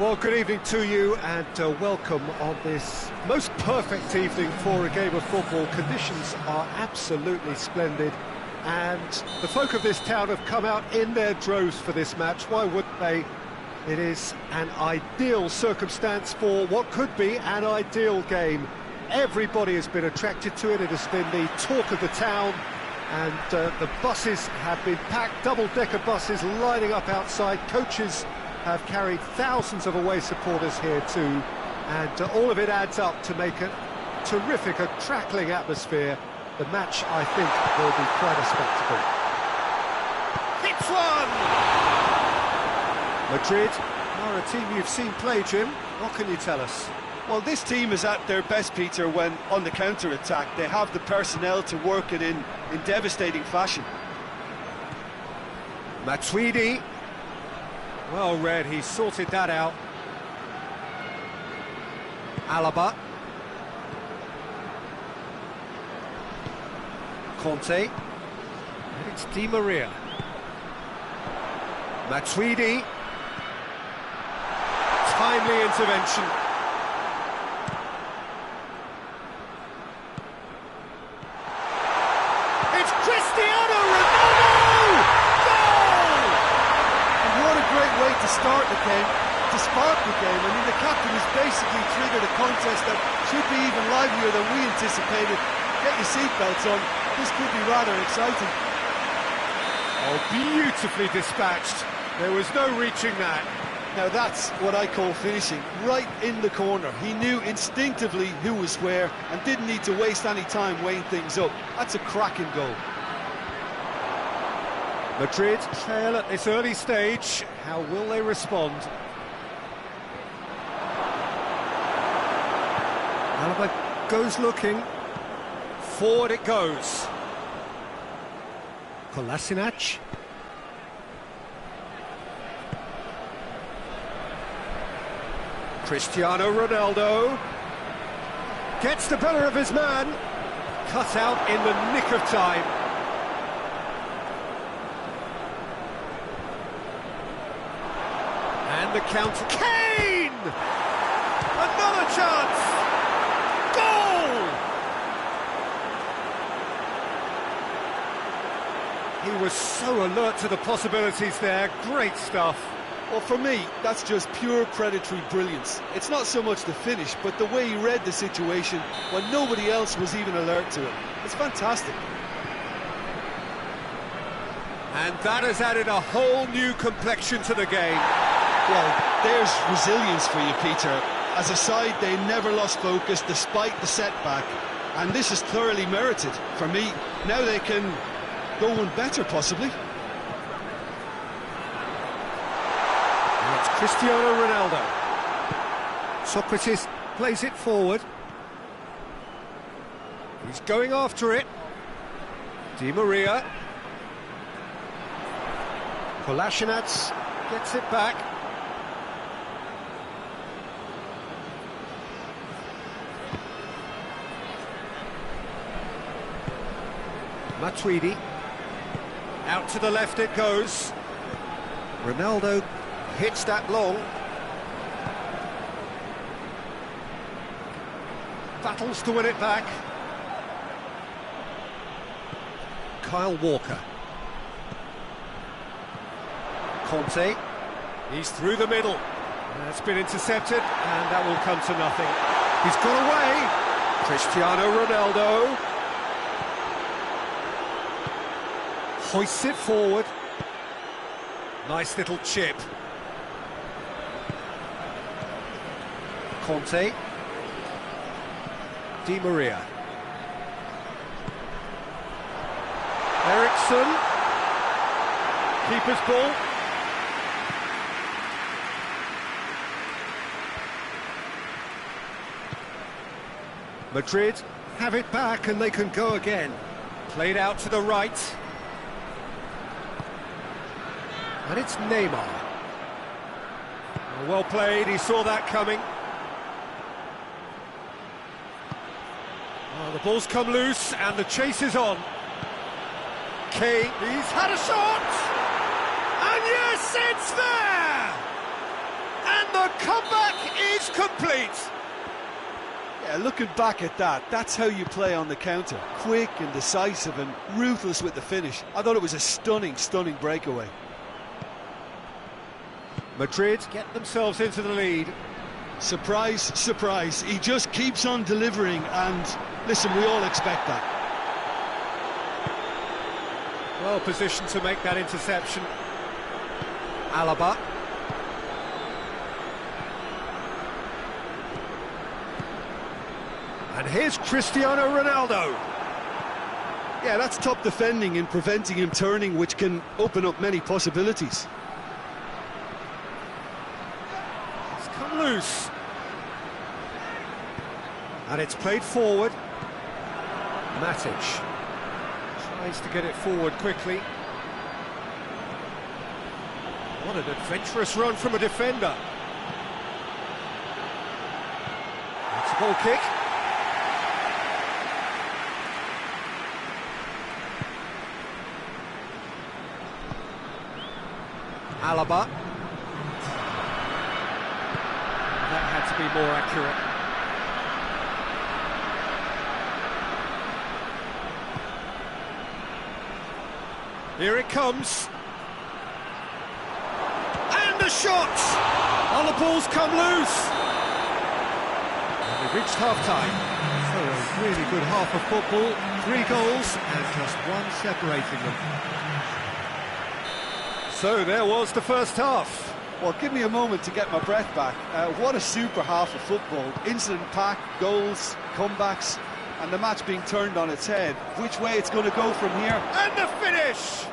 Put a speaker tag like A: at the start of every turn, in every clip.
A: Well, good evening to you and welcome on this most perfect evening for a game of football. Conditions are absolutely splendid and the folk of this town have come out in their droves for this match. Why wouldn't they? It is an ideal circumstance for what could be an ideal game. Everybody has been attracted to it. It has been the talk of the town, and the buses have been packed, double-decker buses lining up outside. Coaches have carried thousands of away supporters here too, and all of it adds up to make a terrific, a crackling atmosphere. The match, I think, will be quite a spectacle. Hits one! Madrid are a team you've seen play, Jim. What can you tell us?
B: Well, this team is at their best, Peter, when on the counter-attack. They have the personnel to work it in devastating fashion.
A: Matuidi. Well read, he sorted that out. Alaba. Conte. And it's Di Maria. Matuidi. Timely intervention. It's Cristiano Ronaldo! Goal!
B: And what a great way to start the game, to spark the game. I mean, the captain has basically triggered a contest that should be even livelier than we anticipated. Get your seatbelts on, this could be rather exciting.
A: Oh, beautifully dispatched. There was no reaching that.
B: Now that's what I call finishing, right in the corner. He knew instinctively who was where and didn't need to waste any time weighing things up. That's a cracking goal.
A: Madrid trail at this early stage. How will they respond? Alaba goes looking. Forward it goes. Kolasinac. Cristiano Ronaldo gets the better of his man, cut out in the nick of time. And the counter. Kane! Another chance! Goal! He was so alert to the possibilities there. Great stuff.
B: Well, for me, that's just pure predatory brilliance. It's not so much the finish, but the way he read the situation when nobody else was even alert to it. It's fantastic.
A: And that has added a whole new complexion to the game.
B: Well, there's resilience for you, Peter. As a side, they never lost focus despite the setback. And this is thoroughly merited. For me, now they can go one better, possibly.
A: Cristiano Ronaldo. Socrates plays it forward. He's going after it. Di Maria. Kolasinac gets it back. Matuidi. Out to the left it goes. Ronaldo hits that long. Battles to win it back. Kyle Walker. Conte. He's through the middle. That's been intercepted, and that will come to nothing. He's got away. Cristiano Ronaldo. Hoists it forward. Nice little chip. Conte. Di Maria. Eriksson. Keeper's ball. Madrid have it back and they can go again. Played out to the right. And it's Neymar. Well played, he saw that coming. Oh, the ball's come loose and the chase is on. Kane, he's had a shot! And yes, it's there! And And the comeback is complete.
B: Yeah, looking back at that, that's how you play on the counter. Quick and decisive and ruthless with the finish. I thought it was a stunning, stunning breakaway.
A: Madrid get themselves into the lead.
B: Surprise, surprise. He just keeps on delivering, and listen, we all expect that.
A: Well positioned to make that interception. Alaba. And here's Cristiano Ronaldo.
B: Yeah, that's top defending and preventing him turning, which can open up many possibilities.
A: It's come loose. And it's played forward. Matic tries to get it forward quickly. What an adventurous run from a defender. It's a goal kick. Alaba. That had to be more accurate. Here it comes. And the shot! Oh, the ball's come loose. And they've reached half-time. So a really good half of football. 3 goals and just one separating them. So there was the first half.
B: Well, give me a moment to get my breath back. What a super half of football. Incident-packed, goals, comebacks, and the match being turned on its head. Which way it's going to go from here?
A: And the finish!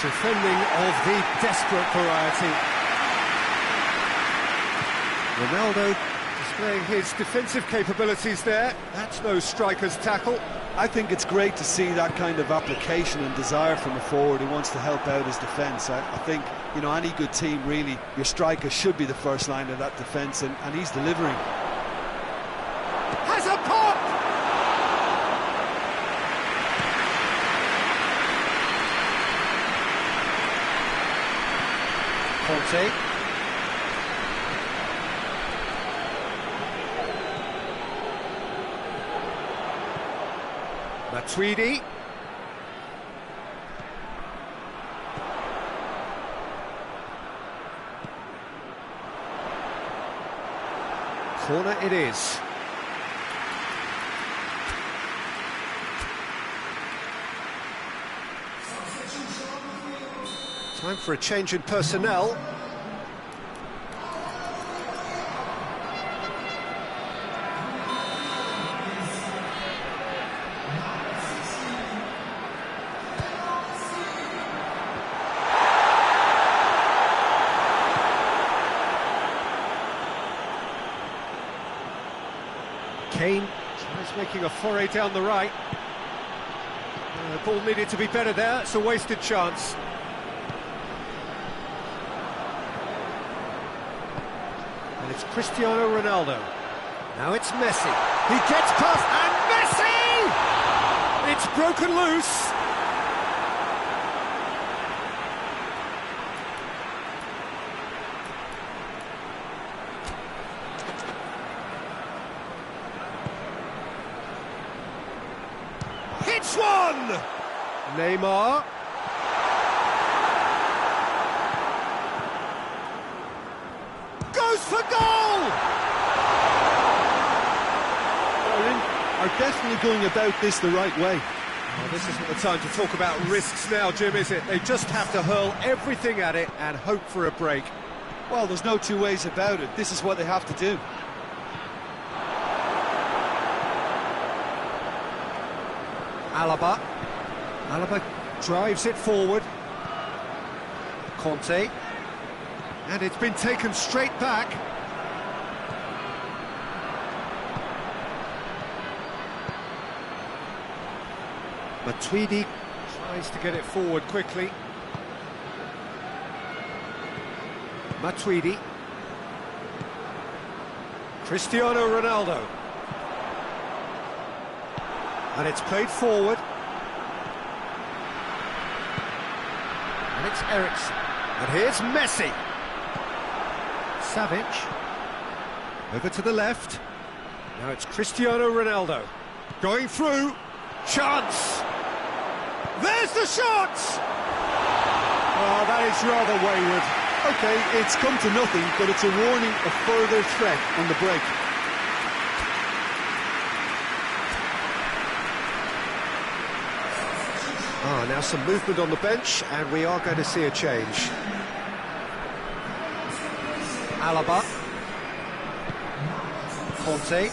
A: Defending of the desperate variety. Ronaldo displaying his defensive capabilities there. That's no striker's tackle.
B: I think it's great to see that kind of application and desire from a forward who wants to help out his defence. I think, you know, any good team, really, your striker should be the first line of that defence, and he's delivering.
A: Has a pop! Conte. Matuidi. Corner it is. Time for a change in personnel. Kane tries making a foray down the right. The ball needed to be better there, it's a wasted chance. And it's Cristiano Ronaldo. Now it's Messi. He gets past, and Messi! It's broken loose. Hits one! Neymar. Goes for goal!
B: Ireland are definitely going about this the right way.
A: Well, this isn't the time to talk about risks now, Jim, is it? They just have to hurl everything at it and hope for a break.
B: Well, there's no two ways about it. This is what they have to do.
A: Alaba. Alaba drives it forward. Conte. And it's been taken straight back. Matuidi tries to get it forward quickly. Matuidi. Cristiano Ronaldo. And it's played forward. And it's Eriksen. And here's Messi. Savic. Over to the left. Now it's Cristiano Ronaldo. Going through. Chance. There's the shot! Oh, that is rather wayward.
B: Okay, it's come to nothing, but it's a warning of further threat on the break.
A: Now some movement on the bench, and we are going to see a change. Alaba. Conte.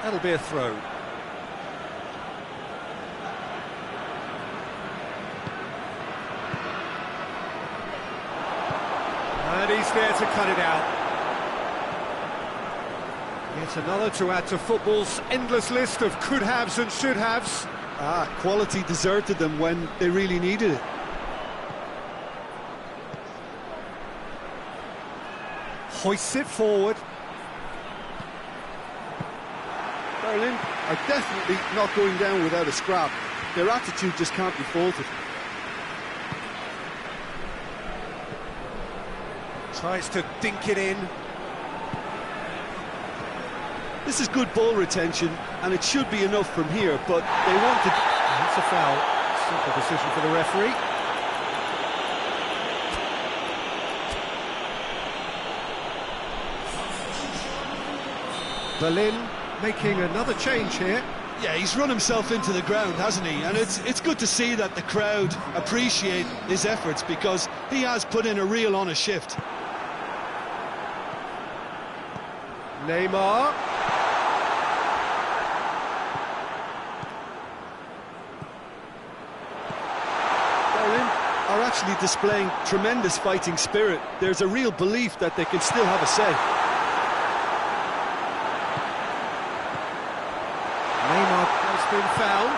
A: That'll be a throw. And he's there to cut it out. Yet another to add to football's endless list of could-haves and should-haves.
B: Quality deserted them when they really needed it.
A: Hoists it forward.
B: Berlin are definitely not going down without a scrap. Their attitude just can't be faulted.
A: Tries to dink it in.
B: This is good ball retention, and it should be enough from here, but they want to...
A: That's a foul. Simple decision for the referee. Berlin making another change here.
B: Yeah, he's run himself into the ground, hasn't he? And it's good to see that the crowd appreciate his efforts, because he has put in a real honest shift.
A: Neymar.
B: Berlin are actually displaying tremendous fighting spirit. There's a real belief that they can still have a say.
A: Neymar has been found.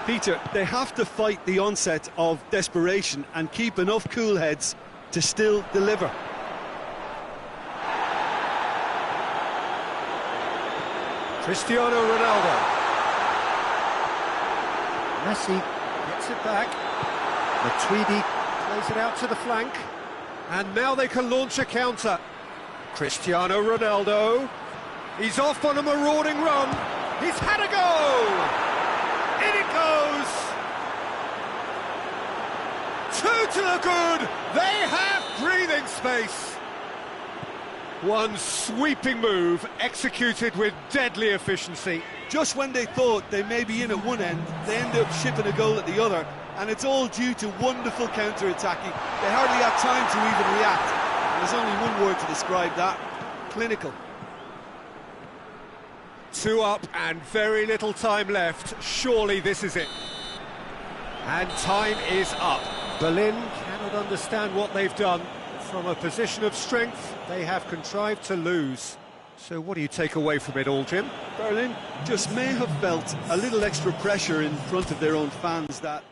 B: Peter, they have to fight the onset of desperation and keep enough cool heads to still deliver.
A: Cristiano Ronaldo. Messi gets it back. Matuidi plays it out to the flank. And now they can launch a counter. Cristiano Ronaldo. He's off on a marauding run. He's had a go! In it goes! Two to the good! They have breathing space! One sweeping move, executed with deadly efficiency.
B: Just when they thought they may be in at one end, they end up shipping a goal at the other, and it's all due to wonderful counter-attacking. They hardly have time to even react. There's only one word to describe that: clinical.
A: Two up and very little time left. Surely this is it. And time is up. Berlin cannot understand what they've done. From a position of strength, they have contrived to lose. So what do you take away from it all, Jim?
B: Berlin just may have felt a little extra pressure in front of their own fans that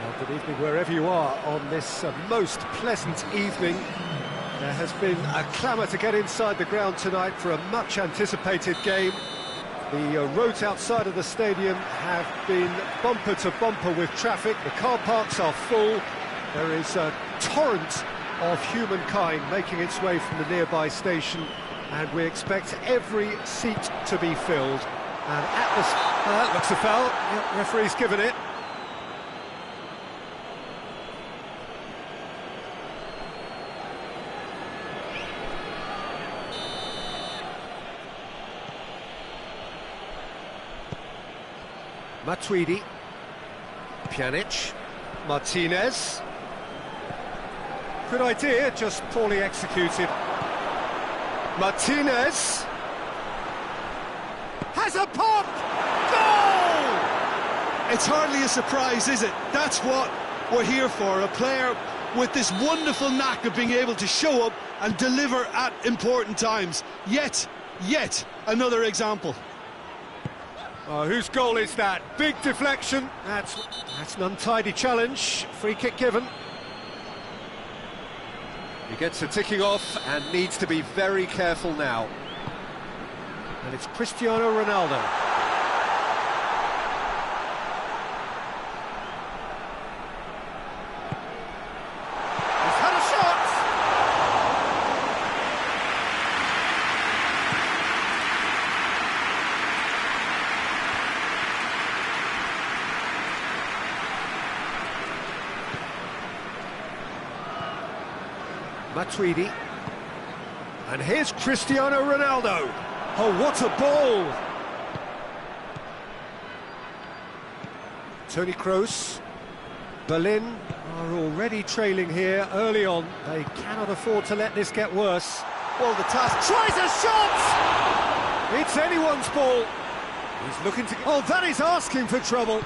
A: Well, good evening wherever you are on this most pleasant evening. There has been a clamour to get inside the ground tonight for a much anticipated game. The roads outside of the stadium have been bumper to bumper with traffic. The car parks are full. There is a torrent of humankind making its way from the nearby station, and we expect every seat to be filled. And that looks a foul. Yep, referee's given it. Matuidi, Pjanic, Martinez. Good idea, just poorly executed. Martinez has a pop! Goal!
B: It's hardly a surprise, is it? That's what we're here for, a player with this wonderful knack of being able to show up and deliver at important times. Yet another example.
A: Oh, whose goal is that? Big deflection. That's an untidy challenge. Free kick given. He gets a ticking off and needs to be very careful now. And it's Cristiano Ronaldo. He's had a shot! Matuidi. And here's Cristiano Ronaldo. Oh, what a ball! Toni Kroos. Berlin are already trailing here early on. They cannot afford to let this get worse.
B: Well, the task
A: Tries a shot! It's anyone's ball. He's looking to... Oh, that is asking for trouble.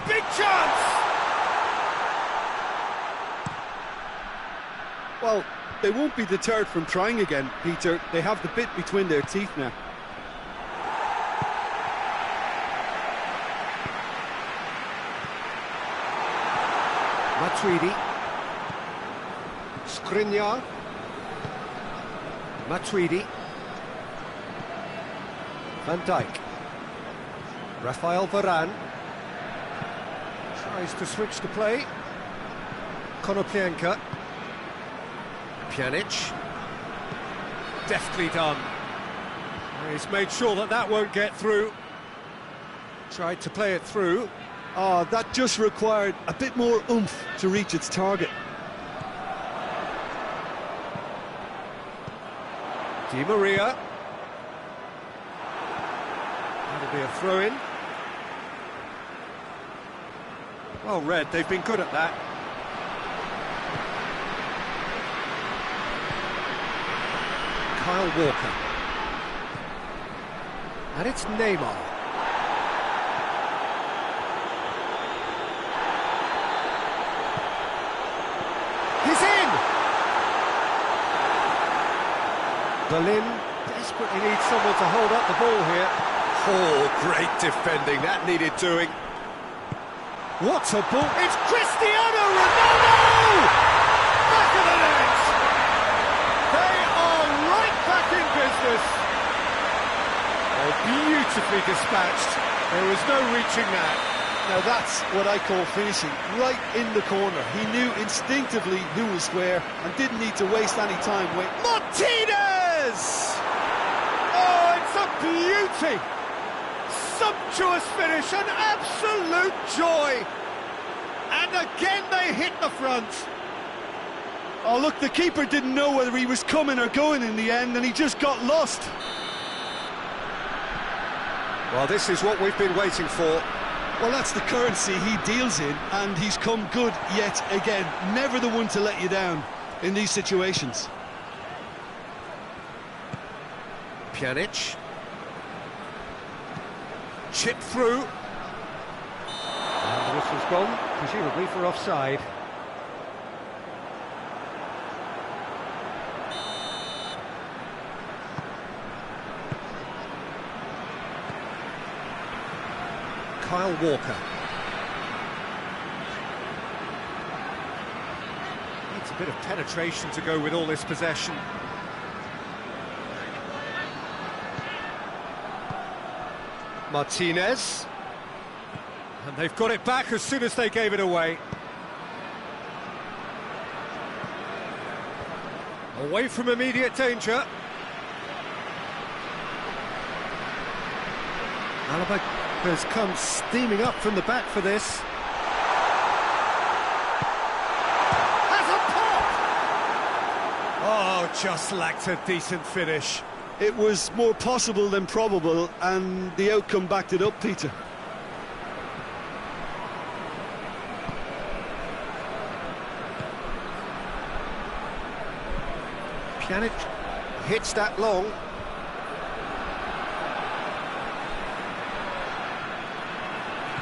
A: Big chance!
B: Well, they won't be deterred from trying again, Peter. They have the bit between their teeth now.
A: Matuidi. Skriniar. Matuidi. Van Dijk. Rafael Varane. Tries to switch the play. Konoplyanka. Pjanic. Deftly done. He's made sure that that won't get through. Tried to play it through.
B: Oh, that just required a bit more oomph to reach its target.
A: Di Maria. That'll be a throw-in. Well read, they've been good at that. Kyle Walker. And it's Neymar. He's in! Berlin desperately needs someone to hold up the ball here. Oh, great defending, that needed doing. What a ball! It's Cristiano Ronaldo! Back of the net! They are right back in business. Oh, beautifully dispatched. There was no reaching that.
B: Now that's what I call finishing, right in the corner. He knew instinctively who was where and didn't need to waste any time waiting.
A: Martinez! Oh, it's a beauty! Sumptuous finish, an absolute joy! And again they hit the front.
B: Oh, look, the keeper didn't know whether he was coming or going in the end, and he just got lost.
A: Well, this is what we've been waiting for.
B: Well, that's the currency he deals in, and he's come good yet again. Never the one to let you down in these situations.
A: Pjanic. Chip through. And the whistle's gone, presumably for offside. Kyle Walker. Needs a bit of penetration to go with all this possession. Martinez. And they've got it back as soon as they gave it away. Away from immediate danger. Alaba has come steaming up from the back for this. Has a pop! Oh, just lacked a decent finish.
B: It was more possible than probable, and the outcome backed it up, Peter.
A: Pjanic hits that long.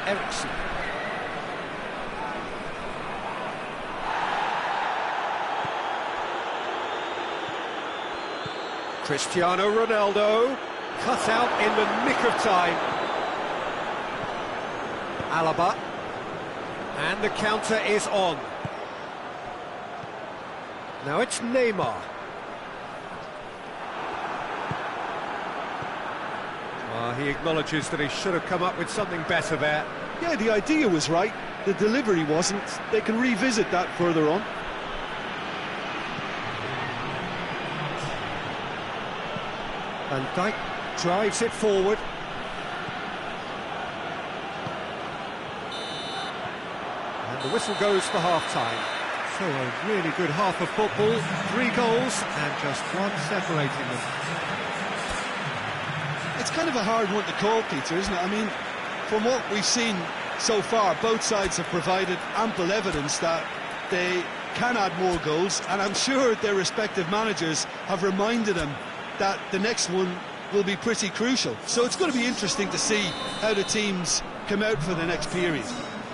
A: Ericsson. Cristiano Ronaldo, cut out in the nick of time. Alaba, and the counter is on. Now it's Neymar. He acknowledges that he should have come up with something better there.
B: Yeah, the idea was right, the delivery wasn't. They can revisit that further on.
A: Van Dijk drives it forward. And the whistle goes for half-time. So a really good half of football, 3 goals and just one separating them.
B: It's kind of a hard one to call, Peter, isn't it? I mean, from what we've seen so far, both sides have provided ample evidence that they can add more goals, and I'm sure their respective managers have reminded them that the next one will be pretty crucial. So it's going to be interesting to see how the teams come out for the next period.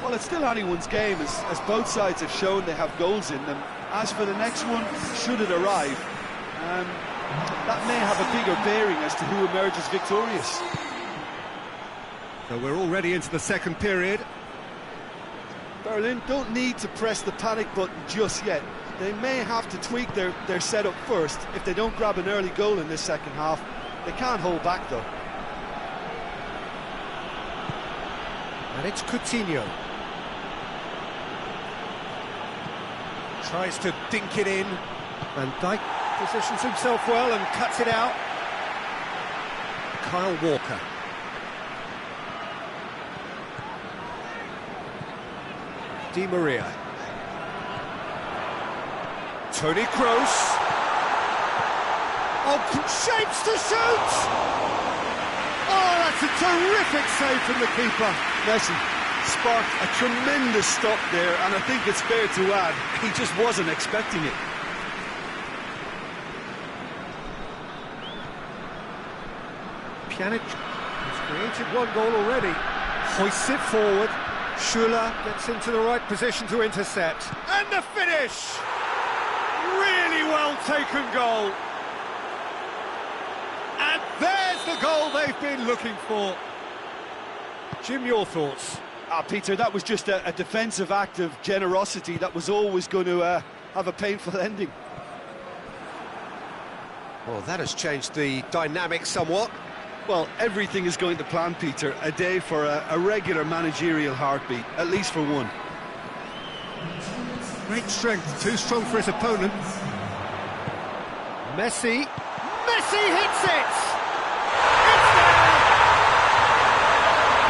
B: Well, it's still anyone's game, as both sides have shown they have goals in them. As for the next one, should it arrive, that may have a bigger bearing as to who emerges victorious.
A: So we're already into the second period.
B: Berlin don't need to press the panic button just yet. They may have to tweak their setup first if they don't grab an early goal in this second half. They can't hold back, though.
A: And it's Coutinho. Tries to dink it in. Van Dijk positions himself well and cuts it out. Kyle Walker. Di Maria. Toni Kroos. Oh, shapes to shoot! Oh, that's a terrific save from the keeper.
B: Messi sparked a tremendous stop there, and I think it's fair to add, he just wasn't expecting it.
A: Pjanic has created 1 goal already. Hoists it forward. Schüller gets into the right position to intercept. And the finish! Really well taken goal. And there's the goal they've been looking for. Jim, your thoughts?
B: Peter, that was just a defensive act of generosity that was always going to have a painful ending.
A: Well, that has changed the dynamic somewhat.
B: Well, everything is going to plan, Peter. A day for a regular managerial heartbeat, at least for one.
A: Great strength, too strong for his opponent. Messi hits it! It's there!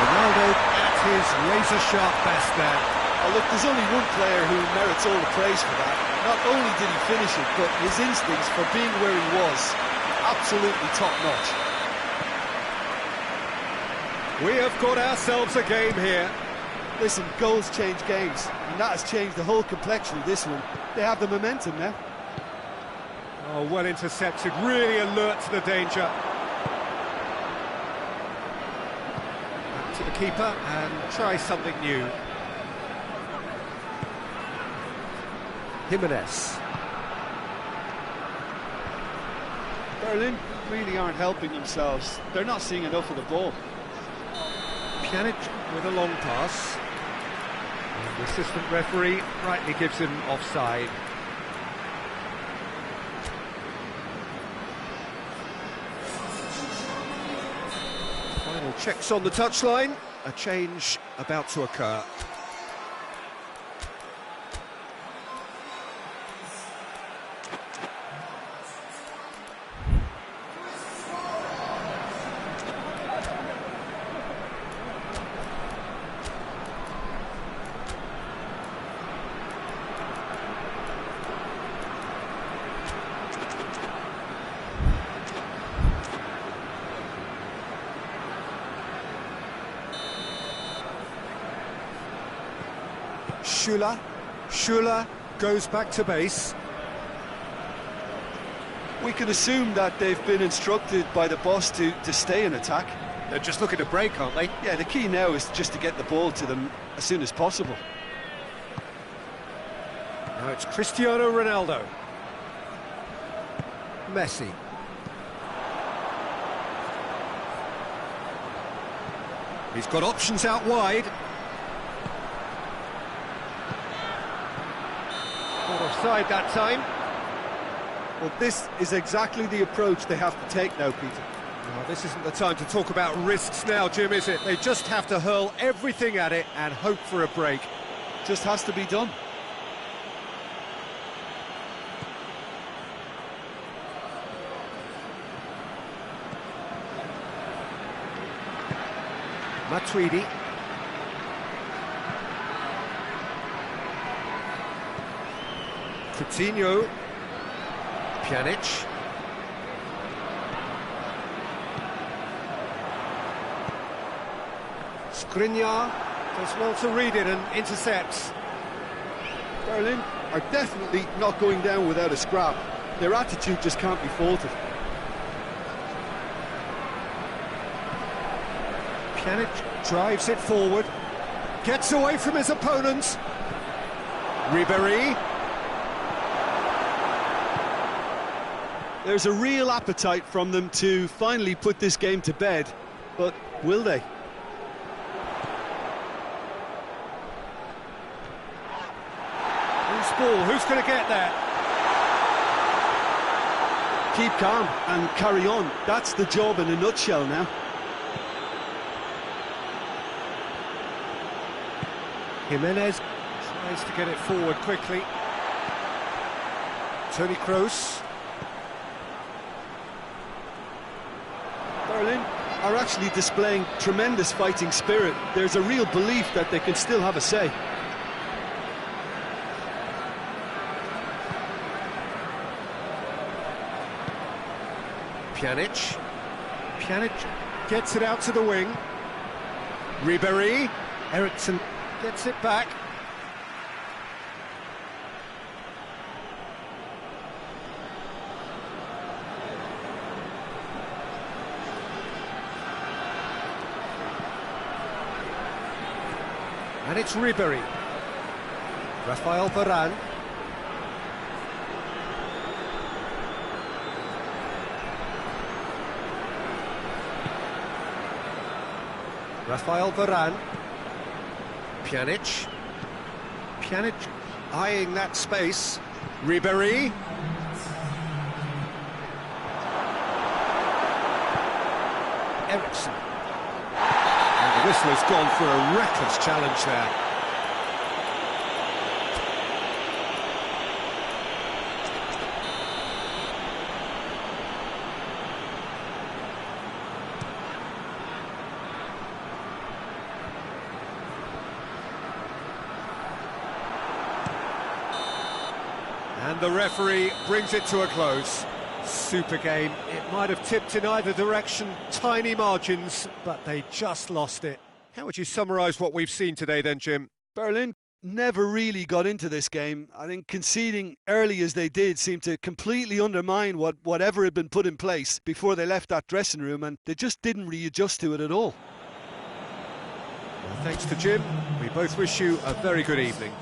A: Ronaldo at his razor-sharp best there.
B: Oh, look, there's only one player who merits all the praise for that. Not only did he finish it, but his instincts for being where he was, absolutely top-notch.
A: We have got ourselves a game here.
B: Listen, goals change games, and that has changed the whole complexion of this one. They have the momentum now.
A: Oh, well intercepted, really alert to the danger. Back to the keeper and try something new. Jimenez.
B: Berlin really aren't helping themselves. They're not seeing enough of the ball.
A: Pjanic with a long pass. And the assistant referee rightly gives him offside. Final checks on the touchline. A change about to occur. Schüller goes back to base.
B: We can assume that they've been instructed by the boss to stay in attack.
A: They're just looking to break, aren't they?
B: Yeah, the key now is just to get the ball to them as soon as possible.
A: Now it's Cristiano Ronaldo. Messi. He's got options out wide. Not offside that time.
B: Well, this is exactly the approach they have to take now, Peter.
A: Well, this isn't the time to talk about risks now, Jim, is it? They just have to hurl everything at it and hope for a break.
B: Just has to be done.
A: Matuidi. Coutinho. Pjanic. Skriniar does well to read it and intercepts.
B: Berlin are definitely not going down without a scrap. Their attitude just can't be faulted.
A: Pjanic drives it forward, gets away from his opponents. Ribéry.
B: There's a real appetite from them to finally put this game to bed, but will they?
A: Who's ball? Who's going to get there?
B: Keep calm and carry on. That's the job in a nutshell now.
A: Jimenez tries to get it forward quickly. Toni Kroos.
B: Berlin are actually displaying tremendous fighting spirit. There's a real belief that they can still have a say.
A: Pjanic. Pjanic gets it out to the wing. Ribéry. Eriksen gets it back. And it's Ribéry. Rafael Varane. Rafael Varane. Pjanic. Pjanic eyeing that space. Ribéry. Eriksen. And the whistle has gone for a reckless challenge there. And the referee brings it to a close. Super game. It might have tipped in either direction, tiny margins, but they just lost it. How would you summarise what we've seen today then, Jim?
B: Berlin never really got into this game. I think conceding early as they did seemed to completely undermine whatever had been put in place before they left that dressing room, and they just didn't readjust to it at all.
A: Well, thanks to Jim. We both wish you a very good evening.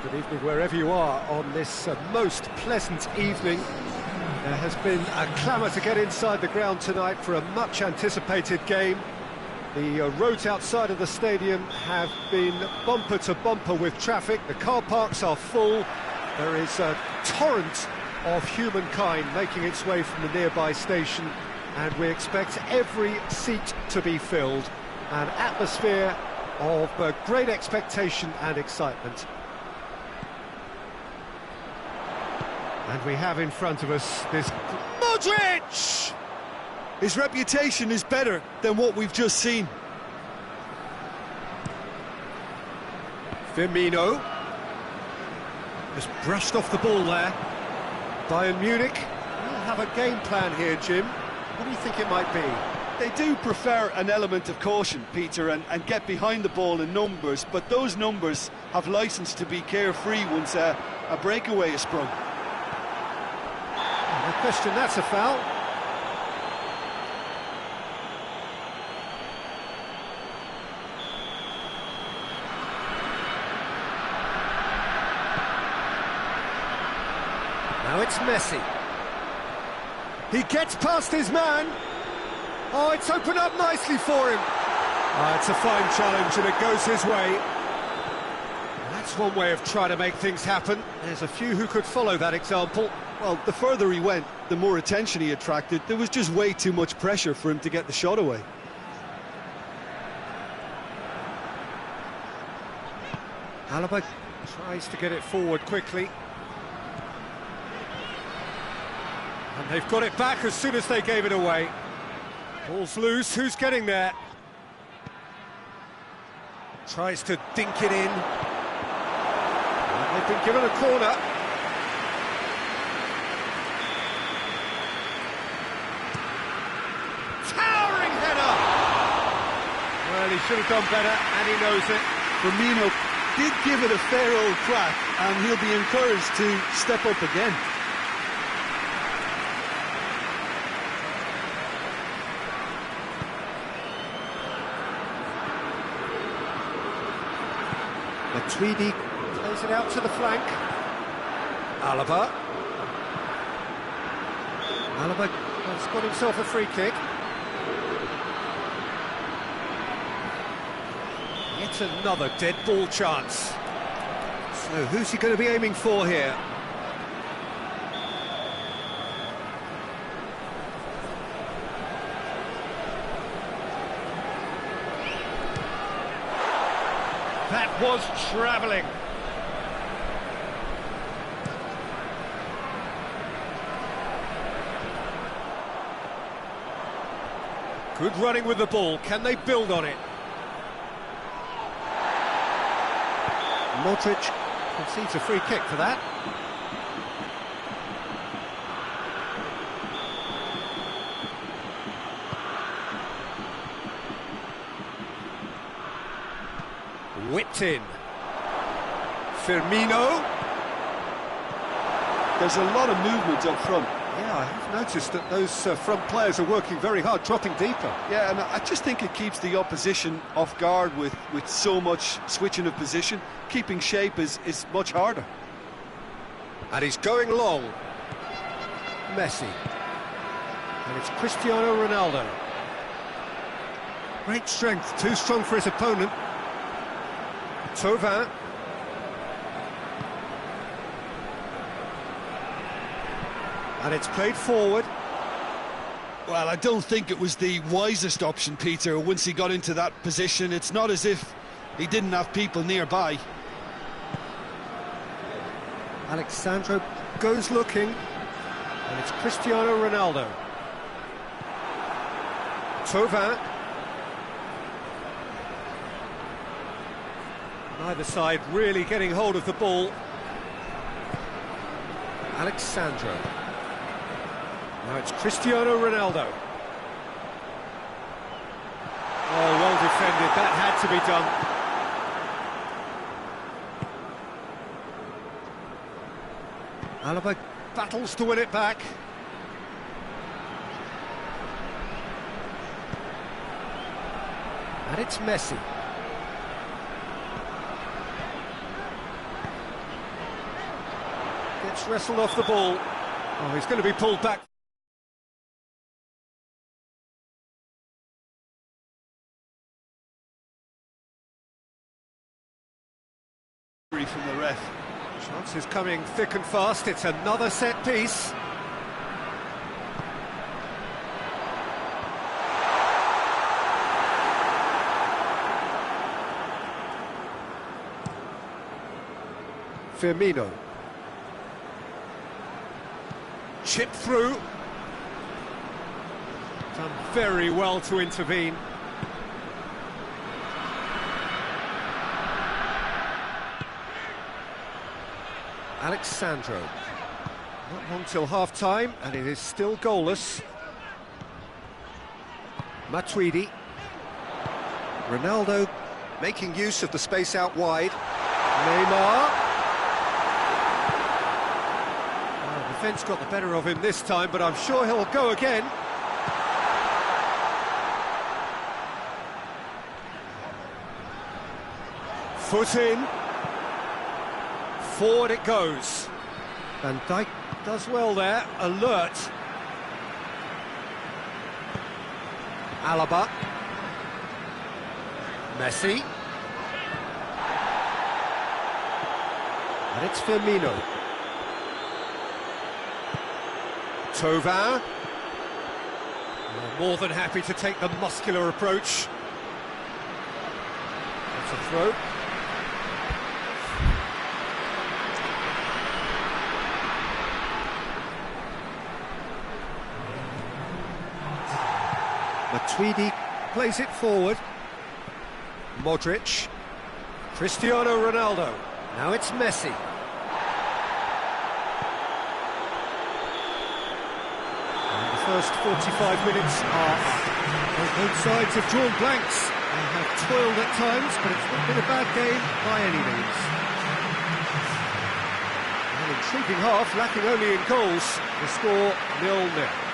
A: Good evening wherever you are on this most pleasant evening. There has been a clamour to get inside the ground tonight for a much-anticipated game. The roads outside of the stadium have been bumper to bumper with traffic. The car parks are full. There is a torrent of humankind making its way from the nearby station, and we expect every seat to be filled. An atmosphere of great expectation and excitement. And we have in front of us this Modric!
B: His reputation is better than what we've just seen.
A: Firmino just brushed off the ball there. Bayern Munich will have a game plan here, Jim. What do you think it might be?
B: They do prefer an element of caution, Peter, and get behind the ball in numbers, but those numbers have licence to be carefree once a breakaway is sprung.
A: No question, that's a foul. Now it's Messi. He gets past his man. Oh, it's opened up nicely for him. It's a fine challenge and it goes his way. That's one way of trying to make things happen. There's a few who could follow that example.
B: Well, the further he went, the more attention he attracted. There was just way too much pressure for him to get the shot away.
A: Alaba tries to get it forward quickly. And they've got it back as soon as they gave it away. Ball's loose, who's getting there? Tries to dink it in. And they've been given a corner. Towering header! Well, he should have done better, and he knows it.
B: Firmino did give it a fair old crack, and he'll be encouraged to step up again.
A: Tweedy plays it out to the flank. Alaba has got himself a free kick. Yet another dead ball chance. So who's he going to be aiming for here? That was travelling. Good running with the ball. Can they build on it? Modric concedes a free kick for that. Whipped in. Firmino.
B: There's a lot of movement up front.
A: Yeah, I have noticed that those front players are working very hard, dropping deeper.
B: Yeah, and I just think it keeps the opposition off guard with so much switching of position. Keeping shape is much harder.
A: And he's going long. Messi. And it's Cristiano Ronaldo. Great strength, too strong for his opponent. Thauvin. And it's played forward.
B: Well, I don't think it was the wisest option, Peter, once he got into that position. It's not as if he didn't have people nearby.
A: Alex Sandro goes looking. And it's Cristiano Ronaldo. Thauvin. Neither side really getting hold of the ball. Alex Sandro. Now it's Cristiano Ronaldo. Oh, well defended. That had to be done. Alaba battles to win it back. And it's Messi. It's wrestled off the ball. Oh, he's going to be pulled back.
B: From the ref.
A: Chances coming thick and fast. It's another set piece. Firmino. Chip through. Done very well to intervene. Alexandro. Not long till half-time, and it is still goalless. Matuidi. Ronaldo making use of the space out wide. Neymar. Well, defence got the better of him this time, but I'm sure he'll go again. Foot in. Forward it goes. Van Dijk does well there, alert. Alaba. Messi. And it's Firmino. Thauvin. More than happy to take the muscular approach. That's a throw. Matuidi plays it forward. Modric. Cristiano Ronaldo. Now it's Messi. And the first 45 minutes are up. Both sides have drawn blanks. They have toiled at times, but it's not been a bad game by any means. An intriguing half, lacking only in goals. The score 0-0.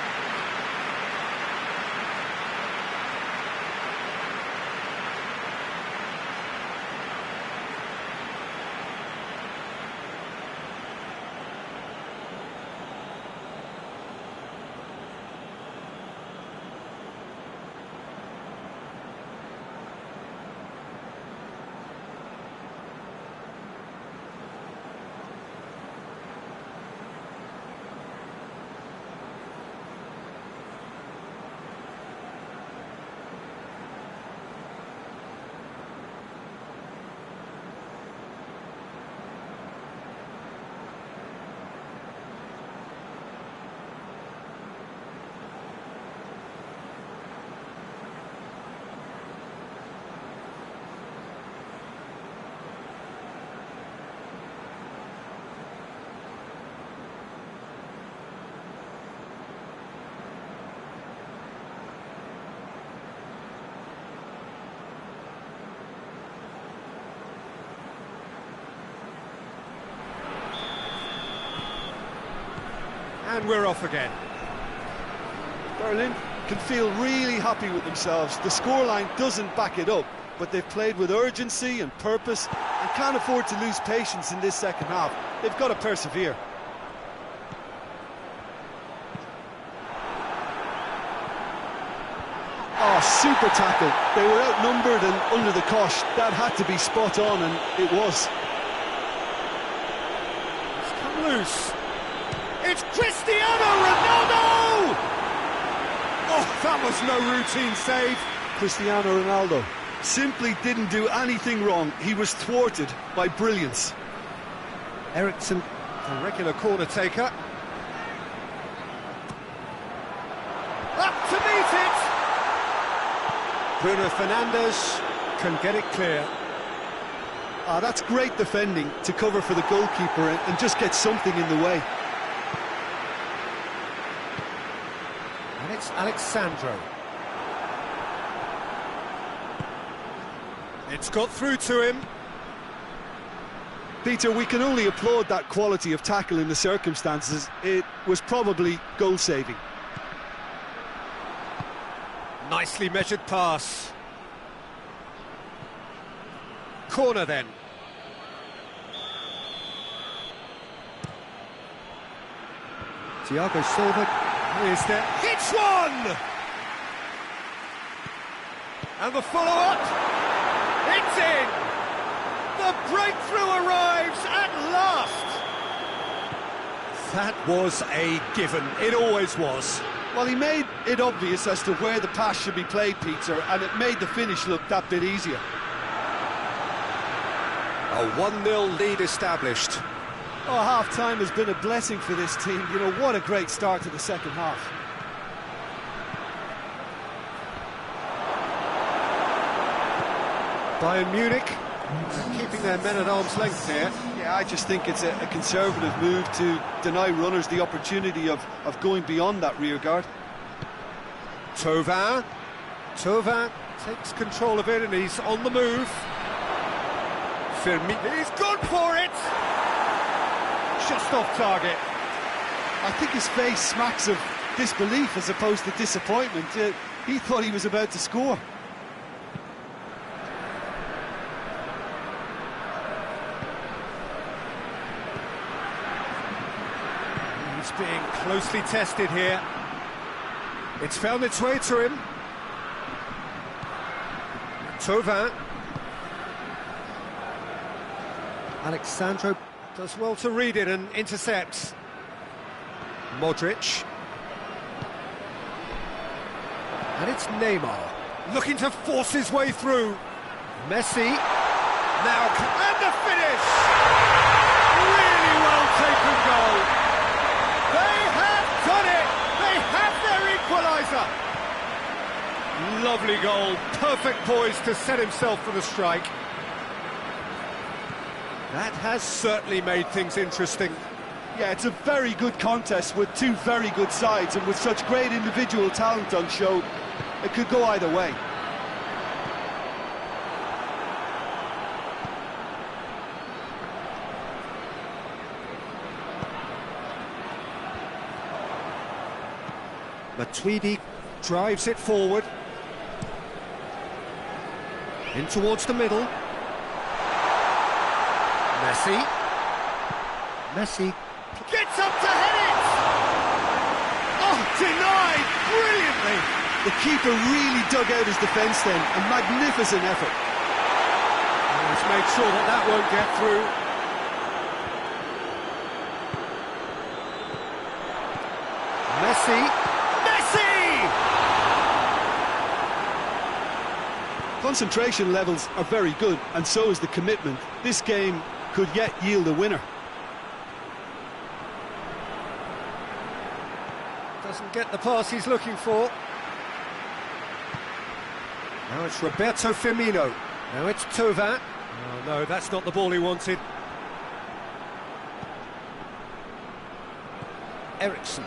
A: And we're off again.
B: Berlin can feel really happy with themselves. The scoreline doesn't back it up, but they've played with urgency and purpose and can't afford to lose patience in this second half. They've got to persevere. Oh, super tackle. They were outnumbered and under the cosh. That had to be spot on, and it was.
A: It's come loose. It's Cristiano Ronaldo! Oh, that was no routine save.
B: Cristiano Ronaldo simply didn't do anything wrong. He was thwarted by brilliance.
A: Eriksen, a regular corner taker. Up to meet it! Bruno Fernandes can get it clear.
B: That's great defending to cover for the goalkeeper and just get something in the way.
A: And it's Alexandro. It's got through to him.
B: Peter, we can only applaud that quality of tackle in the circumstances. It was probably goal-saving.
A: Nicely measured pass. Corner then. Thiago Silva is there. Hits one! And the follow-up. It's in! The breakthrough arrives at last! That was a given. It always was.
B: Well, he made it obvious as to where the pass should be played, Peter, and it made the finish look that bit easier.
A: A 1-0 lead established.
B: Oh, half-time has been a blessing for this team. You know, what a great start to the second half.
A: Bayern Munich keeping their men at arm's length here.
B: Yeah, I just think it's a conservative move to deny runners the opportunity of going beyond that rear guard.
A: Thauvin takes control of it and he's on the move. Firmino, he's gone for it! Just off target.
B: I think his face smacks of disbelief as opposed to disappointment. He thought he was about to score.
A: He's being closely tested here. It's found its way to him. Thauvin. Alexandro does well to read it and intercepts. Modric. And it's Neymar, looking to force his way through. Messi. Now, and the finish! Really well taken goal. They have done it! They have their equaliser! Lovely goal, perfect poise to set himself for the strike. That has certainly made things interesting.
B: Yeah, it's a very good contest with two very good sides, and with such great individual talent on show, it could go either way.
A: Matuidi drives it forward. In towards the middle. Messi gets up to head it! Oh, denied brilliantly!
B: The keeper really dug out his defence then, a magnificent effort.
A: He's made sure that that won't get through. Messi!
B: Concentration levels are very good, and so is the commitment. This game could yet yield a winner.
A: Doesn't get the pass he's looking for. Now it's Roberto Firmino. Now it's Thauvin. Oh no, that's not the ball he wanted. Eriksen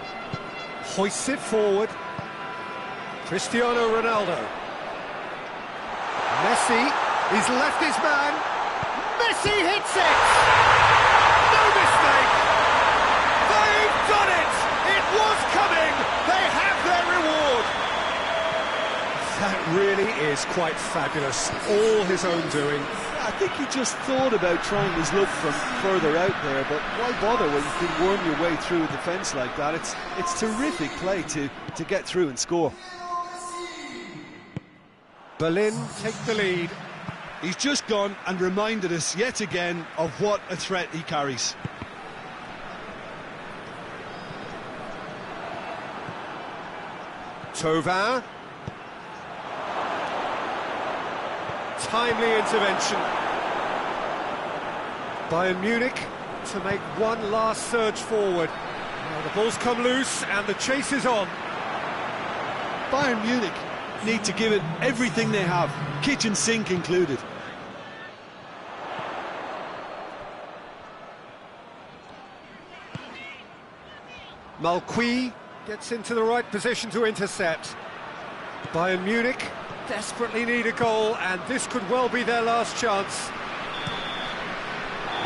A: hoists it forward. Cristiano Ronaldo. Messi, he's left his man. Messi hits it! No mistake! They've done it! It was coming! They have their reward! That really is quite fabulous. All his own doing.
B: I think he just thought about trying his luck from further out there, but why bother when you can worm your way through a defence like that? It's terrific play to get through and score.
A: Berlin take the lead.
B: He's just gone and reminded us yet again of what a threat he carries.
A: Thauvin. Timely intervention. Bayern Munich to make one last surge forward. Now the ball's come loose and the chase is on.
B: Bayern Munich need to give it everything they have, kitchen sink included.
A: Malqui gets into the right position to intercept. Bayern Munich desperately need a goal, and this could well be their last chance.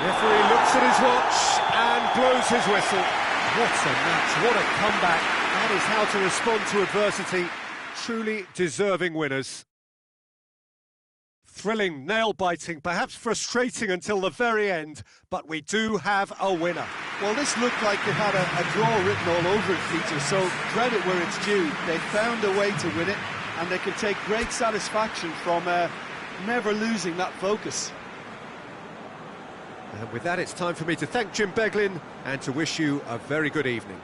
A: Referee looks at his watch and blows his whistle. What a match, what a comeback. That is how to respond to adversity. Truly deserving winners. thrilling, nail-biting, perhaps frustrating until the very end, but we do have a winner.
B: Well, this looked like it had a draw written all over it, Peter, so credit where it's due. They found a way to win it, and they can take great satisfaction from never losing that focus.
A: And with that, it's time for me to thank Jim Beglin and to wish you a very good evening.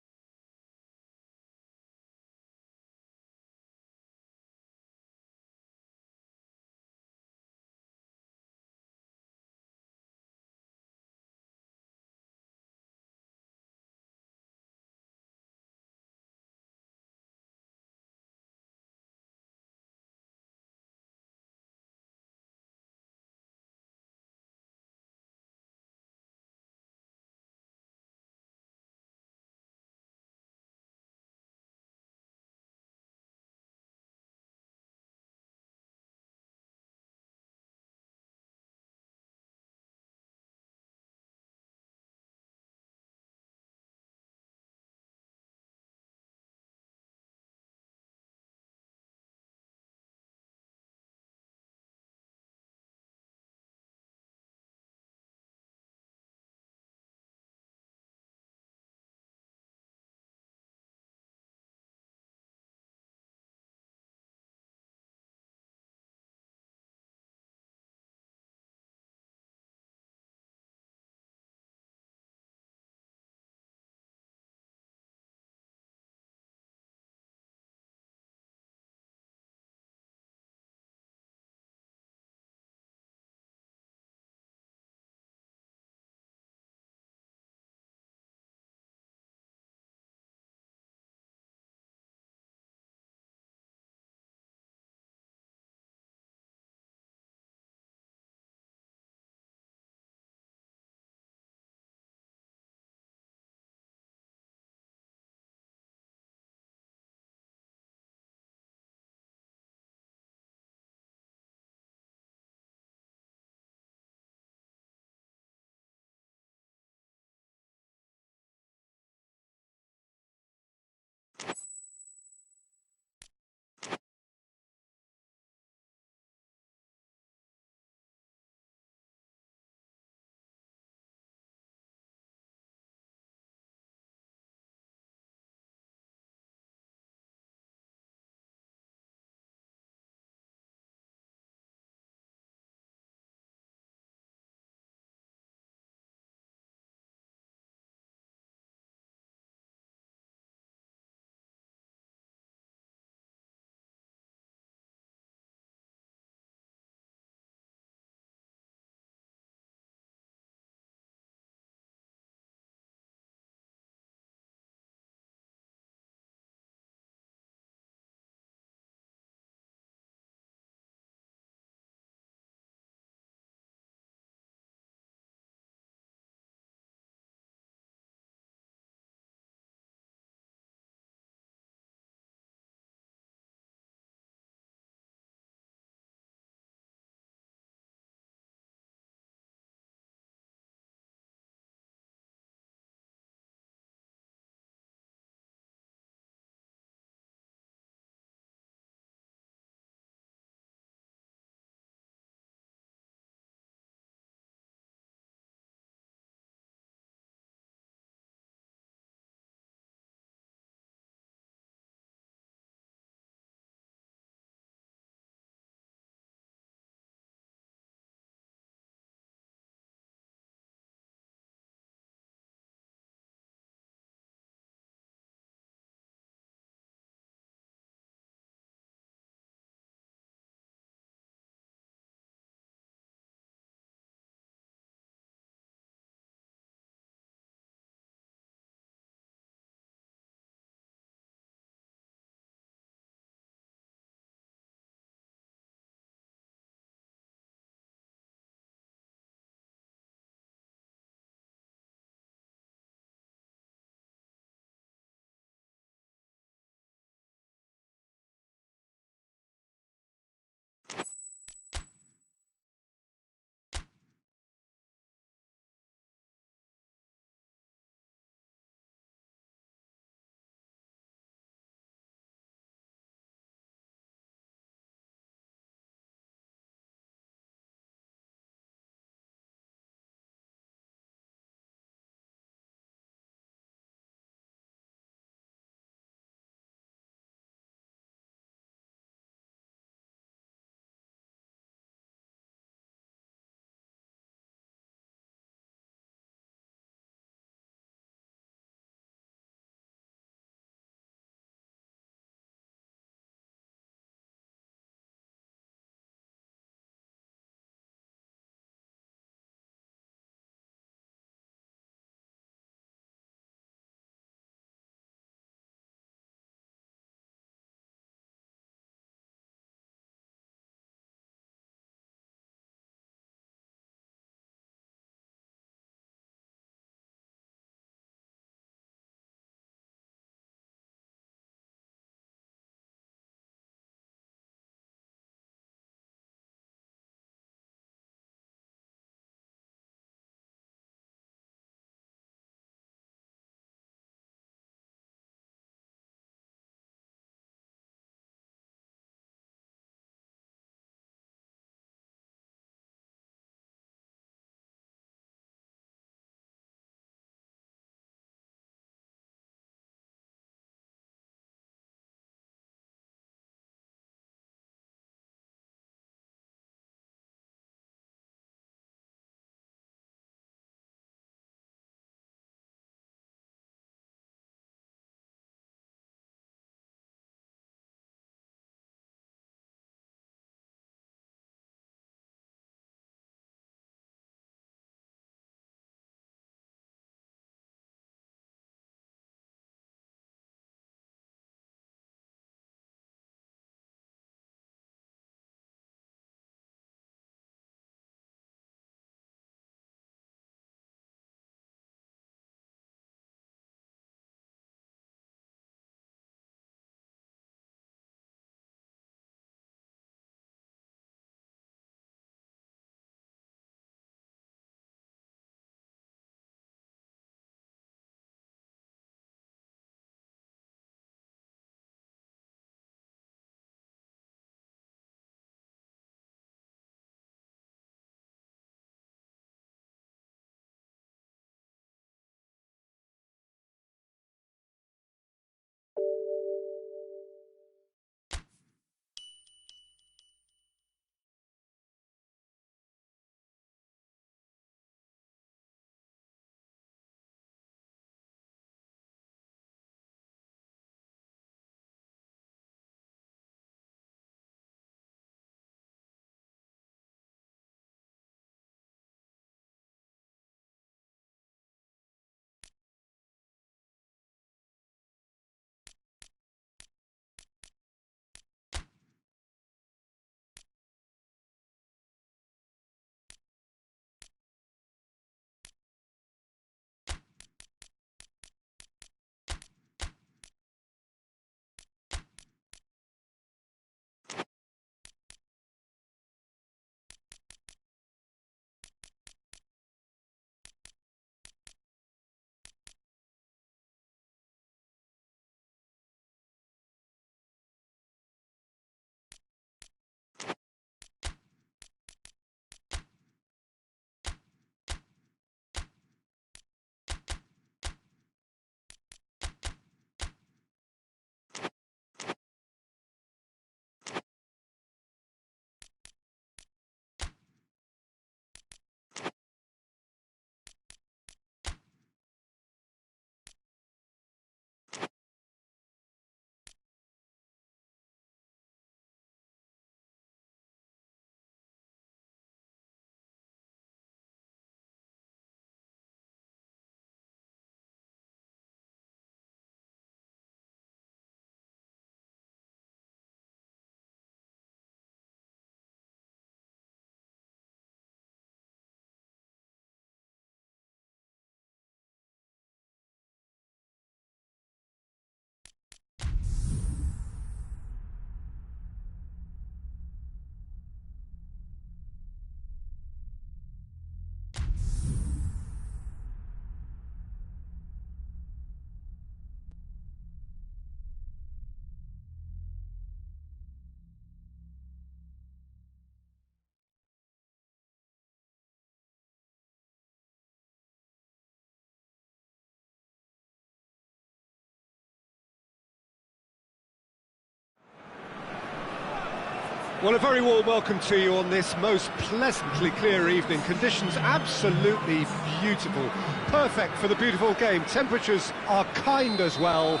A: Well, a very warm welcome to you on this most pleasantly clear evening. Conditions absolutely beautiful, perfect for the beautiful game. Temperatures are kind as well,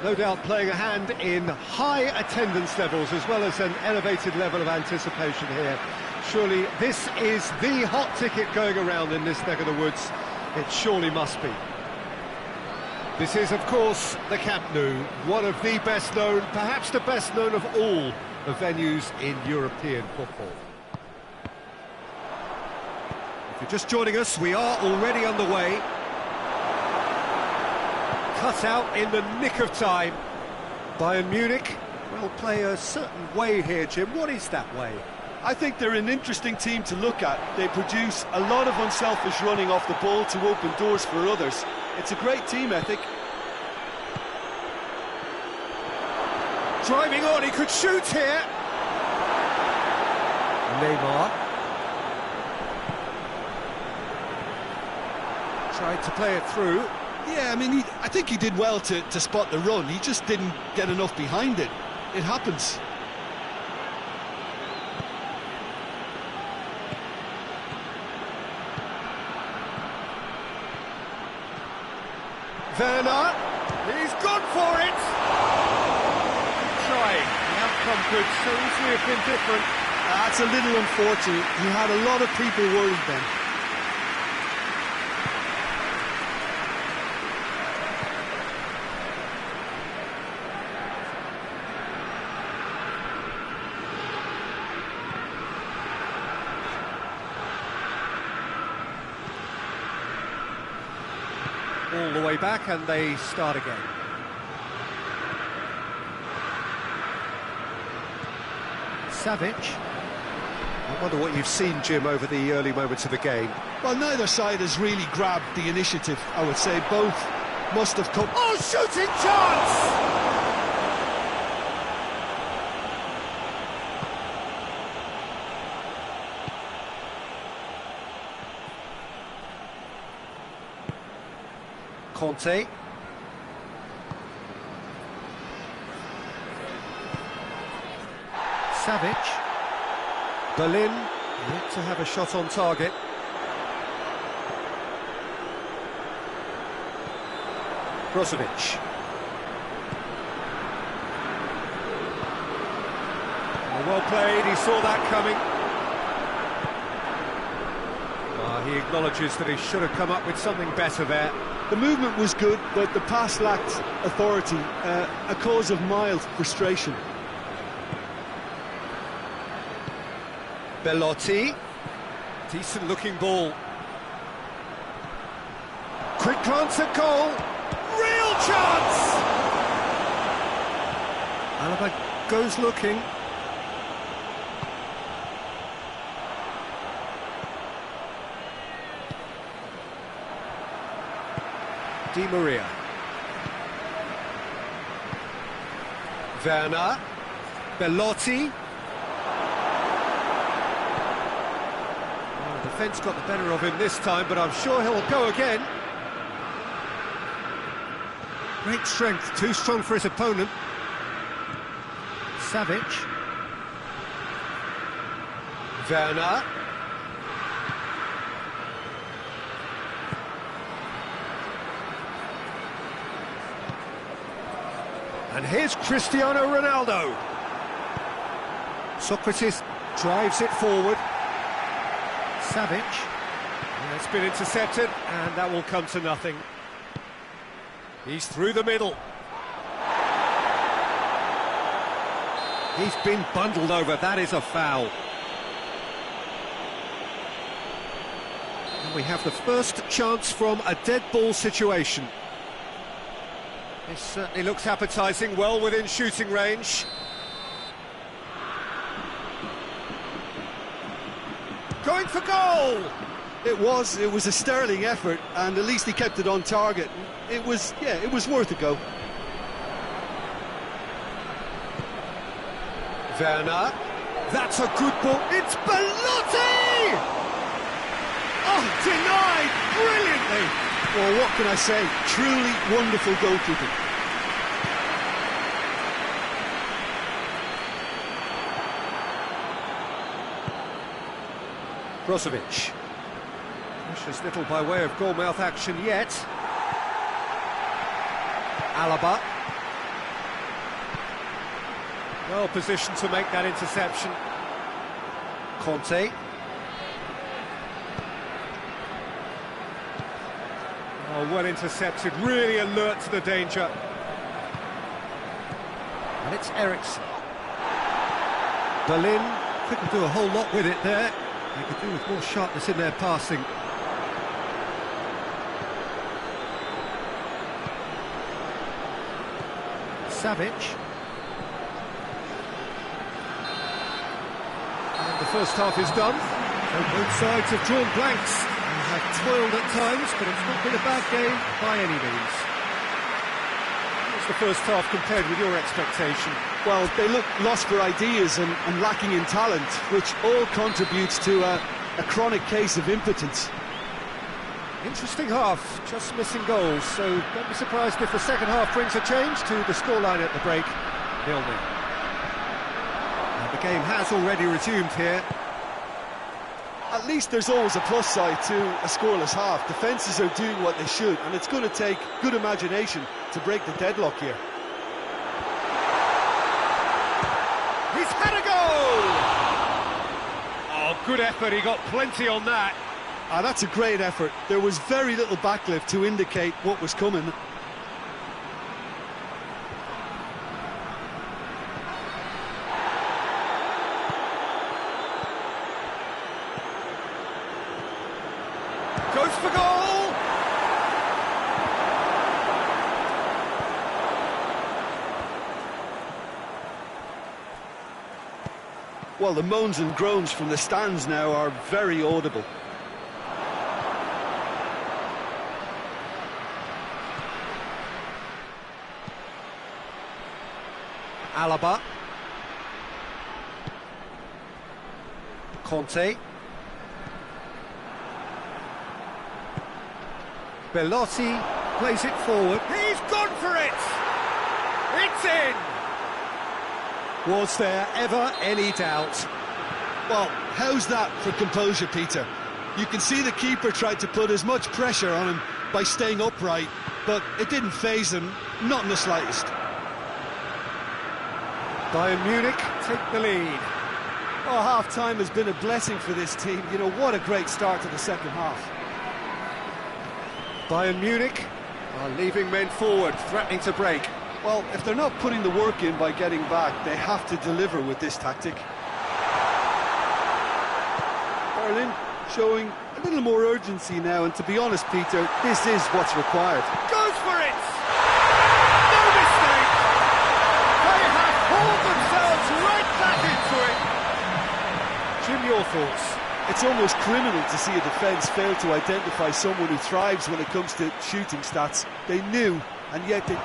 A: no doubt playing a hand in high attendance levels as well as an elevated level of anticipation here. Surely this is the hot ticket going around in this neck of the woods. It surely must be. This is, of course, the Camp Nou, one of the best known, perhaps the best known of all the venues in European football. If you're just joining us, we are already underway. Cut out in the nick of time. Bayern Munich will play a certain way here, Jim. What is that way?
B: I think they're an interesting team to look at. They produce a lot of unselfish running off the ball to open doors for others. It's a great team ethic.
A: Driving on, he could shoot here. Neymar. Tried to play it through.
B: Yeah, I mean, I think he did well to spot the run. He just didn't get enough behind it. It happens.
A: Werner, he's gone for it! Trying, the outcome could so easily have been different.
B: That's a little unfortunate. He had a lot of people worried then.
A: All the way back and they start again. Savic. I wonder what you've seen, Jim, over the early moments of the game.
B: Well, neither side has really grabbed the initiative, I would say. Both must have come...
A: Oh, shooting chance! Conte. Savic. Berlin, yet to have a shot on target. Brozovic. Well played, he saw that coming. He acknowledges that he should have come up with something better there.
B: The movement was good, but the pass lacked authority, a cause of mild frustration.
A: Belotti, decent looking ball. Quick glance at goal, real chance! Alaba goes looking. Di Maria. Werner. Belotti. Well, the defence got the better of him this time, but I'm sure he'll go again. Great strength, too strong for his opponent. Savic. Werner. And here's Cristiano Ronaldo. Socrates drives it forward. Savic. And it's been intercepted, and that will come to nothing. He's through the middle. He's been bundled over. That is a foul. And we have the first chance from a dead ball situation. This certainly looks appetising, well within shooting range. Going for goal!
B: It was a sterling effort, and at least he kept it on target. It was worth a go.
A: Werner, that's a good ball. It's Belotti! Oh, denied brilliantly!
B: Well, what can I say? Truly wonderful goalkeeping.
A: Brozovic. Precious little by way of goal-mouth action yet. Alaba. Well positioned to make that interception. Conte. Oh, well intercepted, really alert to the danger. And it's Eriksen. Berlin couldn't do a whole lot with it there. They could do with more sharpness in their passing. Savic. And the first half is done. So both sides have drawn blanks and have toiled at times, but it's not been a bad game by any means. What's the first half compared with your expectation?
B: Well, they look lost for ideas and lacking in talent, which all contributes to a chronic case of impotence.
A: Interesting half, just missing goals, so don't be surprised if the second half brings a change to the scoreline at the break, 0-0. And the game has already resumed here.
B: At least there's always a plus side to a scoreless half. Defences are doing what they should, and it's going to take good imagination to break the deadlock here.
A: He's had a goal! Oh, good effort, he got plenty on that.
B: That's a great effort. There was very little backlift to indicate what was coming.
A: Goes for goal!
B: Well, the moans and groans from the stands now are very audible.
A: Alaba. Conte. Belotti plays it forward. He's gone for it! It's in! Was there ever any doubt?
B: Well, how's that for composure, Peter? You can see the keeper tried to put as much pressure on him by staying upright, but it didn't faze him, not in the slightest.
A: Bayern Munich take the lead.
B: Oh, half-time has been a blessing for this team. You know, what a great start to the second half.
A: Bayern Munich are leaving men forward, threatening to break.
B: Well, if they're not putting the work in by getting back, they have to deliver with this tactic. Berlin showing a little more urgency now, and to be honest, Peter, this is what's required.
A: Goes for it! No mistake! They have pulled themselves right back into it! Jim, your thoughts?
B: It's almost criminal to see a defence fail to identify someone who thrives when it comes to shooting stats. They knew, and yet they...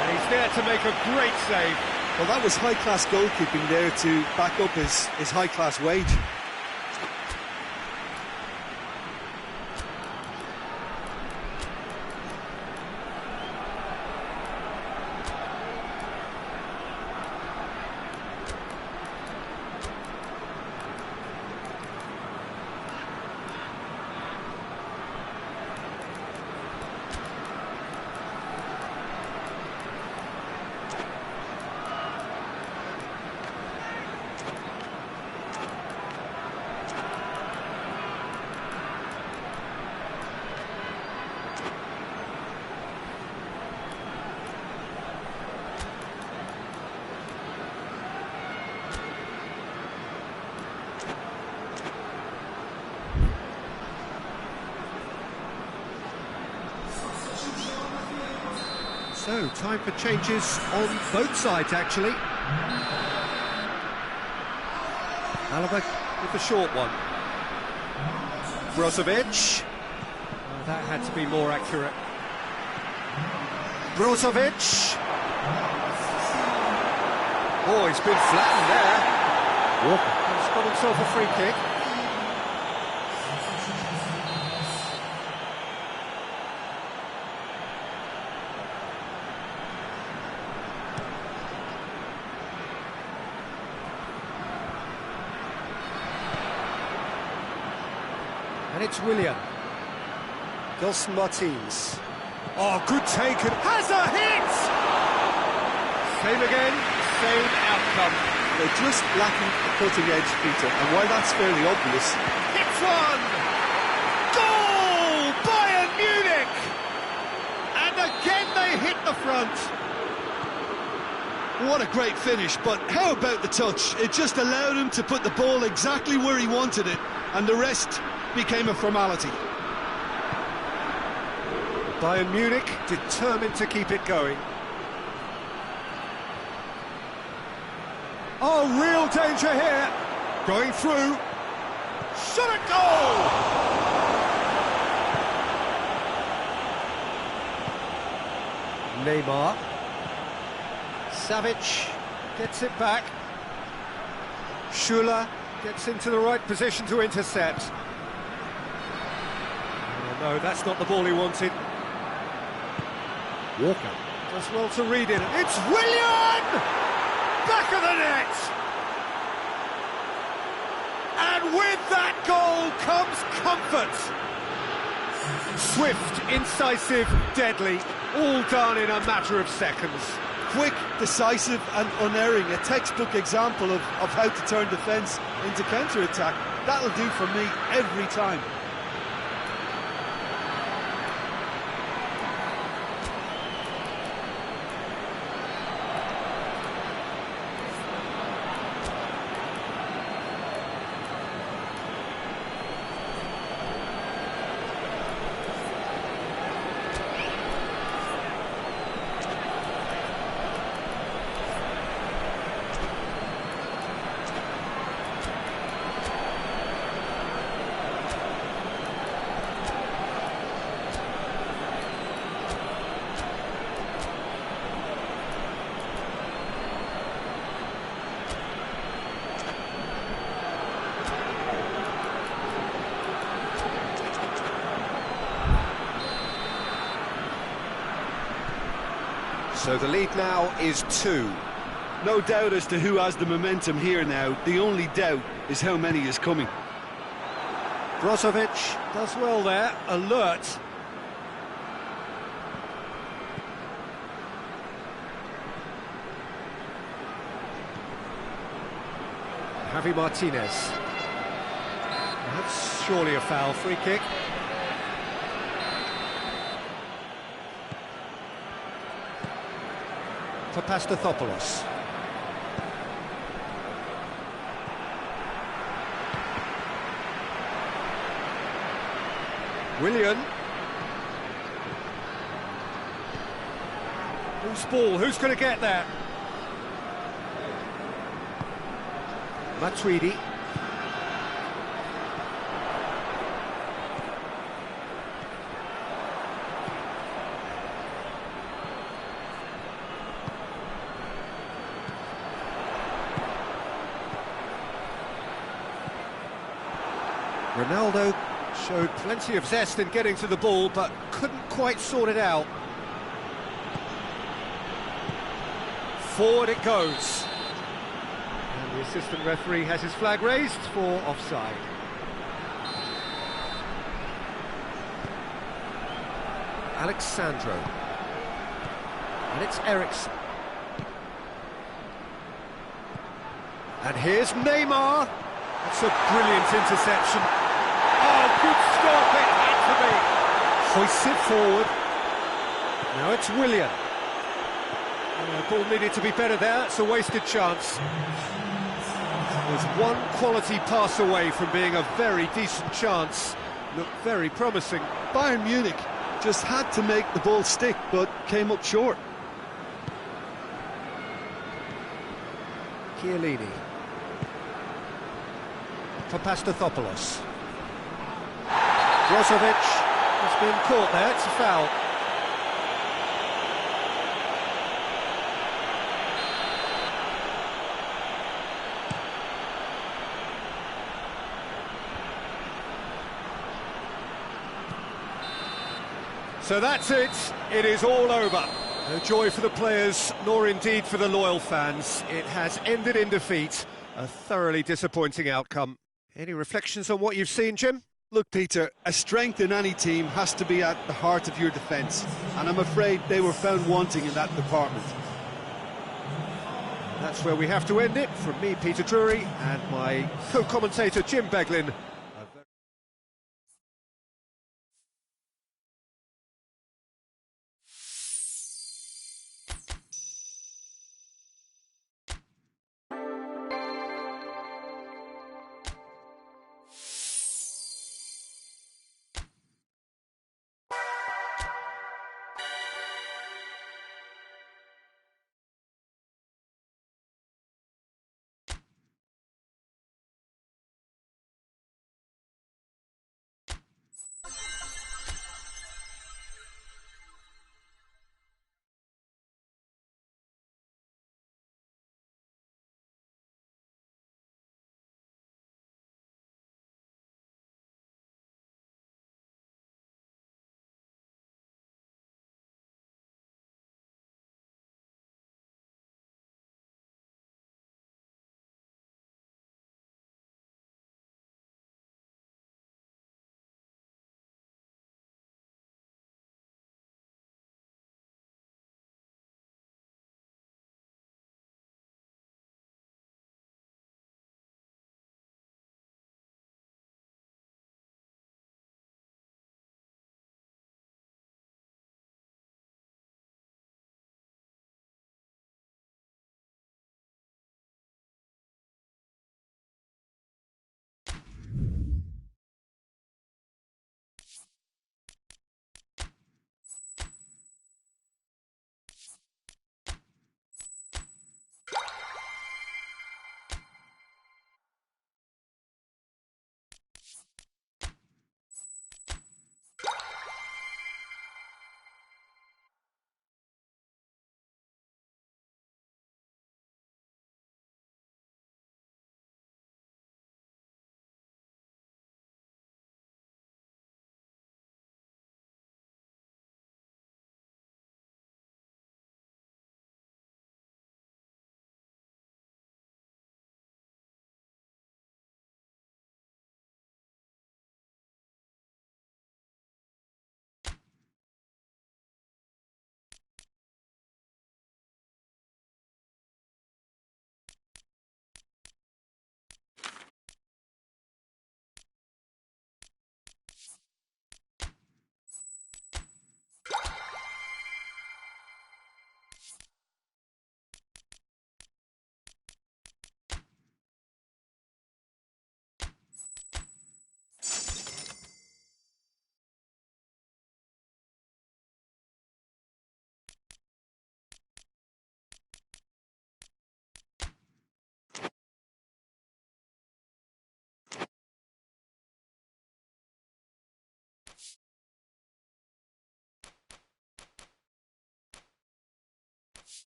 A: And he's there to make a great save.
B: Well, that was high-class goalkeeping there to back up his high-class wage.
A: So, time for changes on both sides, actually. Alaba with the short one. Brozovic. Oh, that had to be more accurate. Brozovic. Oh, he's been flattened there. Walker has got himself a free kick. And it's Willian. Gelson Martins. Oh, good take, and has a hit! Same again, same outcome.
B: They're just lacking a cutting edge, Peter, and while that's fairly obvious...
A: Hits one! Goal! Bayern Munich! And again they hit the front.
B: What a great finish, but how about the touch? It just allowed him to put the ball exactly where he wanted it, and the rest became a formality.
A: Bayern Munich determined to keep it going. Oh, real danger here. Going through. Shot at goal! Neymar. Savic gets it back. Schüller gets into the right position to intercept. Oh, no, that's not the ball he wanted. Walker does well to read it. It's Willian! Back of the net! And with that goal comes comfort. Swift, incisive, deadly, all done in a matter of seconds.
B: Quick, decisive and unerring, a textbook example of how to turn defence into counter-attack. That'll do for me every time.
A: So the lead now is 2.
B: No doubt as to who has the momentum here now. The only doubt is how many is coming.
A: Brozovic does well there, alert. Javi Martinez. That's surely a foul, free kick. Papastathopoulos. Willian. Who's ball? Who's going to get there? Matuidi. Ronaldo showed plenty of zest in getting to the ball, but couldn't quite sort it out. Forward it goes. And the assistant referee has his flag raised for offside. Alexandro. And it's Eriksen. And here's Neymar. That's a brilliant interception. Oh, good stop, it had to be. Hoists it forward. Now it's Willian. The ball needed to be better there, it's a wasted chance. Was one quality pass away from being a very decent chance. Looked very promising.
B: Bayern Munich just had to make the ball stick, but came up short.
A: Chiellini. Papastathopoulos. Brozovic has been caught there, it's a foul. So that's it, it is all over. No joy for the players, nor indeed for the loyal fans. It has ended in defeat, a thoroughly disappointing outcome. Any reflections on what you've seen, Jim?
B: Look, Peter, a strength in any team has to be at the heart of your defence, and I'm afraid they were found wanting in that department.
A: That's where we have to end it. From me, Peter Drury, and my co-commentator, Jim Beglin.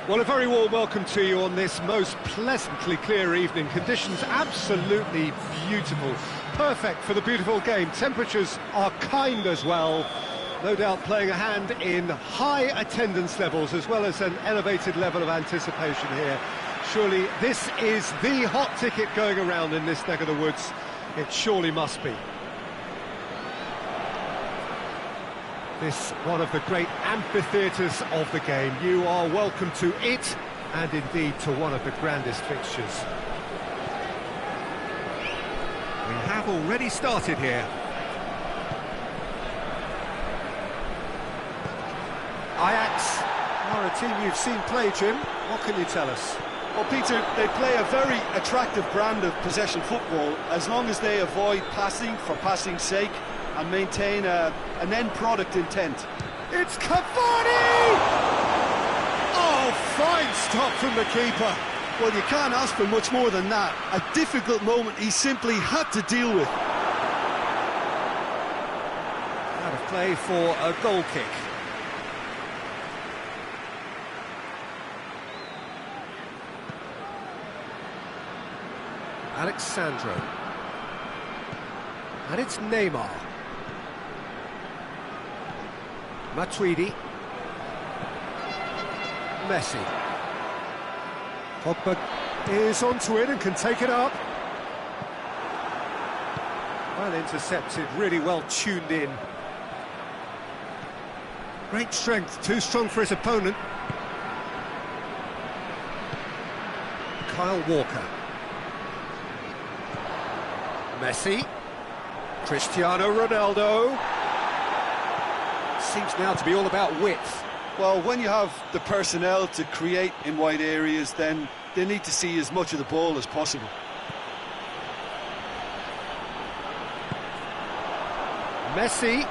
A: Well, a very warm welcome to you on this most pleasantly clear evening. Conditions absolutely beautiful. Perfect for the beautiful game. Temperatures are kind as well. No doubt playing a hand in high attendance levels as well as an elevated level of anticipation here. Surely this is the hot ticket going around in this neck of the woods. It surely must be. This one of the great amphitheatres of the game. You are welcome to it, and indeed to one of the grandest fixtures. We have already started here. Ajax are a team you've seen play, Jim. What can you tell us?
B: Well, Peter, they play a very attractive brand of possession football as long as they avoid passing for passing's sake and maintain an end product intent.
A: It's Cavani! Oh, fine stop from the keeper.
B: Well, you can't ask for much more than that. A difficult moment he simply had to deal with.
A: Out of play for a goal kick. Alex Sandro. And it's Neymar. Matuidi. Messi. Pogba is onto it and can take it up. Well intercepted, really well tuned in. Great strength, too strong for his opponent. Kyle Walker. Messi. Cristiano Ronaldo. Seems now to be all about width.
B: Well, when you have the personnel to create in wide areas, then they need to see as much of the ball as possible.
A: Messi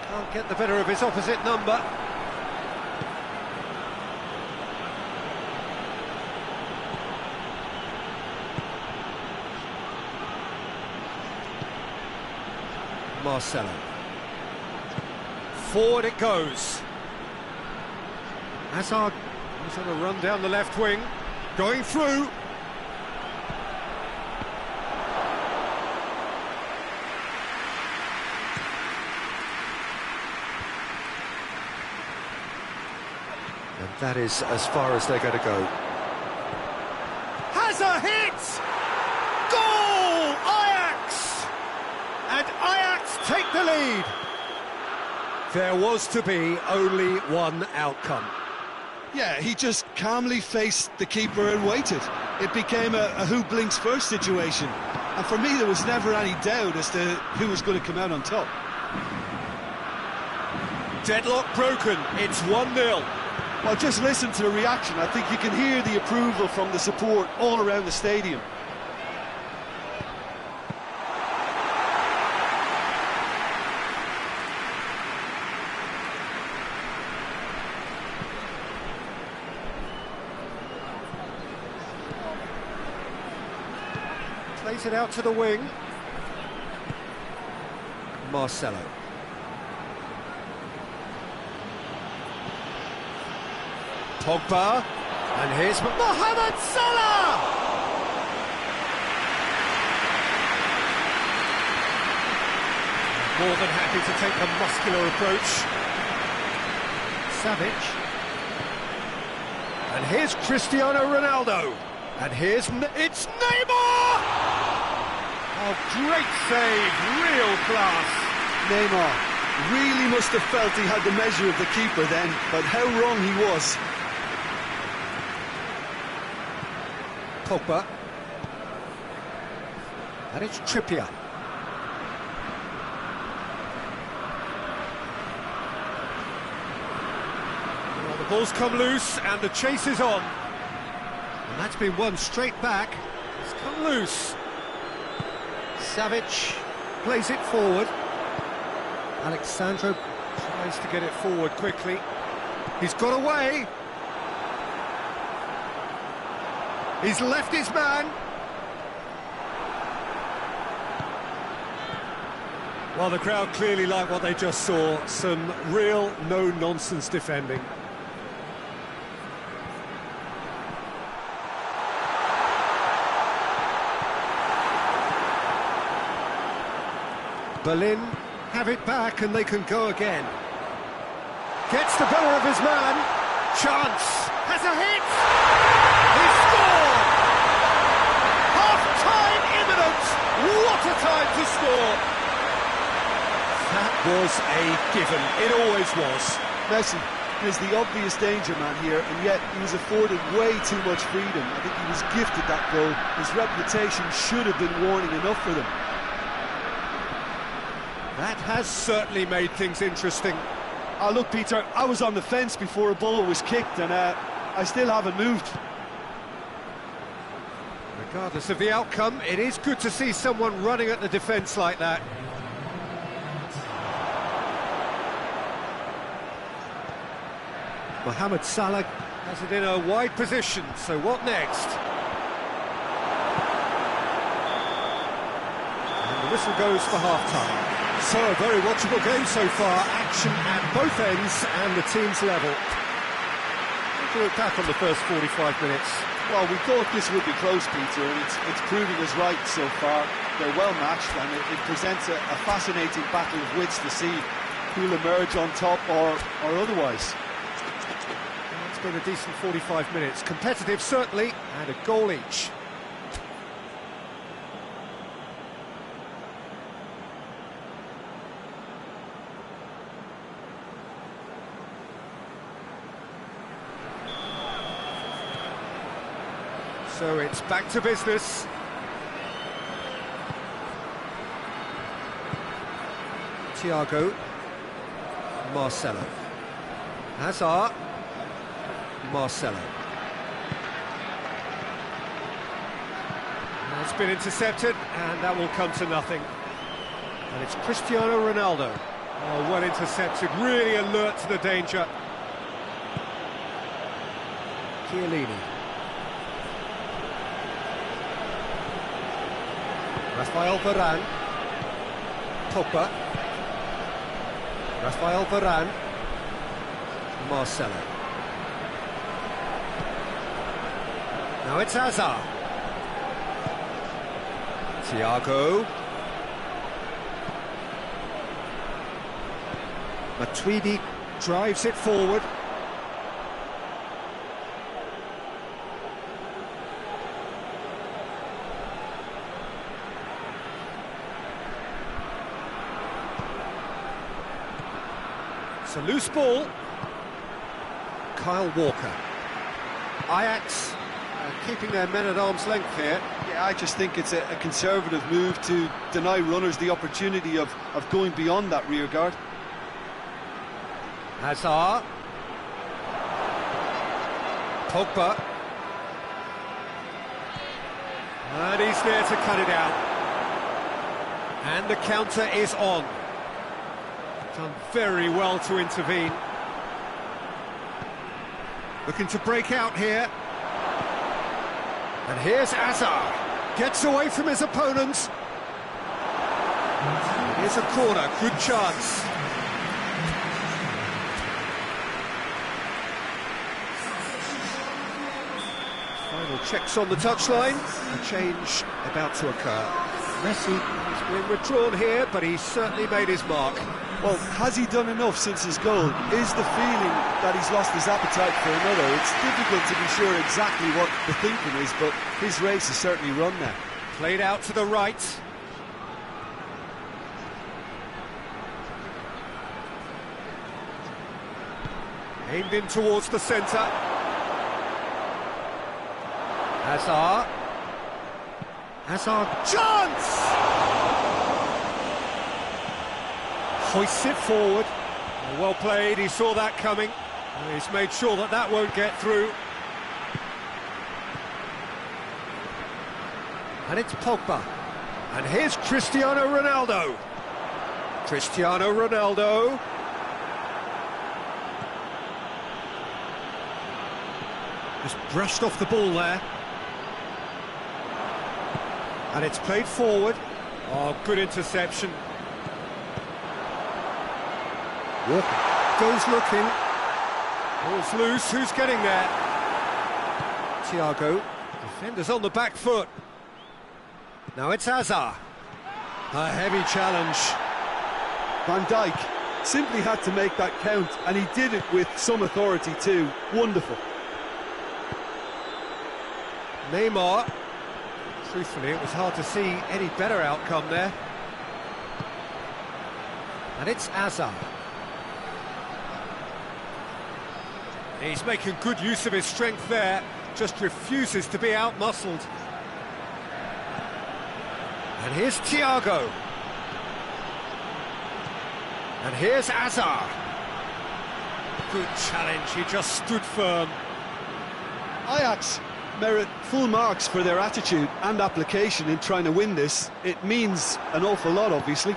A: can't get the better of his opposite number. Marcelo. Forward it goes. Hazard is on a run down the left wing, going through. And that is as far as they're going to go. Has a hit! Goal! Ajax! And Ajax take the lead. There was to be only one outcome.
B: Yeah, he just calmly faced the keeper and waited. It became a who blinks first situation. And for me, there was never any doubt as to who was going to come out on top.
A: Deadlock broken, it's 1-0.
B: Well, just listen to the reaction. I think you can hear the approval from the support all around the stadium.
A: Plays it out to the wing. Marcelo. Pogba. And here's Mohamed Salah! More than happy to take the muscular approach. Savic. And here's Cristiano Ronaldo. And it's Neymar! Oh, great save, real class.
B: Neymar really must have felt he had the measure of the keeper then, but how wrong he was.
A: Pogba. And it's Trippier. Well, the ball's come loose and the chase is on. And that's been won straight back. It's come loose. Savic plays it forward. Alex Sandro tries to get it forward quickly. He's got away. He's left his man. Well, the crowd clearly like what they just saw. Some real no-nonsense defending. Berlin have it back and they can go again. Gets the better of his man. Chance. Has a hit. He scored. Half-time imminent. What a time to score. That was a given. It always was.
B: Messi is the obvious danger man here, and yet he was afforded way too much freedom. I think he was gifted that goal. His reputation should have been warning enough for them.
A: That has certainly made things interesting.
B: Oh, look, Peter, I was on the fence before a ball was kicked, and I still haven't moved.
A: Regardless of the outcome, it is good to see someone running at the defence like that. Mohamed Salah has it in a wide position, so what next? And the whistle goes for half-time. So, a very watchable game so far, action at both ends and the team's level. Take a look back on the first 45 minutes.
B: Well, we thought this would be close, Peter, and it's proving us right so far. They're well matched, and it presents a fascinating battle of wits to see who'll emerge on top or otherwise.
A: It's been a decent 45 minutes. Competitive, certainly, and a goal each. So it's back to business. Thiago, Marcelo, Hazard, Marcelo. It's been intercepted, and that will come to nothing. And it's Cristiano Ronaldo. Oh, well intercepted, really alert to the danger. Chiellini. Rafael Varane, Pogba, Rafael Varane, Marcelo. Now it's Hazard. Thiago. Matuidi drives it forward. It's a loose ball. Kyle Walker. Ajax keeping their men at arm's length here.
B: Yeah, I just think it's a conservative move to deny runners the opportunity of going beyond that rear guard.
A: Hazard. Pogba. And he's there to cut it out. And the counter is on. Done very well to intervene. Looking to break out here. And here's Hazard. Gets away from his opponents. Here's a corner, good chance. Final checks on the touchline. A change about to occur. Messi has been withdrawn here, but he's certainly made his mark.
B: Well, has he done enough since his goal? Is the feeling that he's lost his appetite for another? It's difficult to be sure exactly what the thinking is, but his race is certainly run now.
A: Played out to the right. Aimed in towards the centre. Hazard. Hazard. Chance! Hoists it forward. Well played, he saw that coming. He's made sure that that won't get through. And it's Pogba. And here's Cristiano Ronaldo. Cristiano Ronaldo. Just brushed off the ball there. And it's played forward. Oh, good interception. Walker goes looking. Ball's loose, who's getting there? Thiago. Defenders on the back foot. Now it's Hazard. A heavy challenge.
B: Van Dijk simply had to make that count, and he did it with some authority too. Wonderful.
A: Neymar. Truthfully, it was hard to see any better outcome there. And it's Hazard. He's making good use of his strength there, just refuses to be out-muscled. And here's Thiago. And here's Hazard. Good challenge, he just stood firm.
B: Ajax merit full marks for their attitude and application in trying to win this. It means an awful lot, obviously.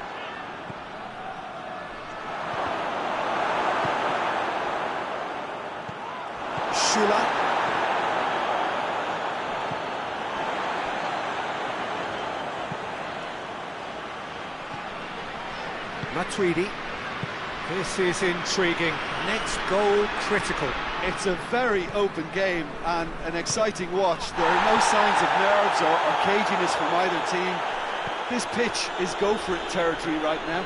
B: Schüller.
A: Matuidi. This is intriguing. Next goal critical.
B: It's a very open game and an exciting watch. There are no signs of nerves or caginess from either team. This pitch is go-for-it territory right now.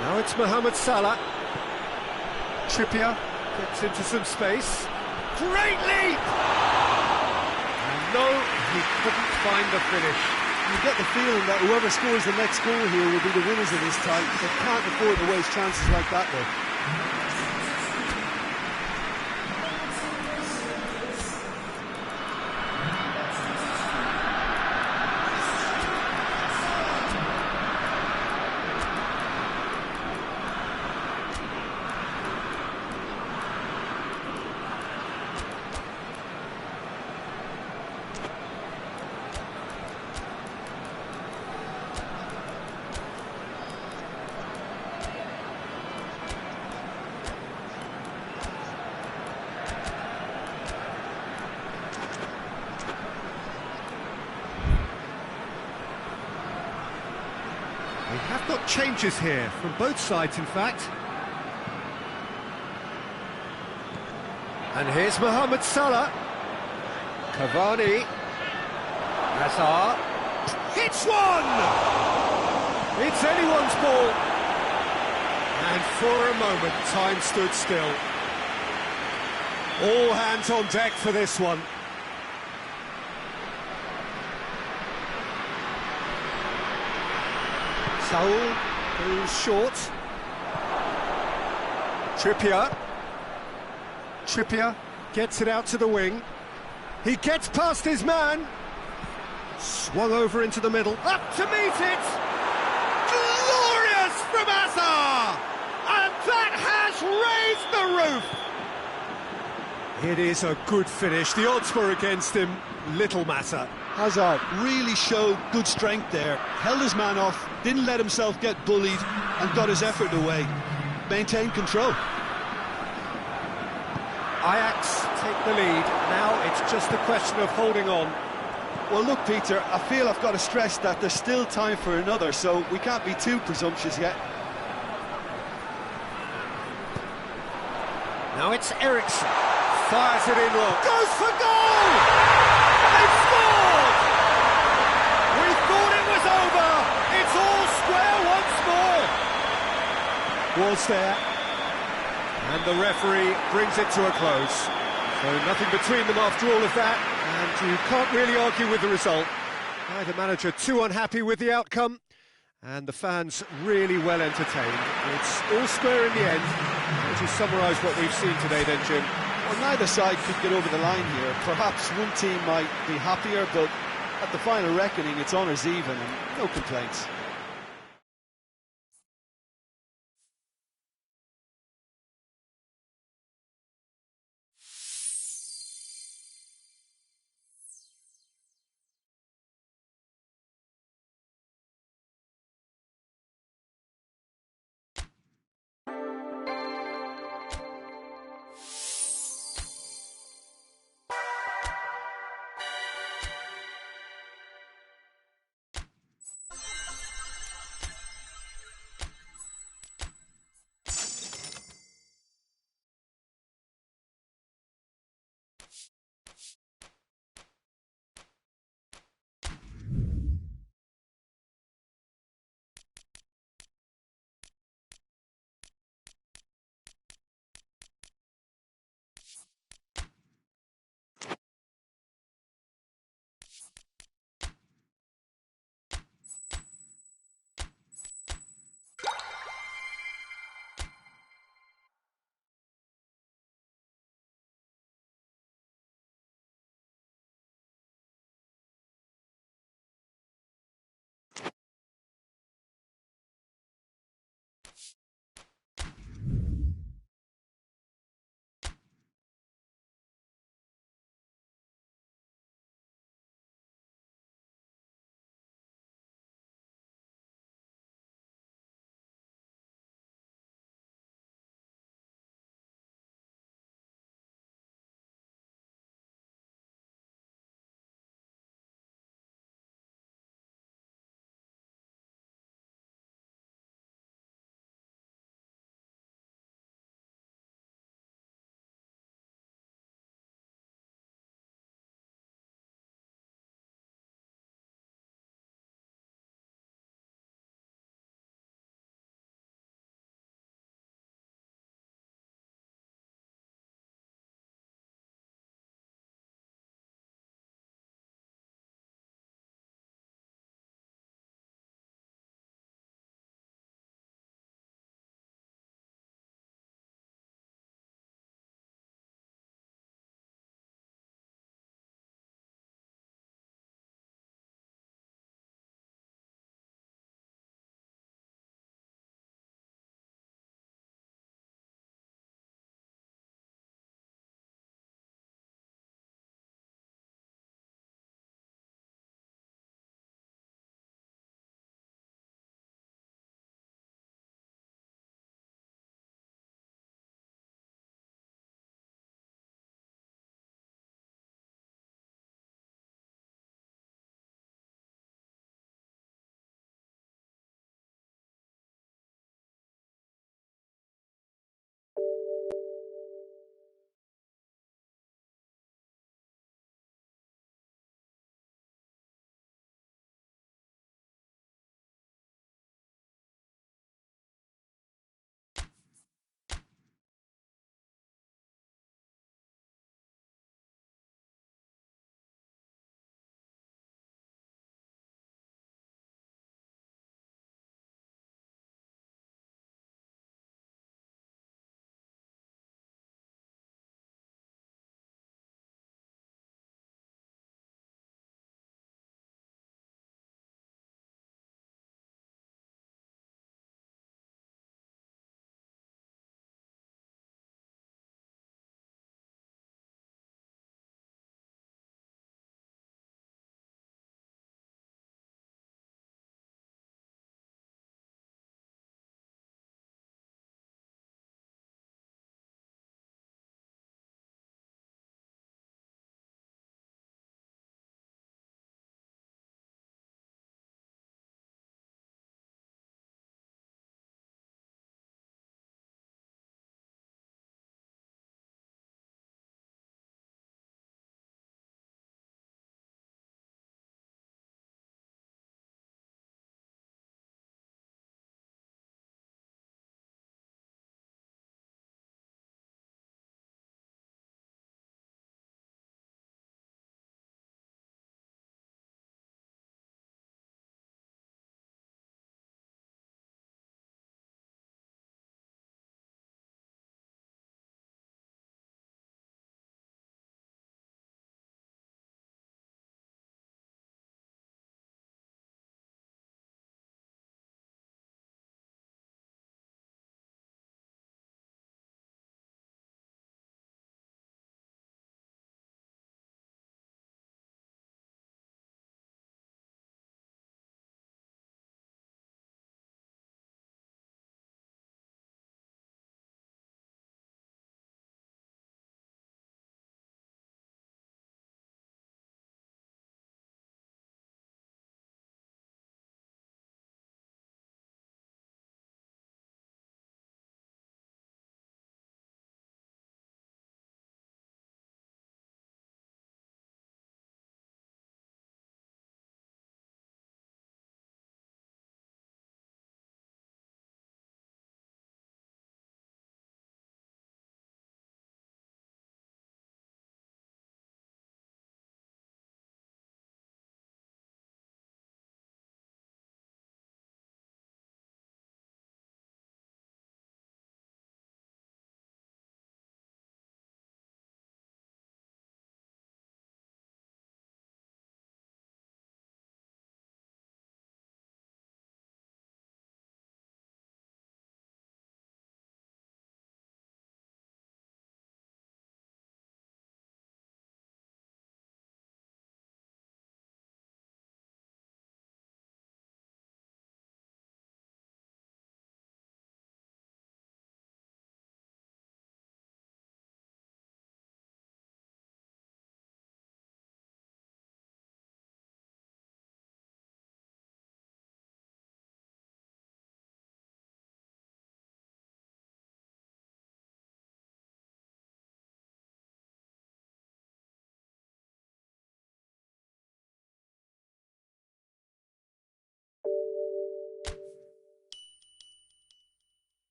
A: Now it's Mohamed Salah. Trippier gets into some space. Great leap! And no, he couldn't find the finish.
B: You get the feeling that whoever scores the next goal here will be the winners of this tie. They can't afford to waste chances like that, though.
A: We have got changes here, from both sides in fact. And here's Mohamed Salah. Cavani. Hazard. Hits one! It's anyone's ball. And for a moment, time stood still. All hands on deck for this one. Saul goes short. Trippier gets it out to the wing. He gets past his man. Swung over into the middle. Up to meet it! Glorious from Hazard! And that has raised the roof! It is a good finish. The odds were against him. Little matter.
B: Hazard really showed good strength there. Held his man off, didn't let himself get bullied, and got his effort away. Maintained control.
A: Ajax take the lead. Now it's just a question of holding on.
B: Well, look, Peter, I feel I've got to stress that there's still time for another, so we can't be too presumptuous yet.
A: Now it's Eriksen. Fires it in low. Goes for goal! They've scored! We thought it was over. It's all square once more. Was there. And the referee brings it to a close. So nothing between them after all of that. And you can't really argue with the result. Neither manager too unhappy with the outcome. And the fans really well entertained. It's all square in the end. Would you summarise what we've seen today then, Jim?
B: Well, neither side could get over the line here. Perhaps one team might be happier, but at the final reckoning, it's honours even and no complaints.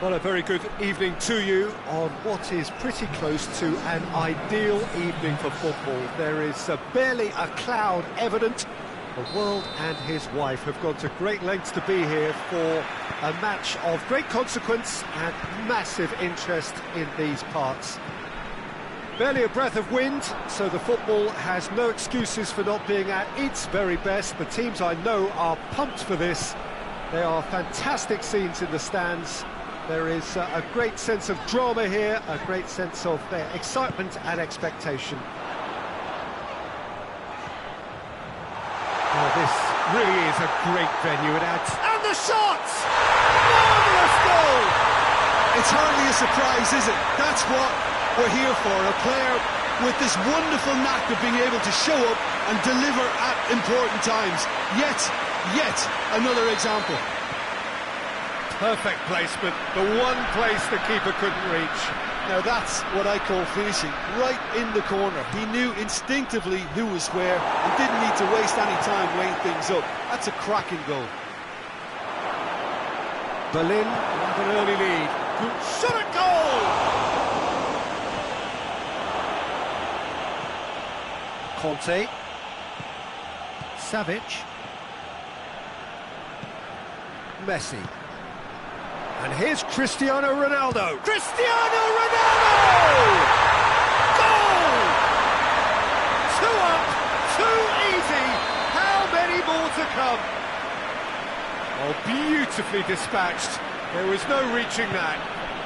A: Well, a very good evening to you on what is pretty close to an ideal evening for football. There is barely a cloud evident. The world and his wife have gone to great lengths to be here for a match of great consequence and massive interest in these parts. Barely a breath of wind, so the football has no excuses for not being at its very best. The teams I know are pumped for this. There are fantastic scenes in the stands. There is a great sense of drama here, a great sense of excitement and expectation. Oh, this really is a great venue. It adds... And the shots! Marvellous goal!
B: It's hardly a surprise, is it? That's what we're here for. A player with this wonderful knack of being able to show up and deliver at important times. Yet another example.
A: Perfect placement, the one place the keeper couldn't reach.
B: Now that's what I call finishing, right in the corner. He knew instinctively who was where and didn't need to waste any time weighing things up. That's a cracking goal.
A: Berlin have an early lead. Shot at goal! Conte. Savic. Messi. And here's Cristiano Ronaldo. Cristiano Ronaldo! Goal! 2 up, 2 easy. How many more to come? Oh, beautifully dispatched. There was no reaching that.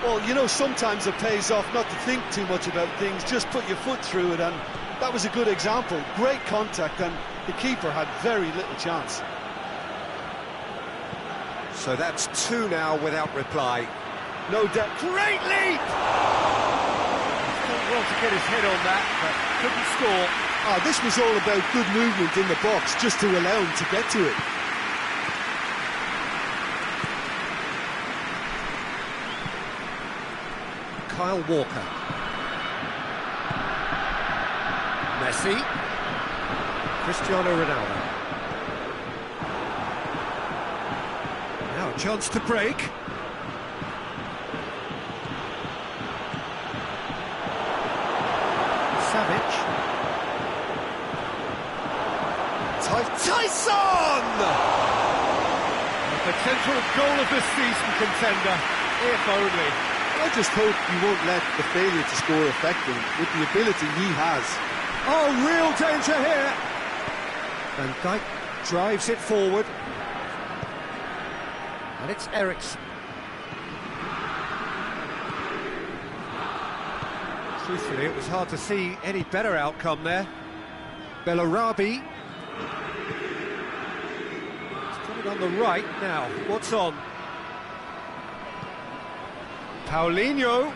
B: Well, you know, sometimes it pays off not to think too much about things, just put your foot through it, and that was a good example. Great contact, and the keeper had very little chance.
A: So that's 2 now without reply. No doubt. Great leap! Thought well to get his head on that, but couldn't score.
B: Oh, this was all about good movement in the box, just to allow him to get to it.
A: Kyle Walker. Messi. Cristiano Ronaldo. Now a chance to break. Savic. Tyson! A potential goal of the season contender, if only.
B: I just hope you won't let the failure to score affect him with the ability he has.
A: Oh, real danger here! Van Dijk drives it forward. And it's Eriksen. Truthfully, it was hard to see any better outcome there. Bellarabi. He's got it on the right now. What's on? Paulinho.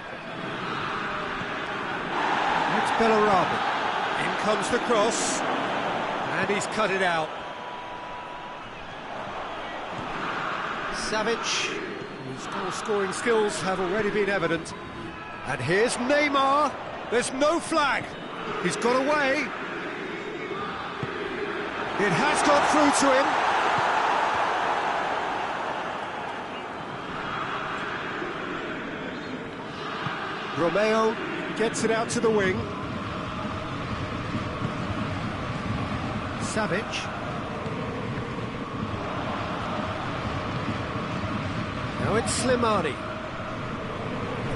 A: It's Bellarabi. In comes the cross. And he's cut it out. Savic, whose goal-scoring skills have already been evident. And here's Neymar. There's no flag. He's got away. It has got through to him. Romeo gets it out to the wing. Savic. Now it's Slimani.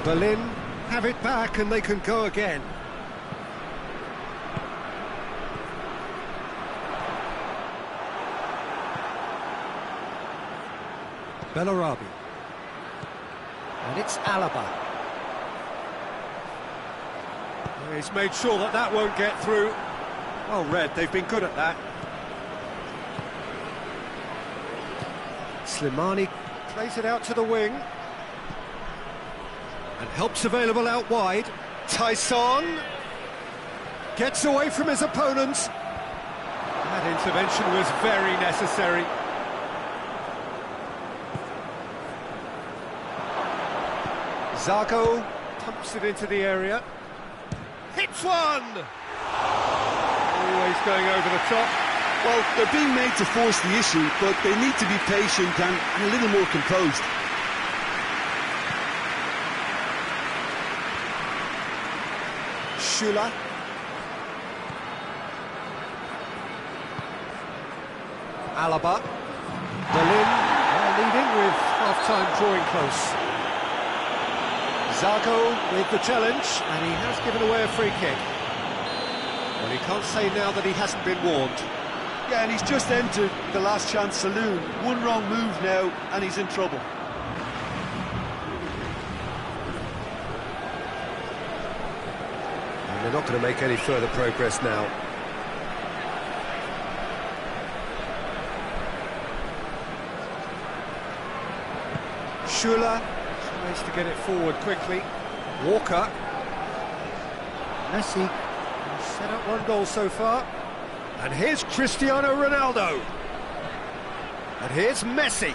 A: Berlin have it back and they can go again. Bellarabi. And it's Alaba. He's made sure that that won't get through. Well read, they've been good at that. Slimani plays it out to the wing. And help's available out wide. Tyson gets away from his opponent. That intervention was very necessary. Zago pumps it into the area. Hits one! Always going over the top.
B: Well, they're being made to force the issue, but they need to be patient and a little more composed.
A: Schüller. Alaba. Berlin leading with half-time drawing close. Zago with the challenge, and he has given away a free kick. Well, he can't say now that he hasn't been warned.
B: Yeah, and he's just entered the last chance saloon. One wrong move now, and he's in trouble.
A: And they're not going to make any further progress now. Schüller tries to get it forward quickly. Walker. Messi set up one goal so far. And here's Cristiano Ronaldo. And here's Messi.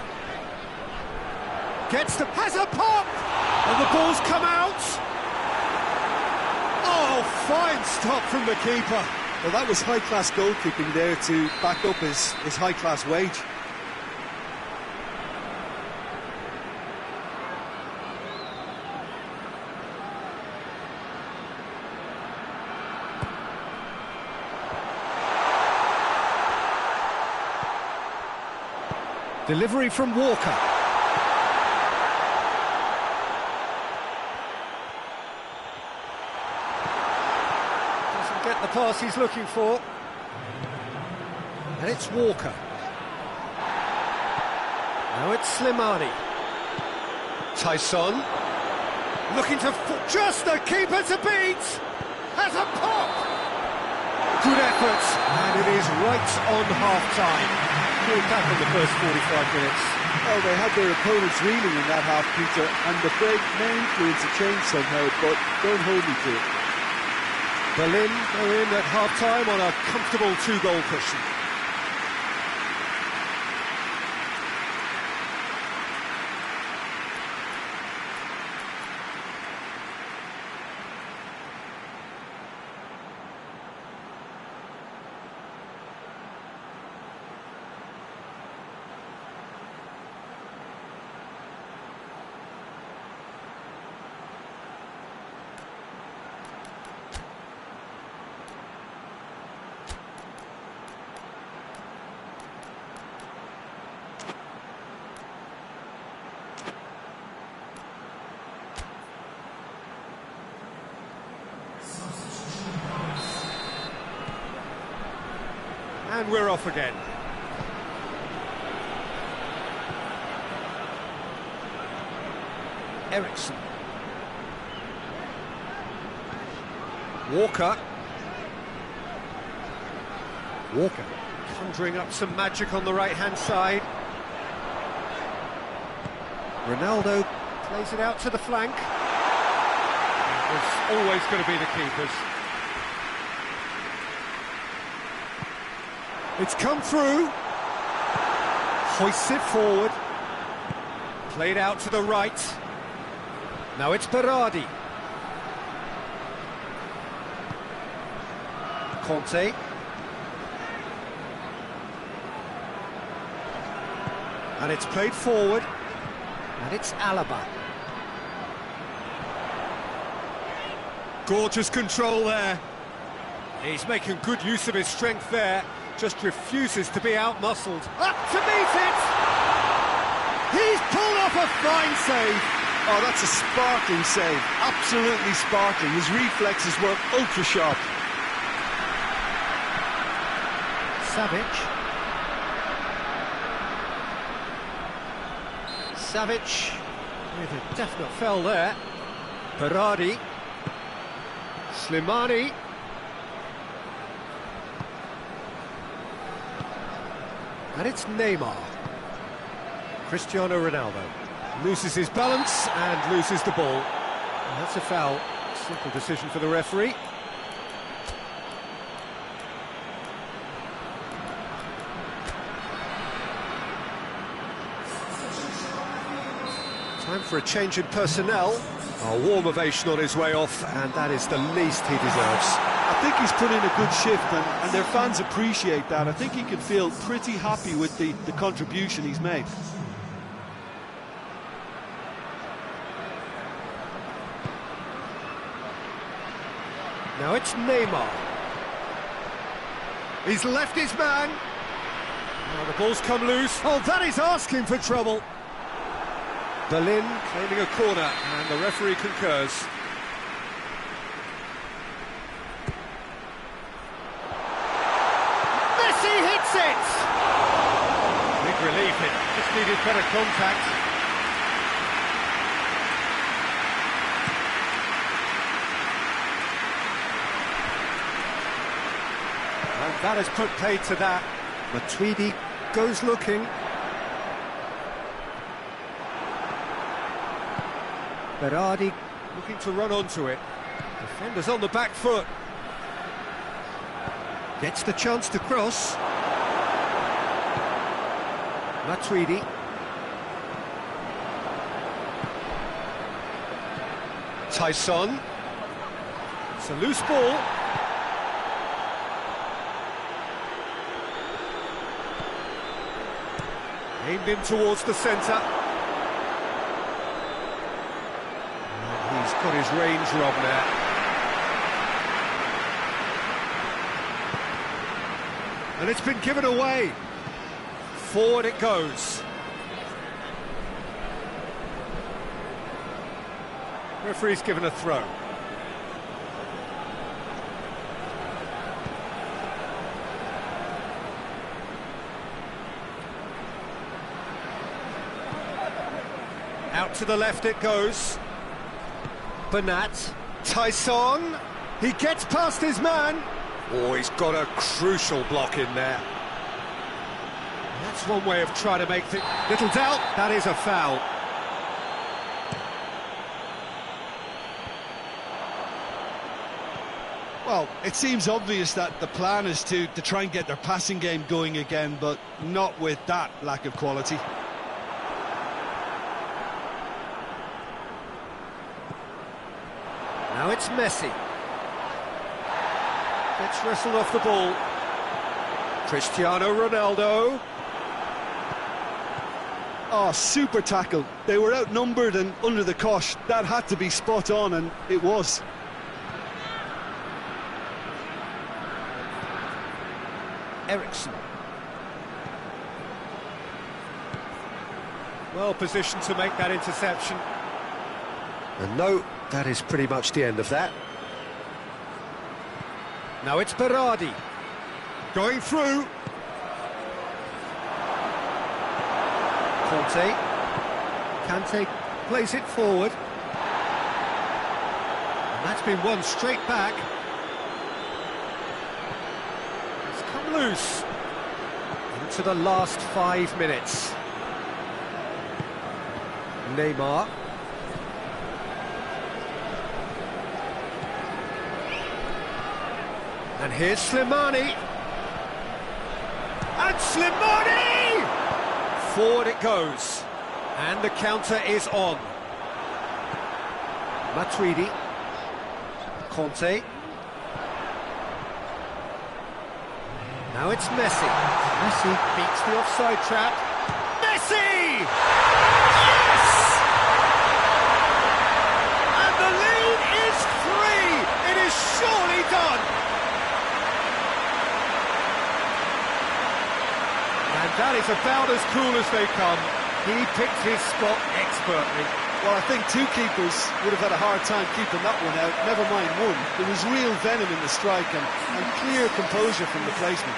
A: Has a pop! And the ball's come out! Oh, fine stop from the keeper.
B: Well, that was high-class goalkeeping there to back up his high-class wage.
A: Delivery from Walker. Doesn't get the pass he's looking for. And it's Walker. Now it's Slimani. Tyson. Looking to... just the keeper to beat! Has a pop! Good effort, and it is right on half-time. Good back in the first 45 minutes.
B: Well, they had their opponents reeling in that half, Peter, and the break may influence a change somehow, but don't hold me to it.
A: Berlin are in at half-time on a comfortable two-goal cushion. And we're off again. Eriksson. Walker. Walker conjuring up some magic on the right-hand side. Ronaldo plays it out to the flank. It's always going to be the keepers. It's come through. Hoists it forward. Played out to the right. Now it's Berardi. Conte. And it's played forward. And it's Alaba. Gorgeous control there. He's making good use of his strength there. Just refuses to be out-muscled. Up to meet it! He's pulled off a fine save.
B: Oh, that's a sparkling save. Absolutely sparkling. His reflexes were ultra-sharp.
A: Savic with a definite foul there. Berardi. Slimani. And it's Neymar. Cristiano Ronaldo loses his balance and loses the ball. And that's a foul. Simple decision for the referee. Time for a change in personnel. A warm ovation on his way off, and that is the least he deserves.
B: I think he's put in a good shift, and their fans appreciate that. I think he can feel pretty happy with the contribution he's made.
A: Now it's Neymar. He's left his man. Now the ball's come loose. Oh, that is asking for trouble. Berlin claiming a corner, and the referee concurs. Messi hits it! Big relief, it just needed better contact. And that has put paid to that. Matuidi goes looking. Berardi looking to run onto it. Defenders on the back foot. Gets the chance to cross. Matuidi. Tyson. It's a loose ball. Aimed in towards the centre. He's got his range wrong there. And it's been given away. Forward it goes. Referee's given a throw. Out to the left it goes. Bernat. Tyson. He gets past his man. Oh, he's got a crucial block in there. That's one way of trying to make things... Little doubt, that is a foul.
B: Well, it seems obvious that the plan is to try and get their passing game going again, but not with that lack of quality.
A: Now it's Messi. Gets wrestled off the ball. Cristiano Ronaldo.
B: Oh, super tackle. They were outnumbered and under the cosh. That had to be spot on, and it was.
A: Ericsson. Well positioned to make that interception. And no, that is pretty much the end of that. Now it's Berardi. Going through. Kante plays it forward. And that's been won straight back. It's come loose. Into the last 5 minutes. Neymar. And here's Slimani. And Slimani! Forward it goes. And the counter is on. Matuidi. Conte. Now it's Messi. Messi beats the offside trap. Messi! Yes! And the lead is 3! It is surely done! And that is about as cool as they come. He picked his spot expertly.
B: Well, I think two keepers would have had a hard time keeping that one out, never mind one. There was real venom in the strike and clear composure from the placement.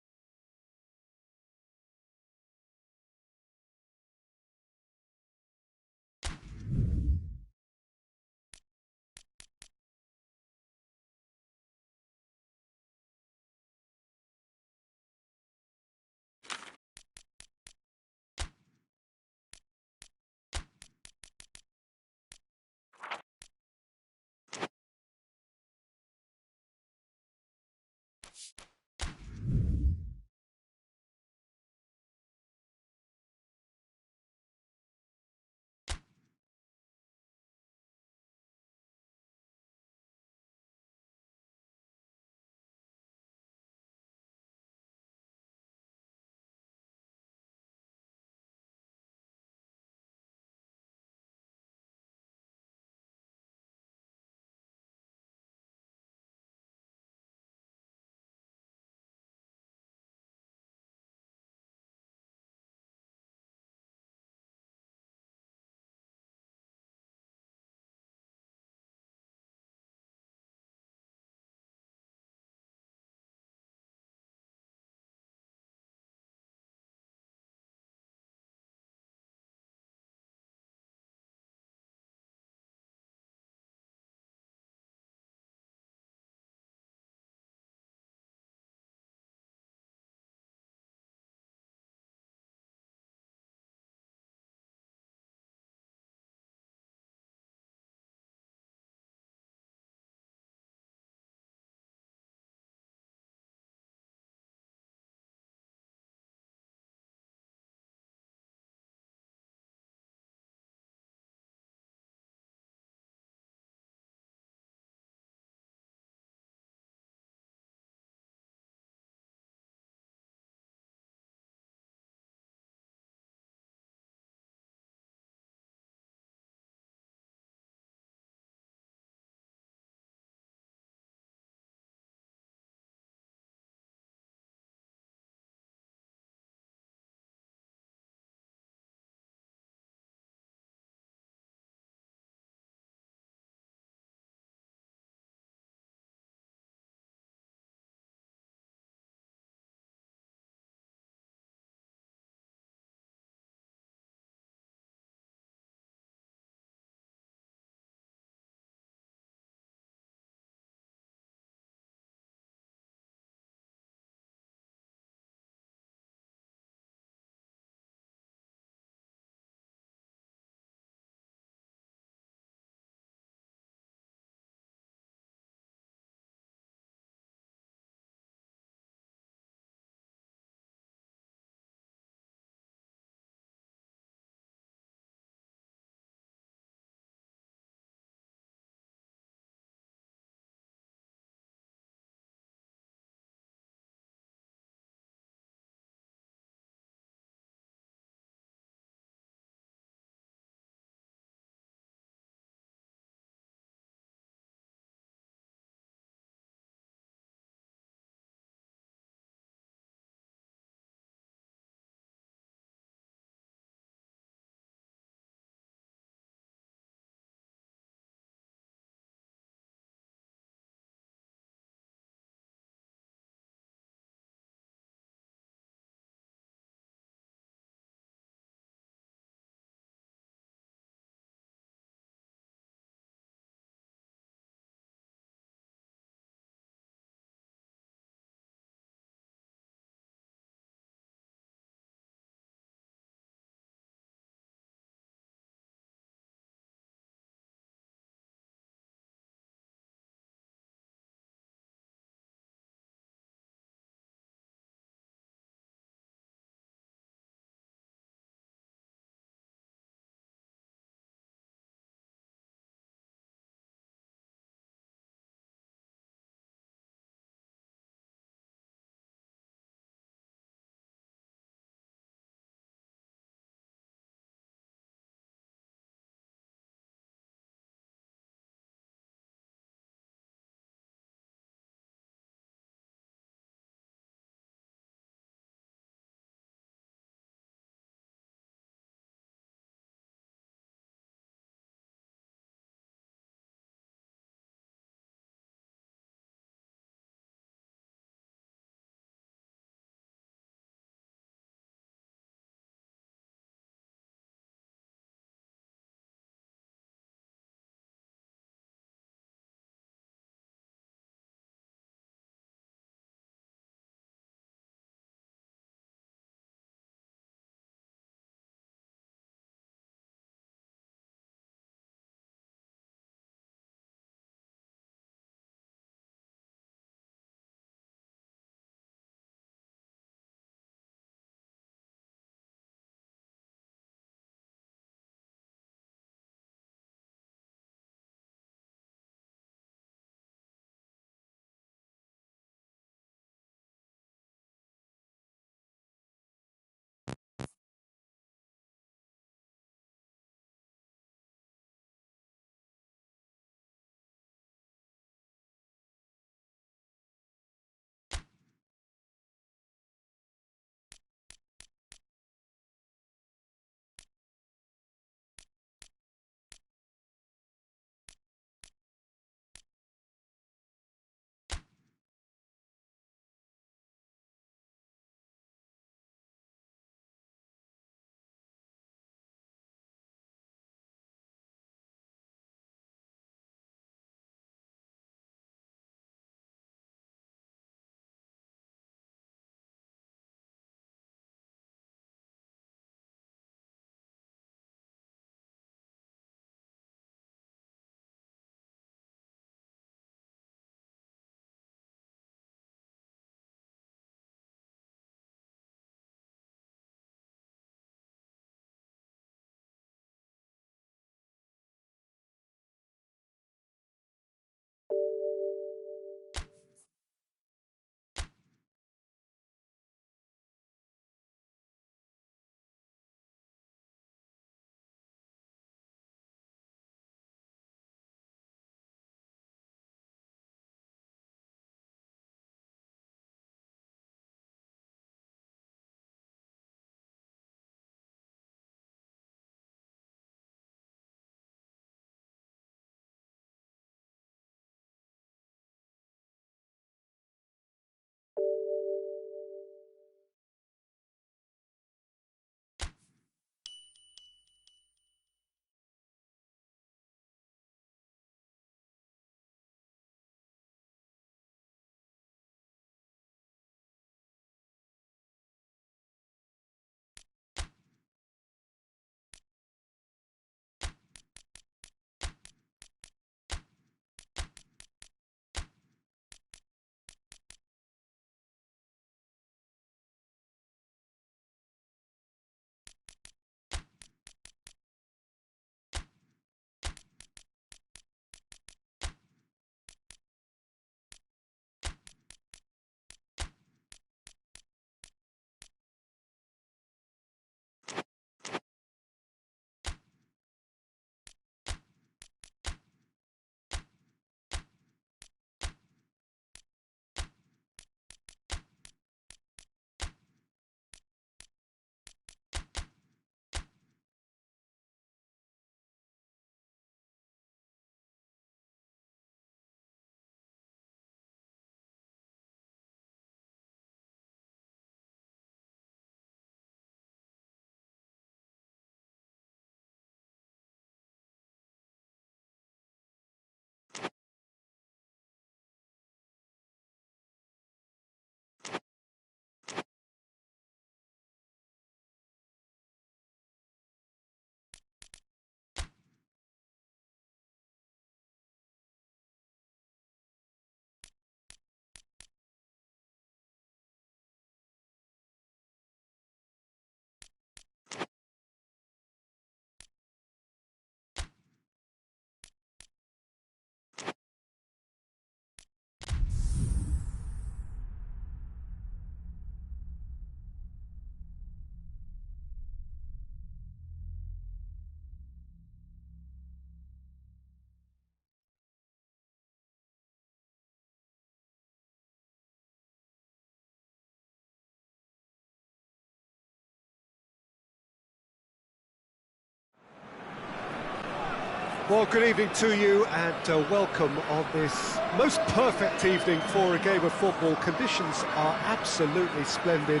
A: Well, good evening to you and welcome on this most perfect evening for a game of football. Conditions are absolutely splendid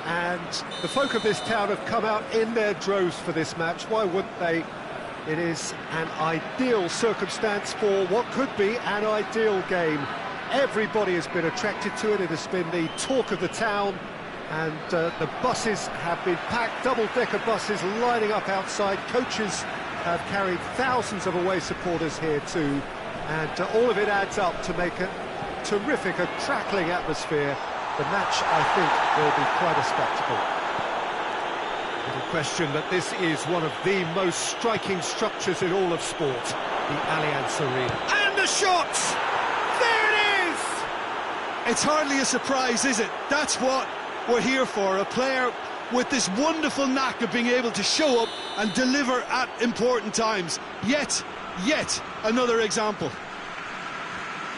A: and the folk of this town have come out in their droves for this match. Why wouldn't they? It is an ideal circumstance for what could be an ideal game. Everybody has been attracted to it. It has been the talk of the town, and the buses have been packed, double-decker buses lining up outside. Coaches have carried thousands of away supporters here too, and all of it adds up to make a terrific, crackling atmosphere. The match, I think, will be quite a spectacle. Little question that this is one of the most striking structures in all of sport, the Allianz Arena. And the shot! There it is!
B: It's hardly a surprise, is it? That's what we're here for, a player with this wonderful knack of being able to show up and deliver at important times. Yet another example.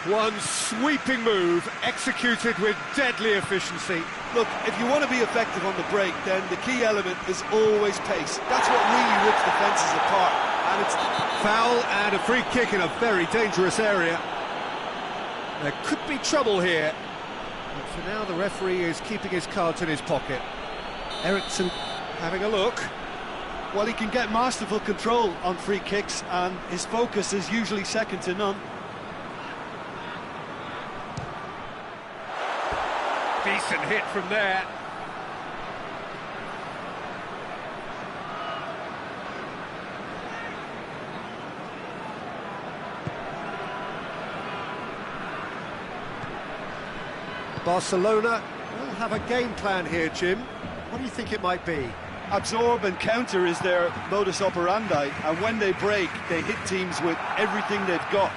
A: One sweeping move, executed with deadly efficiency.
B: Look, if you want to be effective on the break, then the key element is always pace. That's what really rips defences apart. And it's
A: foul and a free kick in a very dangerous area. There could be trouble here. But for now, the referee is keeping his cards in his pocket. Eriksson having a look.
B: Well, he can get masterful control on free kicks, and his focus is usually second to none.
A: Decent hit from there. Barcelona will have a game plan here, Jim. What do you think it might be?
B: Absorb and counter is their modus operandi, and when they break, they hit teams with everything they've got.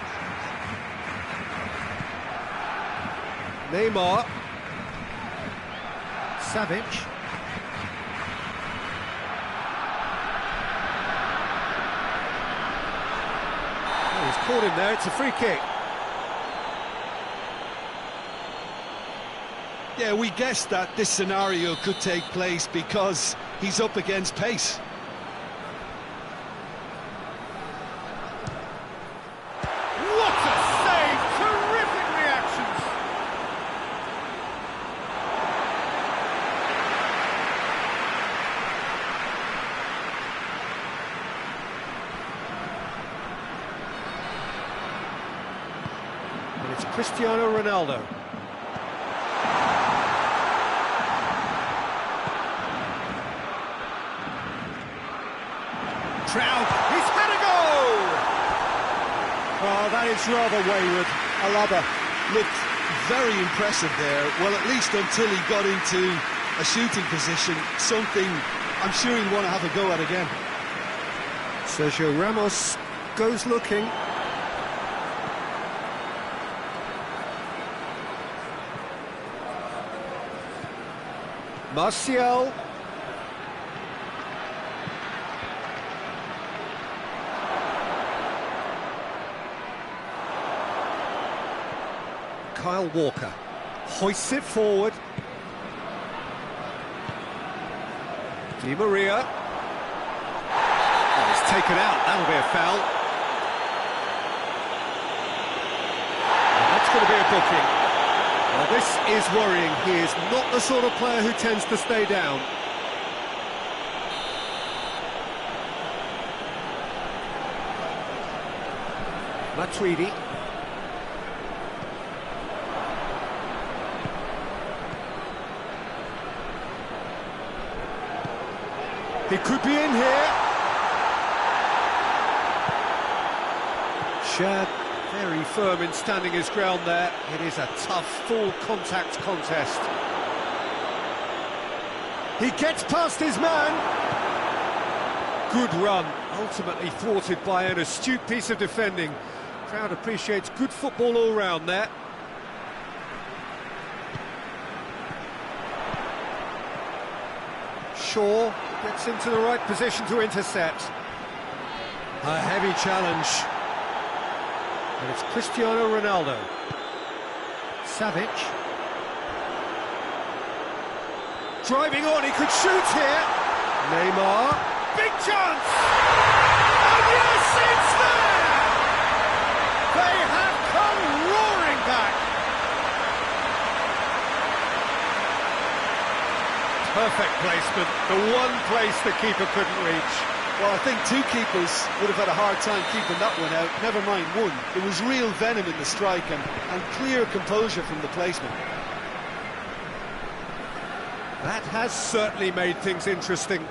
A: Neymar. Savic. Oh, he's caught him there, it's a free kick.
B: Yeah, we guessed that this scenario could take place because he's up against pace.
A: What a save! Terrific reactions! And it's Cristiano Ronaldo. Trout, he's had a goal!
B: Oh, that is rather wayward. Alaba looked very impressive there. Well, at least until he got into a shooting position, something I'm sure he'll want to have a go at again.
A: Sergio Ramos goes looking. Martial. Kyle Walker hoists it forward. Di Maria. Oh, he's taken out. That'll be a foul. And that's going to be a booking. Well, this is worrying. He is not the sort of player who tends to stay down. Matuidi. He could be in here. Shad very firm in standing his ground there. It is a tough, full-contact contest. He gets past his man. Good run, ultimately thwarted by an astute piece of defending. Crowd appreciates good football all round there. Shaw gets into the right position to intercept. A heavy challenge. And it's Cristiano Ronaldo. Savic. Driving on, he could shoot here. Neymar. Big chance! And yes, it's there! perfect placement, the one place the keeper couldn't reach.
B: Well, I think two keepers would have had a hard time keeping that one out, never mind one. There was real venom in the strike and clear composure from the placement.
A: That has certainly made things interesting.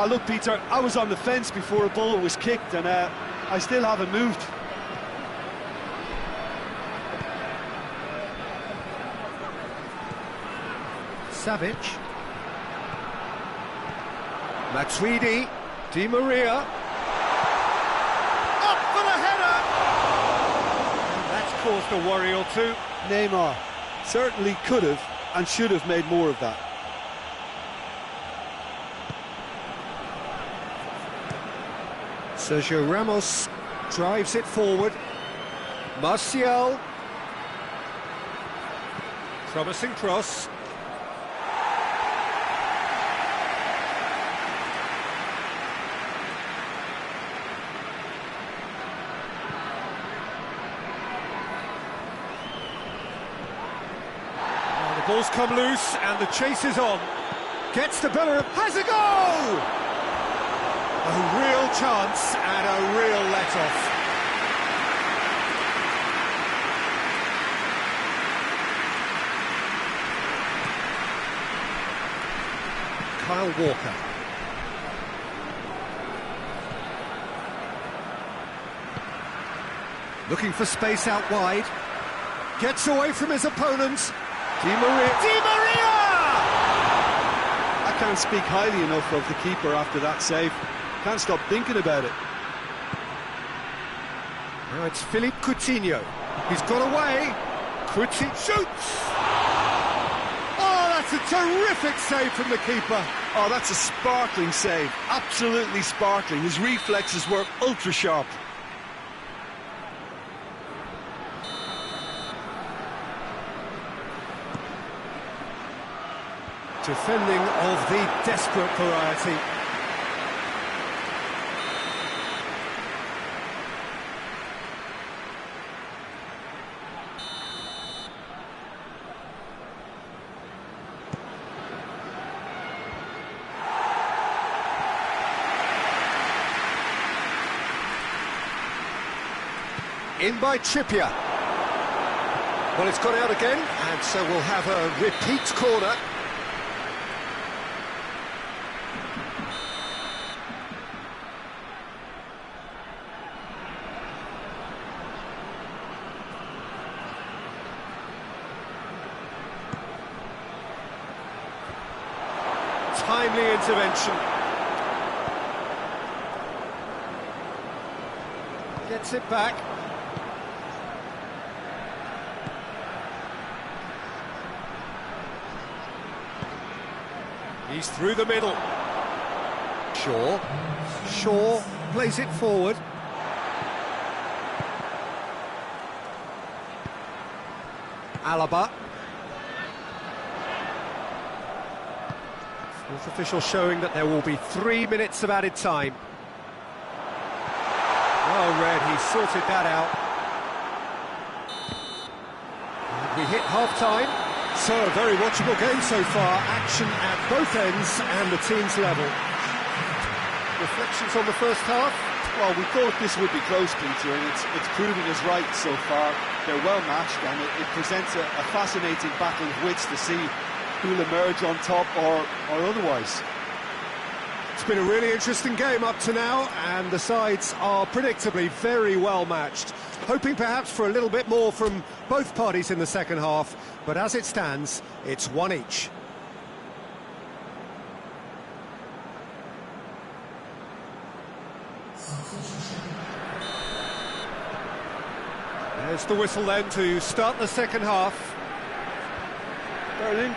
B: Look, Peter, I was on the fence before a ball was kicked, and I still haven't moved.
A: Savic. Matuidi. Di Maria. Up for the header! And that's caused a worry or two.
B: Neymar certainly could have and should have made more of that.
A: Sergio Ramos drives it forward. Martial. Promising cross. The ball's come loose and the chase is on. Gets to Bellerin, has a goal! A real chance and a real let-off. Kyle Walker. Looking for space out wide. Gets away from his opponent. Di Maria. Di Maria!
B: I can't speak highly enough of the keeper after that save. Can't stop thinking about it.
A: Now it's Philippe Coutinho. He's got away. Coutinho shoots! Oh, that's a terrific save from the keeper.
B: Oh, that's a sparkling save. Absolutely sparkling. His reflexes were ultra sharp.
A: Defending of the desperate variety. In by Trippier. Well, it's gone out again, and so we'll have a repeat corner. Timely intervention. Gets it back. He's through the middle. Shaw plays it forward. Alaba. Fourth official showing that there will be 3 minutes of added time. Well read, he sorted that out. And we hit half-time. So, a very watchable game so far. Action at both ends and the team's level. Reflections on the first half?
B: Well, we thought this would be close, Peter, and it's proving us right so far. They're well matched, and it presents a fascinating battle of wits to see who'll emerge on top or otherwise.
A: It's been a really interesting game up to now, and the sides are predictably very well matched. Hoping perhaps for a little bit more from both parties in the second half, but as it stands, it's one each. There's the whistle then to start the second half.
B: Berlin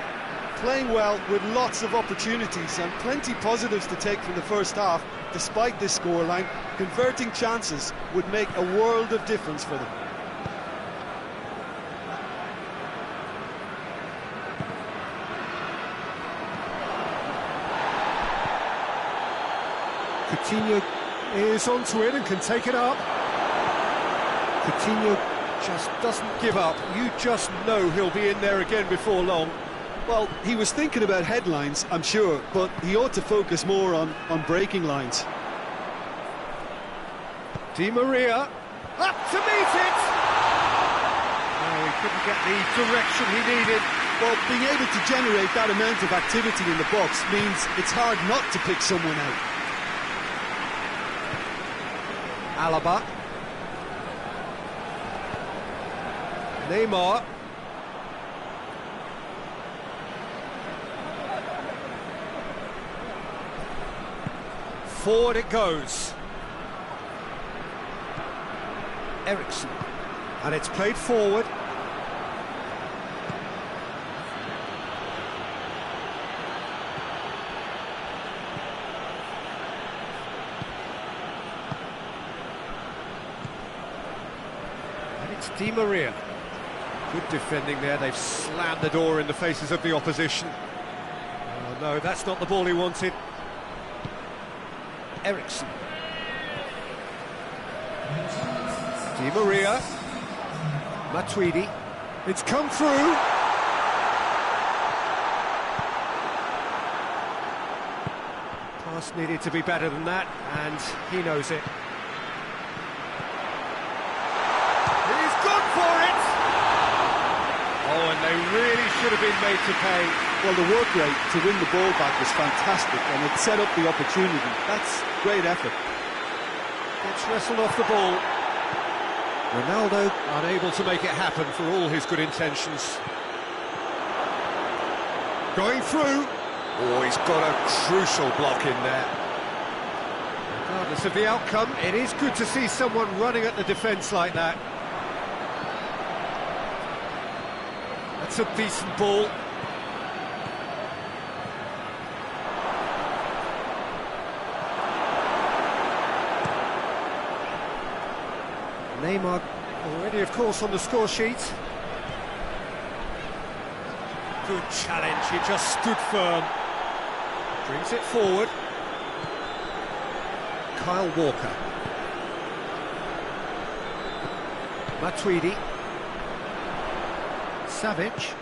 B: playing well with lots of opportunities and plenty positives to take from the first half. Despite this scoreline, converting chances would make a world of difference for them.
A: Coutinho is onto it and can take it up. Coutinho just doesn't give up. You just know he'll be in there again before long.
B: Well, he was thinking about headlines, I'm sure, but he ought to focus more on breaking lines.
A: Di Maria, up to meet it! Oh, he couldn't get the direction he needed.
B: Well, being able to generate that amount of activity in the box means it's hard not to pick someone out.
A: Alaba. Neymar. Forward it goes. Eriksen. And it's played forward. And it's Di Maria. Good defending there. They've slammed the door in the faces of the opposition. Oh no, that's not the ball he wanted. Eriksen. Di Maria. Matuidi. It's come through. Pass needed to be better than that, and he knows it. He's gone for it! Oh, and they really should have been made to pay.
B: Well, the work rate to win the ball back was fantastic, and it set up the opportunity. That's great effort.
A: Gets wrestled off the ball. Ronaldo unable to make it happen for all his good intentions. Going through. Oh, he's got a crucial block in there. Regardless of the outcome, it is good to see someone running at the defence like that. That's a decent ball. Neymar already, of course, on the score sheet. Good challenge, he just stood firm. Brings it forward. Kyle Walker. Matuidi. Savic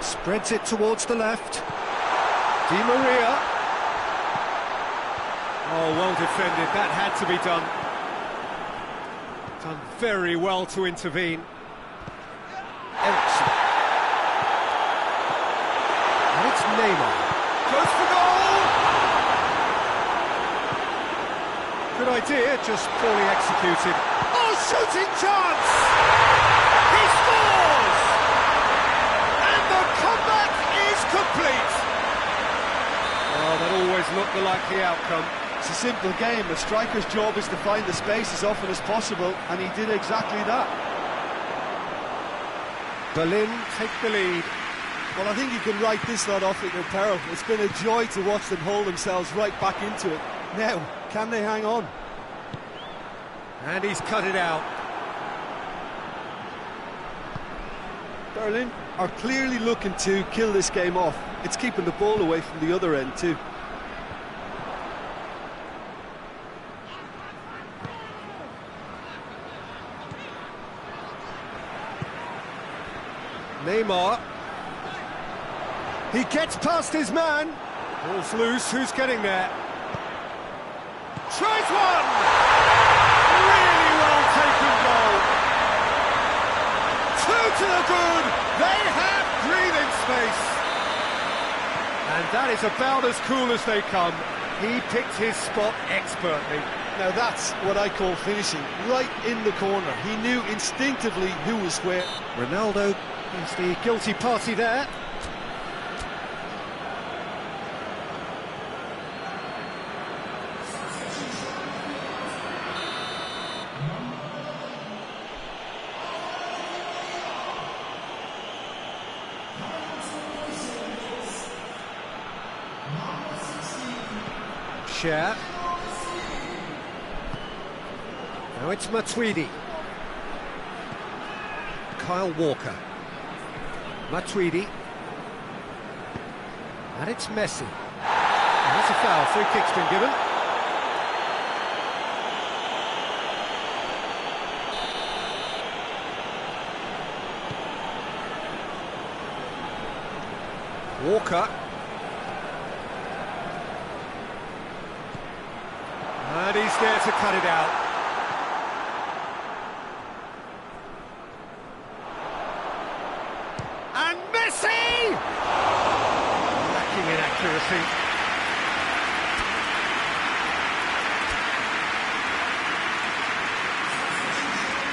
A: spreads it towards the left. Di Maria. Oh, well defended, that had to be done. Done very well to intervene. Eriksen. And it's Neymar. Goes for goal! Good idea, just poorly executed. Oh, shooting chance! He scores! And the comeback is complete! Oh, that always looked the likely outcome.
B: It's a simple game. The striker's job is to find the space as often as possible, and he did exactly that.
A: Berlin take the lead.
B: Well, I think you can write this lot off at your peril. It's been a joy to watch them hold themselves right back into it. Now, can they hang on?
A: And he's cut it out.
B: Berlin are clearly looking to kill this game off. It's keeping the ball away from the other end too.
A: Neymar. He gets past his man. Ball's loose, who's getting there? Tries one! Really well taken goal. Two to the good. They have breathing space. And that is about as cool as they come. He picked his spot expertly.
B: Now that's what I call finishing, right in the corner. He knew instinctively who was where.
A: Ronaldo is the guilty party there. Share. Now it's Matuidi. Kyle Walker. Matuidi. And it's Messi. And that's a foul. Free kick's been given. Walker. And he's there to cut it out. And Messi! Lacking in accuracy.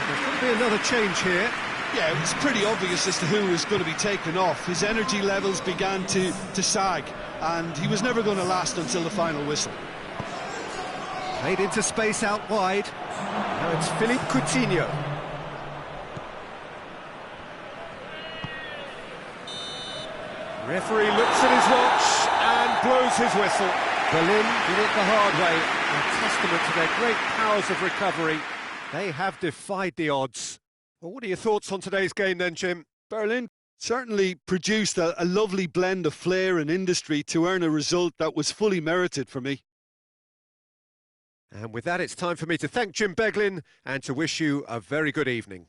A: There's going to be another change here.
B: Yeah, it was pretty obvious as to who was going to be taken off. His energy levels began to sag, and he was never going to last until the final whistle.
A: Played into space out wide. Now it's Philippe Coutinho. Referee looks at his watch and blows his whistle. Berlin did it the hard way. A testament to their great powers of recovery. They have defied the odds. Well, what are your thoughts on today's game then, Jim?
B: Berlin certainly produced a lovely blend of flair and industry to earn a result that was fully merited for me.
A: And with that, it's time for me to thank Jim Beglin and to wish you a very good evening.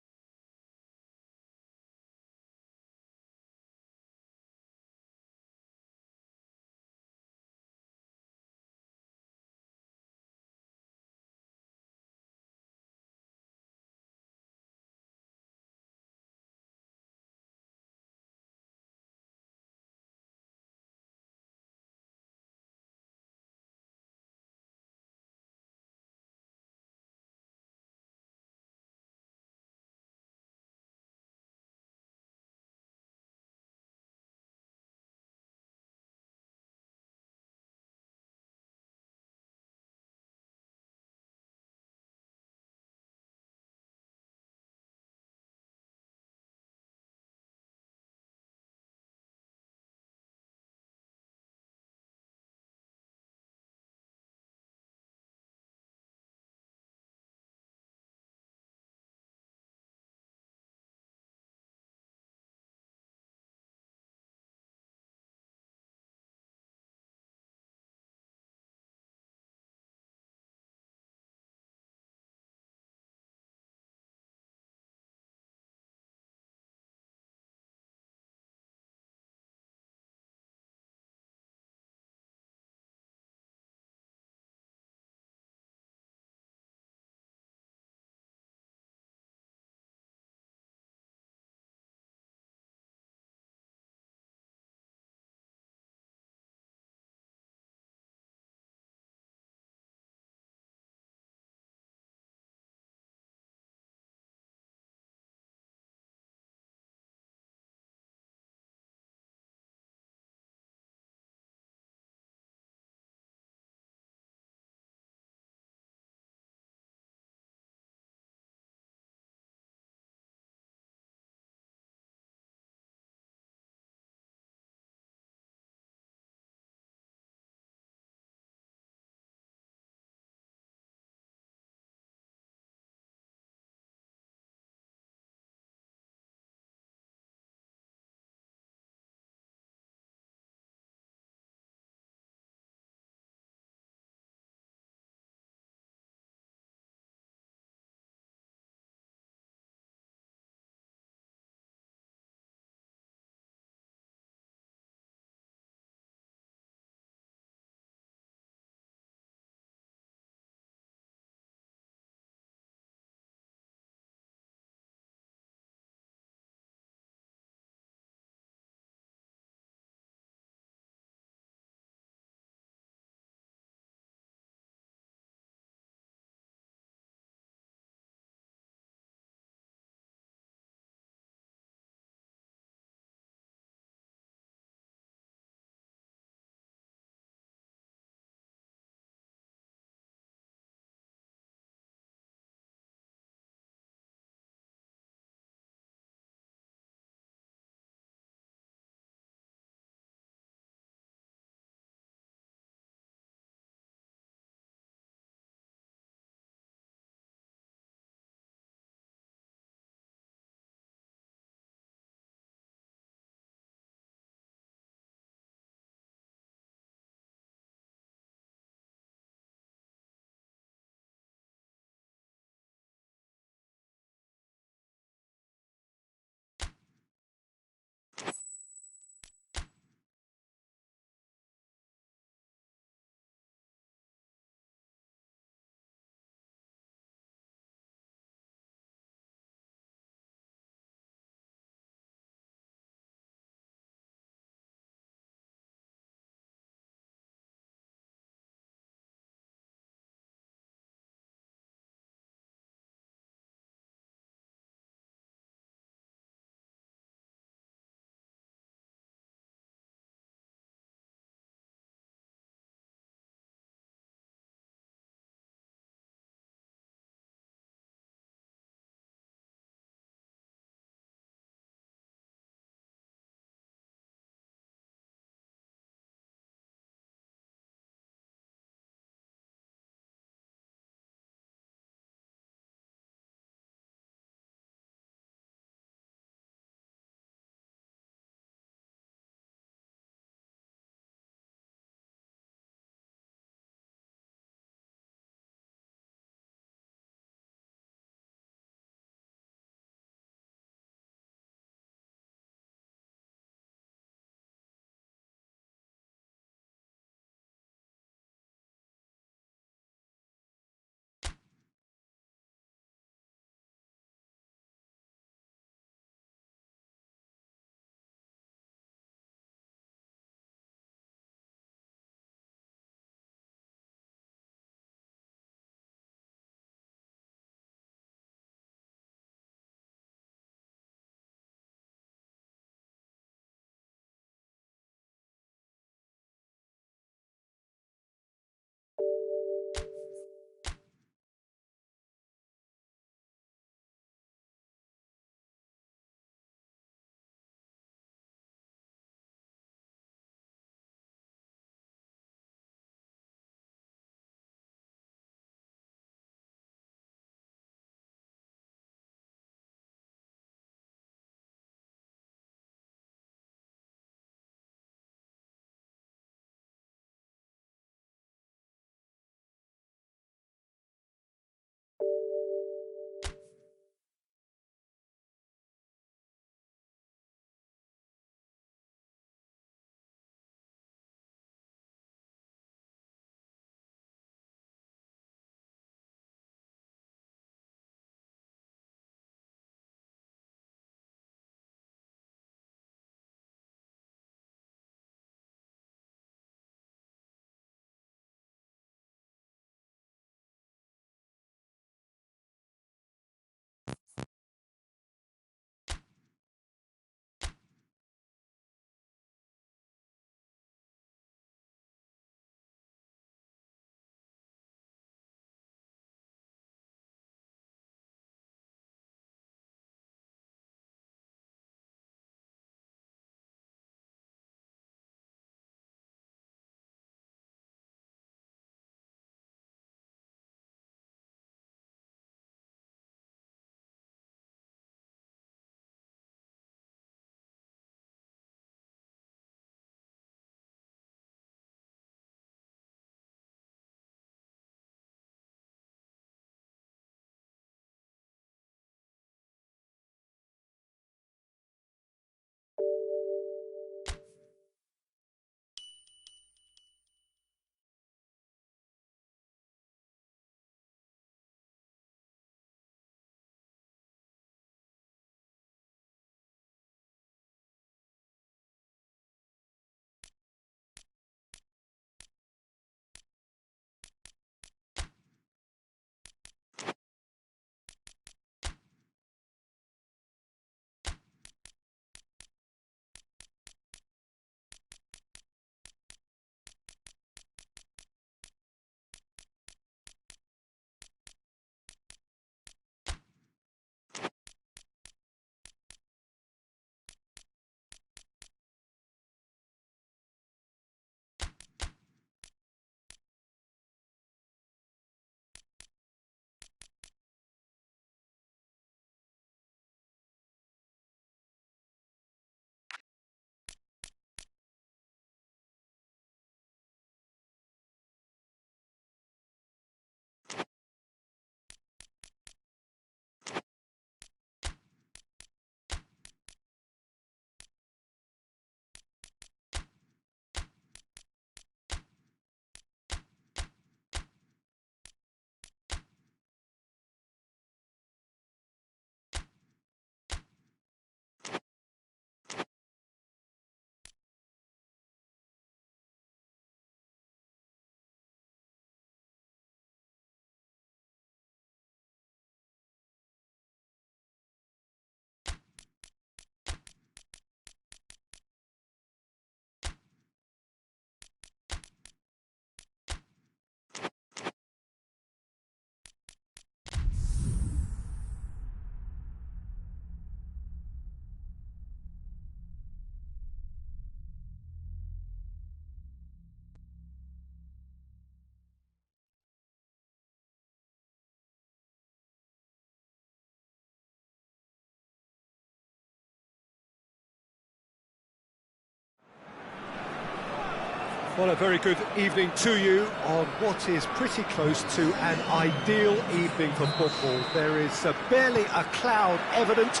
A: Well, a very good evening to you on what is pretty close to an ideal evening for football. There is barely a cloud evident.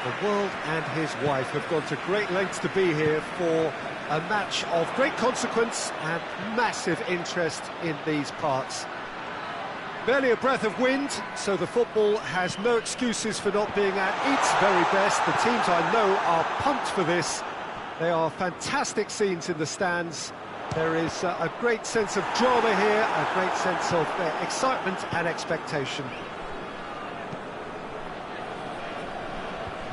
A: The world and his wife have gone to great lengths to be here for a match of great consequence and massive interest in these parts. Barely a breath of wind, so the football has no excuses for not being at its very best. The teams I know are pumped for this. They are fantastic scenes in the stands. There is a great sense of drama here, a great sense of excitement and expectation.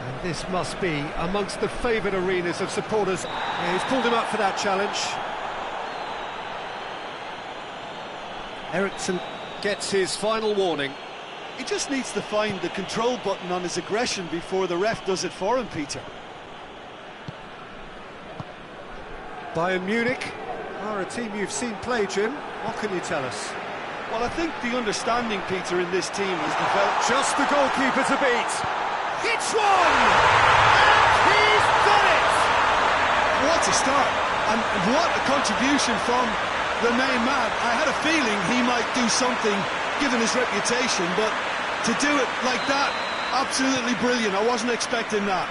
A: And this must be amongst the favoured arenas of supporters. Yeah, he's pulled him up for that challenge. Eriksson gets his final warning.
B: He just needs to find the control button on his aggression before the ref does it for him, Peter.
A: Bayern Munich are a team you've seen play, Jim. What can you tell us?
B: Well, I think the understanding, Peter, in this team has developed...
A: Just the goalkeeper to beat. Hits one! And he's done it!
B: What a start! And what a contribution from the main man. I had a feeling he might do something, given his reputation, but to do it like that, absolutely brilliant. I wasn't expecting that.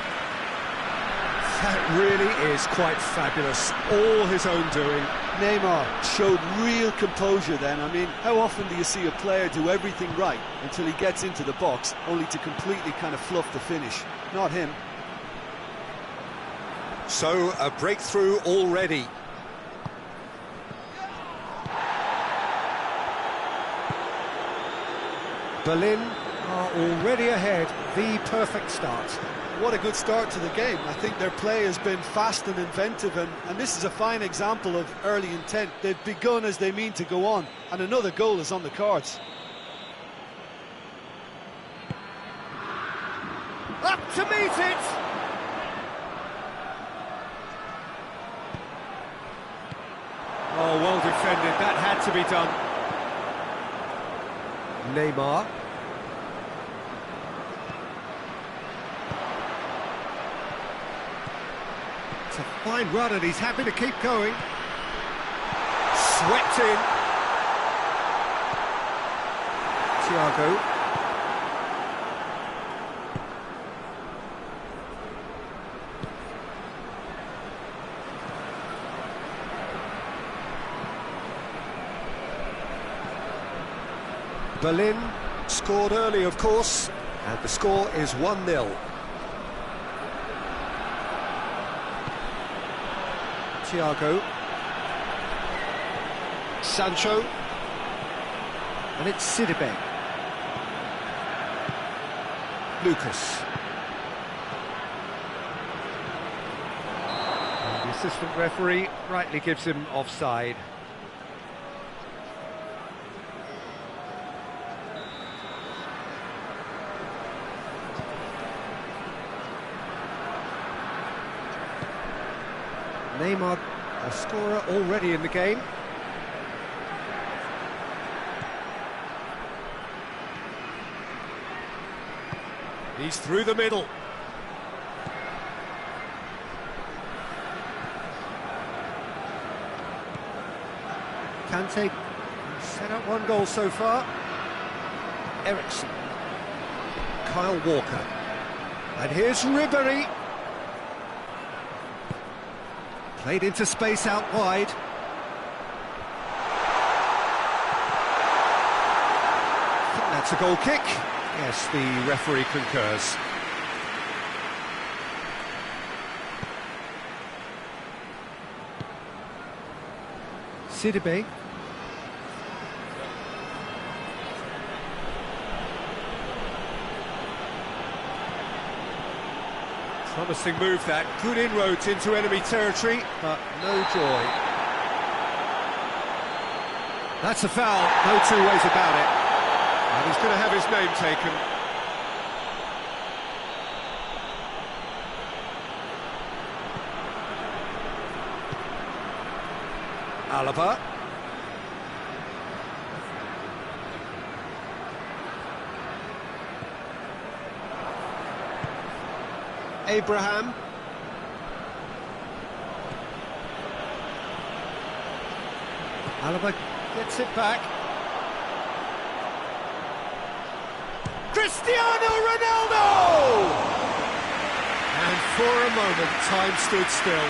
A: That really is quite fabulous. All his own doing.
B: Neymar showed real composure then. I mean, how often do you see a player do everything right until he gets into the box, only to completely kind of fluff the finish? Not him.
A: So, a breakthrough already. Berlin are already ahead. The perfect start.
B: What a good start to the game. I think their play has been fast and inventive, and this is a fine example of early intent. They've begun as they mean to go on, and another goal is on the cards.
A: Up to meet it! Oh, well defended. That had to be done. Neymar. It's a fine run and he's happy to keep going. Swept in. Thiago. Berlin scored early, of course, and the score is 1-0. Thiago, Sancho, and it's Sidibe. Lucas. And the assistant referee rightly gives him offside. Neymar, a scorer already in the game. He's through the middle. Kante set up one goal so far. Eriksson. Kyle Walker. And here's Ribéry. Played into space out wide. I think that's a goal kick. Yes, the referee concurs. Sidibe. Promising move that, good inroads into enemy territory, but no joy. That's a foul, no two ways about it. And he's going to have his name taken. Alaba. Abraham. Alaba gets it back. Cristiano Ronaldo! And for a moment, time stood still.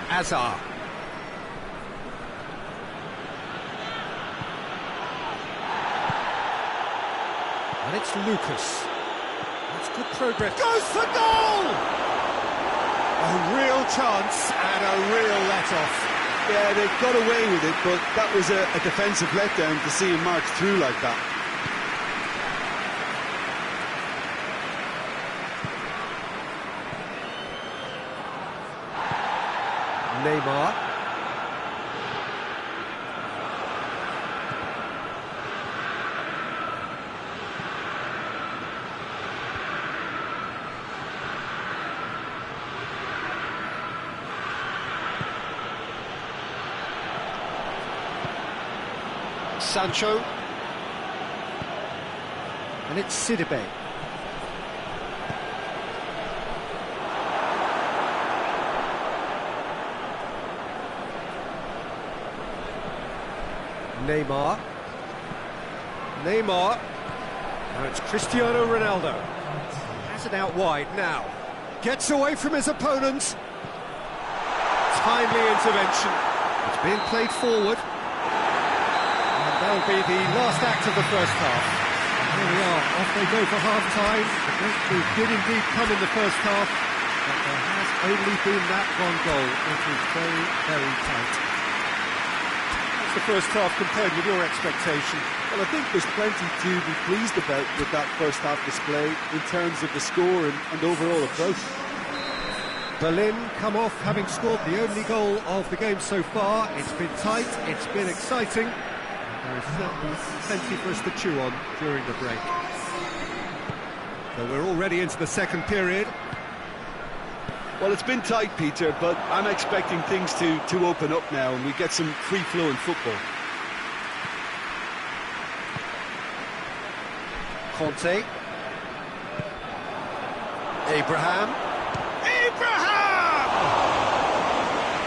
A: Hazard. And it's Lucas. That's good progress. Goes for goal! A real chance and a real let-off.
B: Yeah, they got away with it, but that was a defensive letdown to see him march through like that.
A: Neymar. Sancho. And it's Sidibe. Neymar. Now it's Cristiano Ronaldo. Has it out wide now. Gets away from his opponents. Timely intervention. It's being played forward. And that'll be the last act of the first half. Here we are, off they go for half-time. The breakthrough did indeed come in the first half, but there has only been that one goal. It was very, very tight. The first half compared with your expectation?
B: Well, I think there's plenty to be pleased about with that first half display in terms of the score and overall approach.
A: Berlin come off having scored the only goal of the game so far. It's been tight, it's been exciting. There is certainly plenty for us to chew on during the break. So we're already into the second period.
B: Well, it's been tight, Peter, but I'm expecting things to open up now and we get some free-flowing football.
A: Conte. Abraham!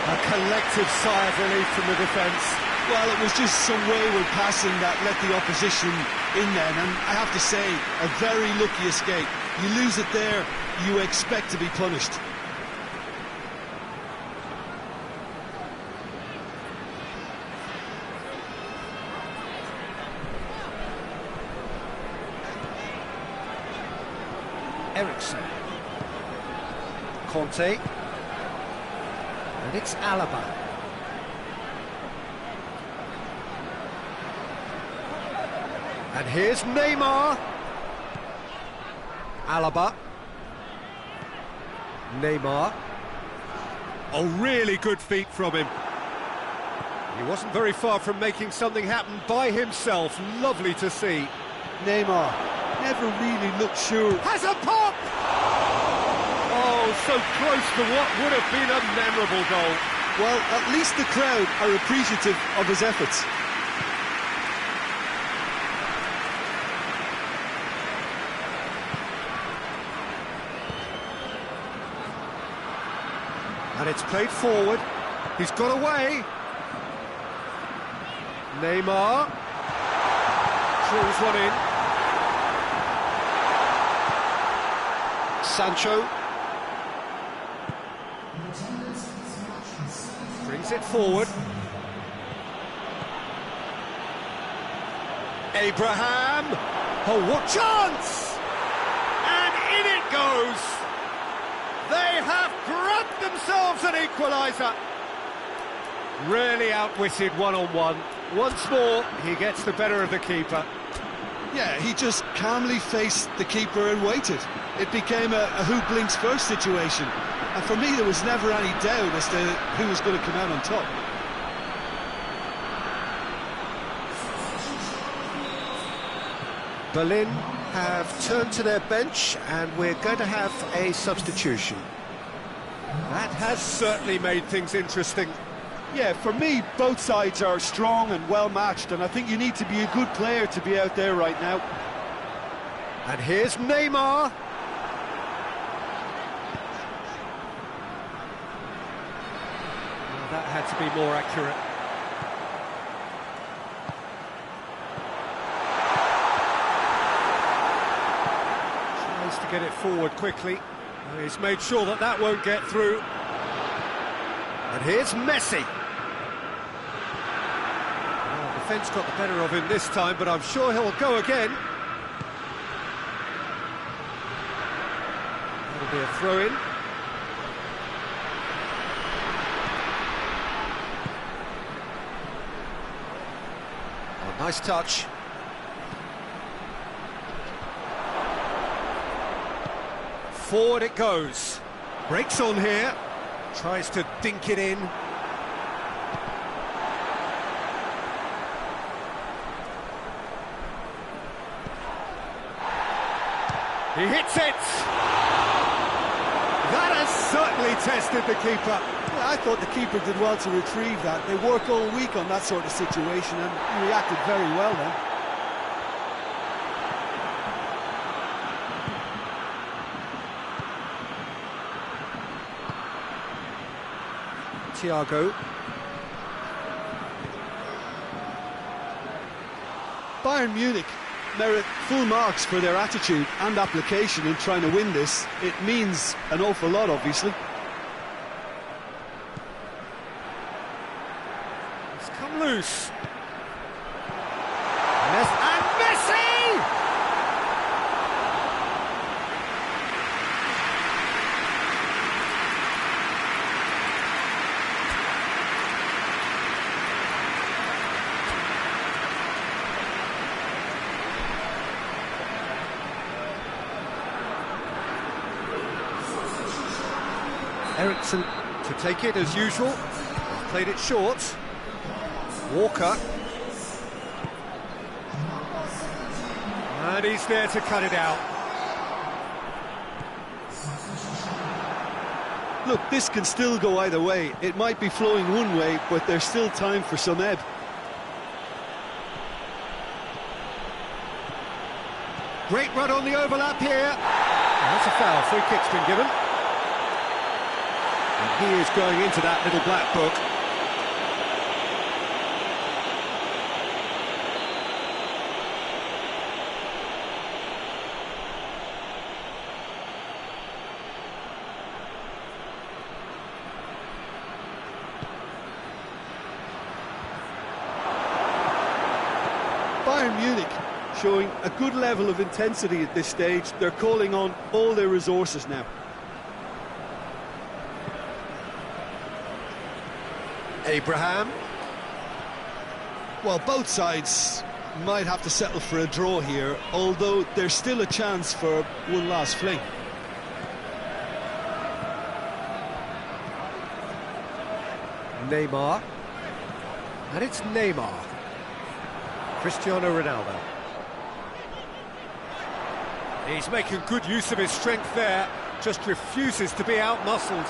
A: A collective sigh of relief from the defence.
B: Well, it was just some wayward passing that let the opposition in then, and I have to say, a very lucky escape. You lose it there, you expect to be punished.
A: Eriksen. Conte. And it's Alaba. And here's Neymar. Alaba. Neymar. Oh, really good feet from him. He wasn't very far from making something happen by himself. Lovely to see.
B: Neymar never really looked sure.
A: Has a pop! Oh, so close to what would have been a memorable goal.
B: Well, at least the crowd are appreciative of his efforts.
A: And it's played forward. He's got away. Neymar. Drills one in. Sancho. Brings it forward. Abraham. Oh, what chance! And in it goes. They have grabbed themselves an equaliser. Really outwitted one-on-one. Once more, he gets the better of the keeper.
B: Yeah, he just calmly faced the keeper and waited. It became a who blinks first situation. And for me, there was never any doubt as to who was going to come out on top.
A: Berlin have turned to their bench and we're going to have a substitution. That has certainly made things interesting.
B: Yeah, for me, both sides are strong and well matched, and I think you need to be a good player to be out there right now.
A: And here's Neymar. Well, that had to be more accurate. Tries to get it forward quickly. He's made sure that that won't get through. And here's Messi. Well, defence got the better of him this time, but I'm sure he'll go again. That'll be a throw-in. Oh, nice touch. Forward it goes. Breaks on here. Tries to dink it in. He hits it! That has certainly tested the keeper.
B: Yeah, I thought the keeper did well to retrieve that. They work all week on that sort of situation, and he reacted very well then.
A: Thiago.
B: Bayern Munich merit full marks for their attitude and application in trying to win this. It means an awful lot, obviously.
A: It's come loose. And Messi! Eriksson to take it as usual. Played it short. Walker. And he's there to cut it out.
B: Look, this can still go either way. It might be flowing one way, but there's still time for some ebb.
A: Great run on the overlap here. That's a foul. Free kick's been given. And he is going into that little black book.
B: Bayern Munich showing a good level of intensity at this stage. They're calling on all their resources now.
A: Abraham.
B: Well, both sides might have to settle for a draw here, although there's still a chance for one last fling.
A: Neymar. And it's Neymar. Cristiano Ronaldo. He's making good use of his strength there, just refuses to be out-muscled.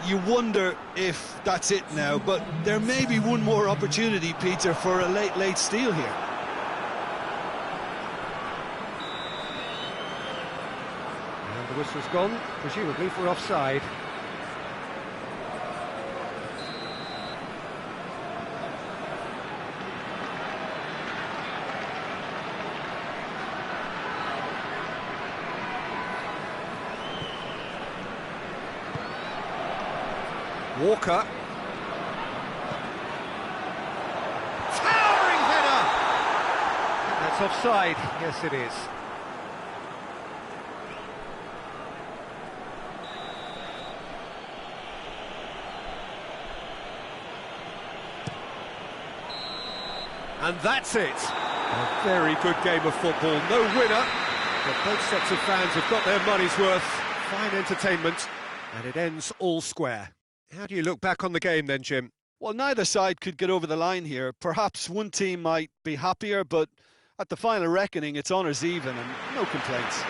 B: You wonder if that's it now, but there may be one more opportunity, Peter, for a late steal here.
A: And the whistle's gone, presumably for offside. Walker. Towering header! That's offside. Yes, it is. And that's it. A very good game of football. No winner, but both sets of fans have got their money's worth. Fine entertainment, and it ends all square. How do you look back on the game then, Jim?
B: Well, neither side could get over the line here. Perhaps one team might be happier, but at the final reckoning, it's honours even and no complaints.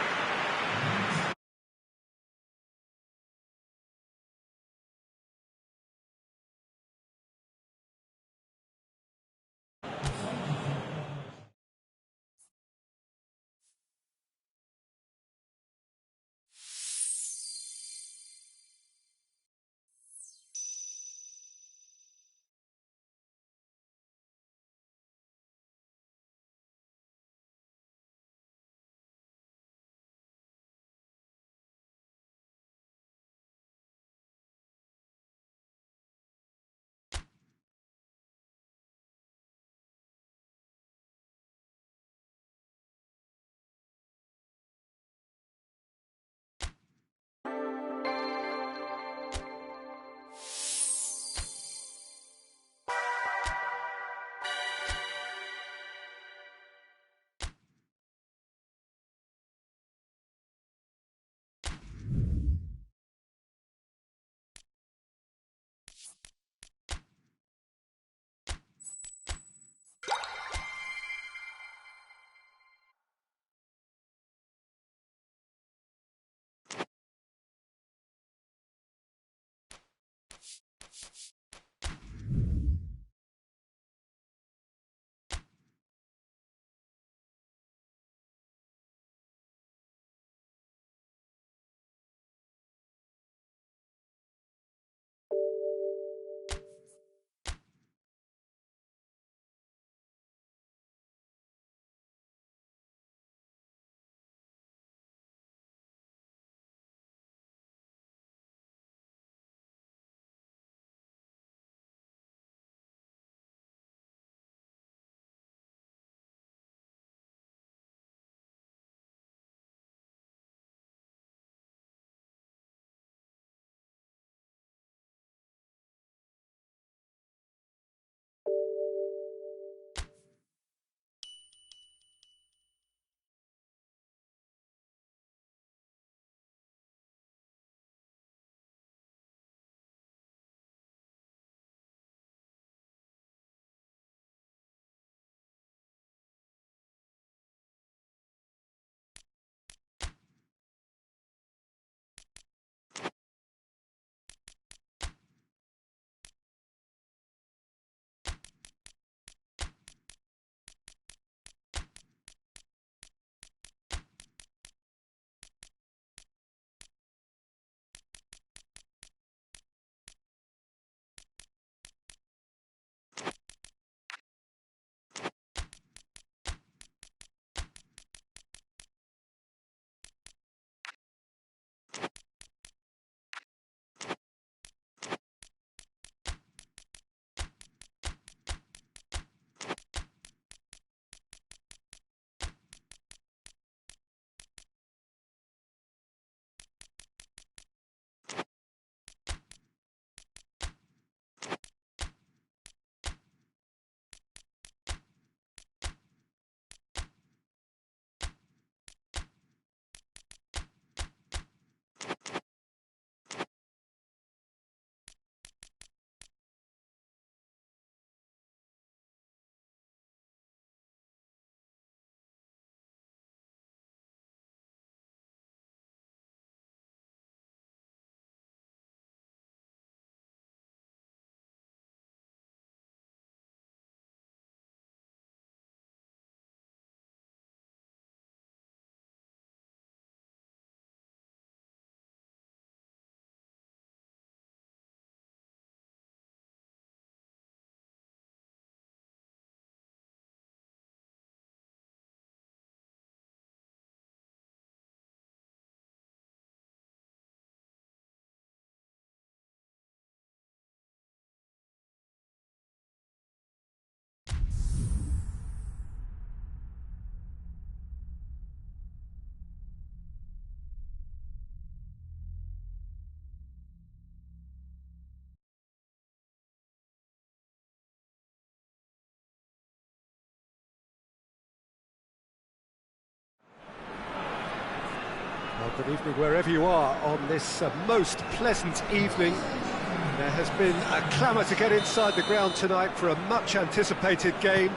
A: Well, good evening wherever you are on this most pleasant evening. There has been a clamour to get inside the ground tonight for a much-anticipated game.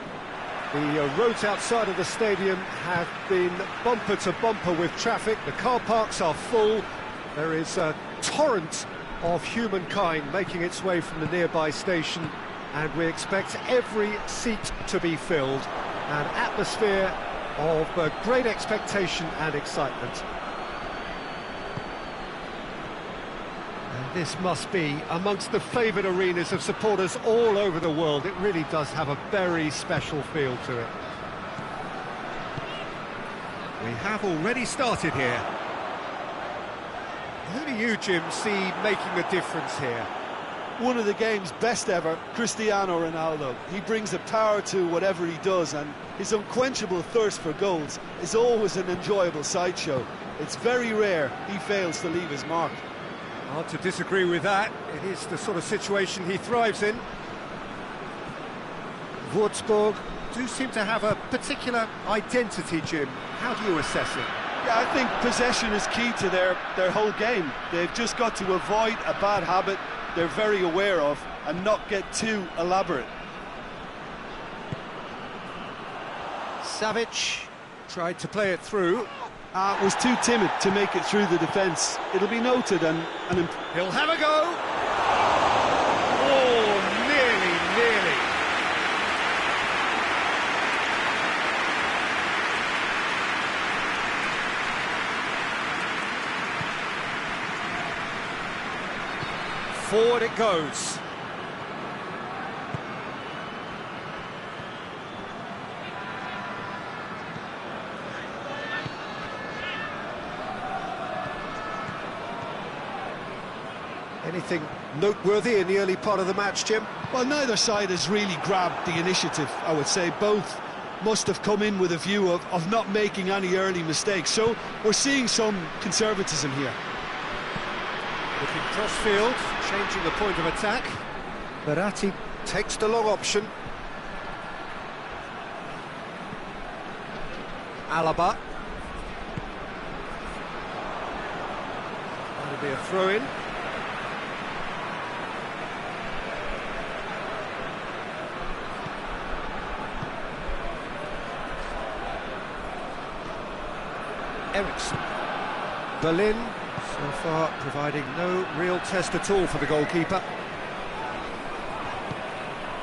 A: The roads outside of the stadium have been bumper to bumper with traffic. The car parks are full. There is a torrent of humankind making its way from the nearby station, and we expect every seat to be filled. An atmosphere of great expectation and excitement. This must be amongst the favoured arenas of supporters all over the world. It really does have a very special feel to it. We have already started here. Who do you, Jim, see making a difference here?
B: One of the game's best ever, Cristiano Ronaldo. He brings a power to whatever he does, and his unquenchable thirst for goals is always an enjoyable sideshow. It's very rare he fails to leave his mark.
A: Hard to disagree with that. It is the sort of situation he thrives in. Würzburg do seem to have a particular identity, Jim. How do you assess it?
B: Yeah, I think possession is key to their whole game. They've just got to avoid a bad habit they're very aware of and not get too elaborate.
A: Savic tried to play it through.
B: Was too timid to make it through the defence. It'll be noted and
A: he'll have a go! Forward it goes. Anything noteworthy in the early part of the match, Jim?
B: Well, neither side has really grabbed the initiative, I would say. Both must have come in with a view of not making any early mistakes. So we're seeing some conservatism here.
A: Looking cross-field, changing the point of attack. Verratti takes the long option. Alaba. That'll be a throw-in. Ericsson. Berlin, so far providing no real test at all for the goalkeeper.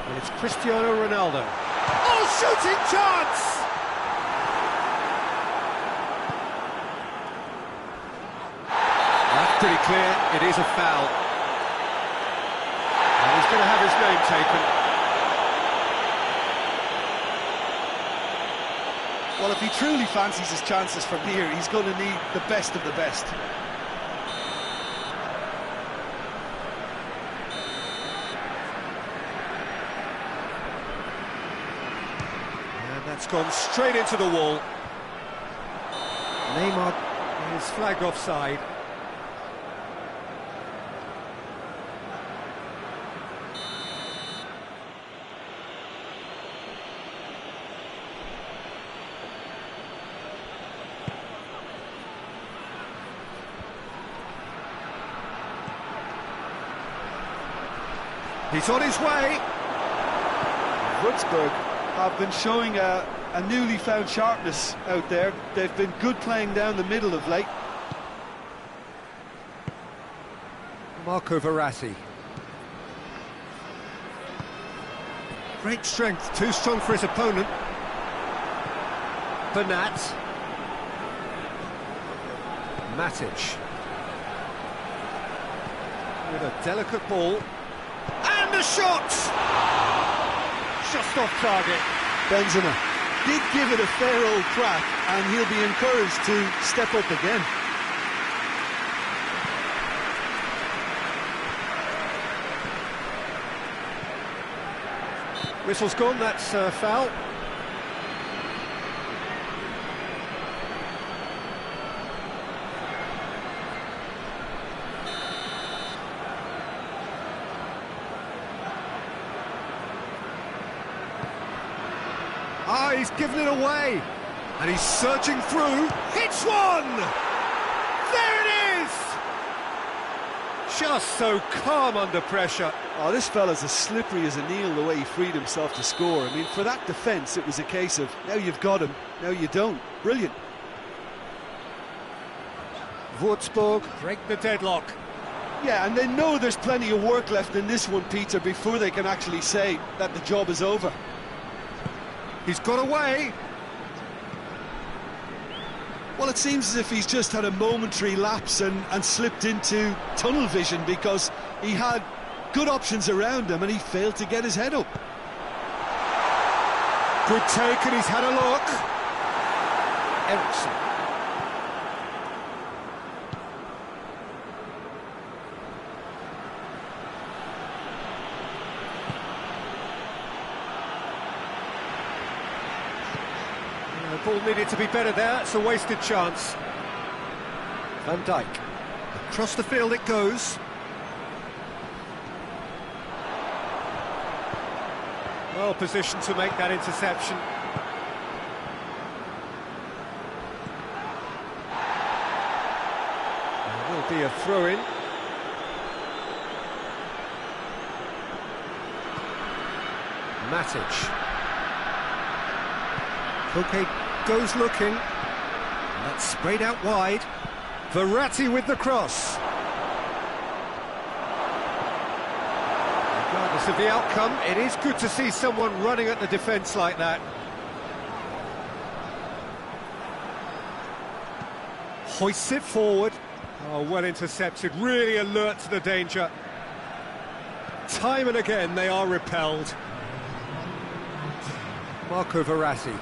A: And it's Cristiano Ronaldo. Oh, shooting chance! That's pretty clear, it is a foul. And he's going to have his name taken.
B: Well, if he truly fancies his chances from here, he's going to need the best of the best.
A: And that's gone straight into the wall. Neymar is flagged offside. He's on his way.
B: Würzburg have been showing a newly found sharpness out there. They've been good playing down the middle of late.
A: Marco Verratti. Great strength, too strong for his opponent. Bernat. Matic. With a delicate ball. And a shot! Just off target.
B: Benzema did give it a fair old crack, and he'll be encouraged to step up again.
A: Whistle's gone, that's a foul. Ah, he's given it away. And he's surging through. Hits one! There it is! Just so calm under pressure.
B: Oh, this fella's as slippery as a Neil, the way he freed himself to score. I mean, for that defence, it was a case of, now you've got him, now you don't. Brilliant.
A: Würzburg break the deadlock.
B: Yeah, and they know there's plenty of work left in this one, Peter, before they can actually say that the job is over.
A: He's got away.
B: Well, it seems as if he's just had a momentary lapse and slipped into tunnel vision, because he had good options around him and he failed to get his head up.
A: Good take, and he's had a look. Ericsson. The ball needed to be better there, it's a wasted chance. Van Dijk. Across the field it goes. Well positioned to make that interception. There will be a throw-in. Matic. Koke goes looking. And that's sprayed out wide. Verratti with the cross. Regardless of the outcome, it is good to see someone running at the defence like that. Hoists it forward. Oh, well intercepted, really alert to the danger. time and again they are repelled. Marco Verratti.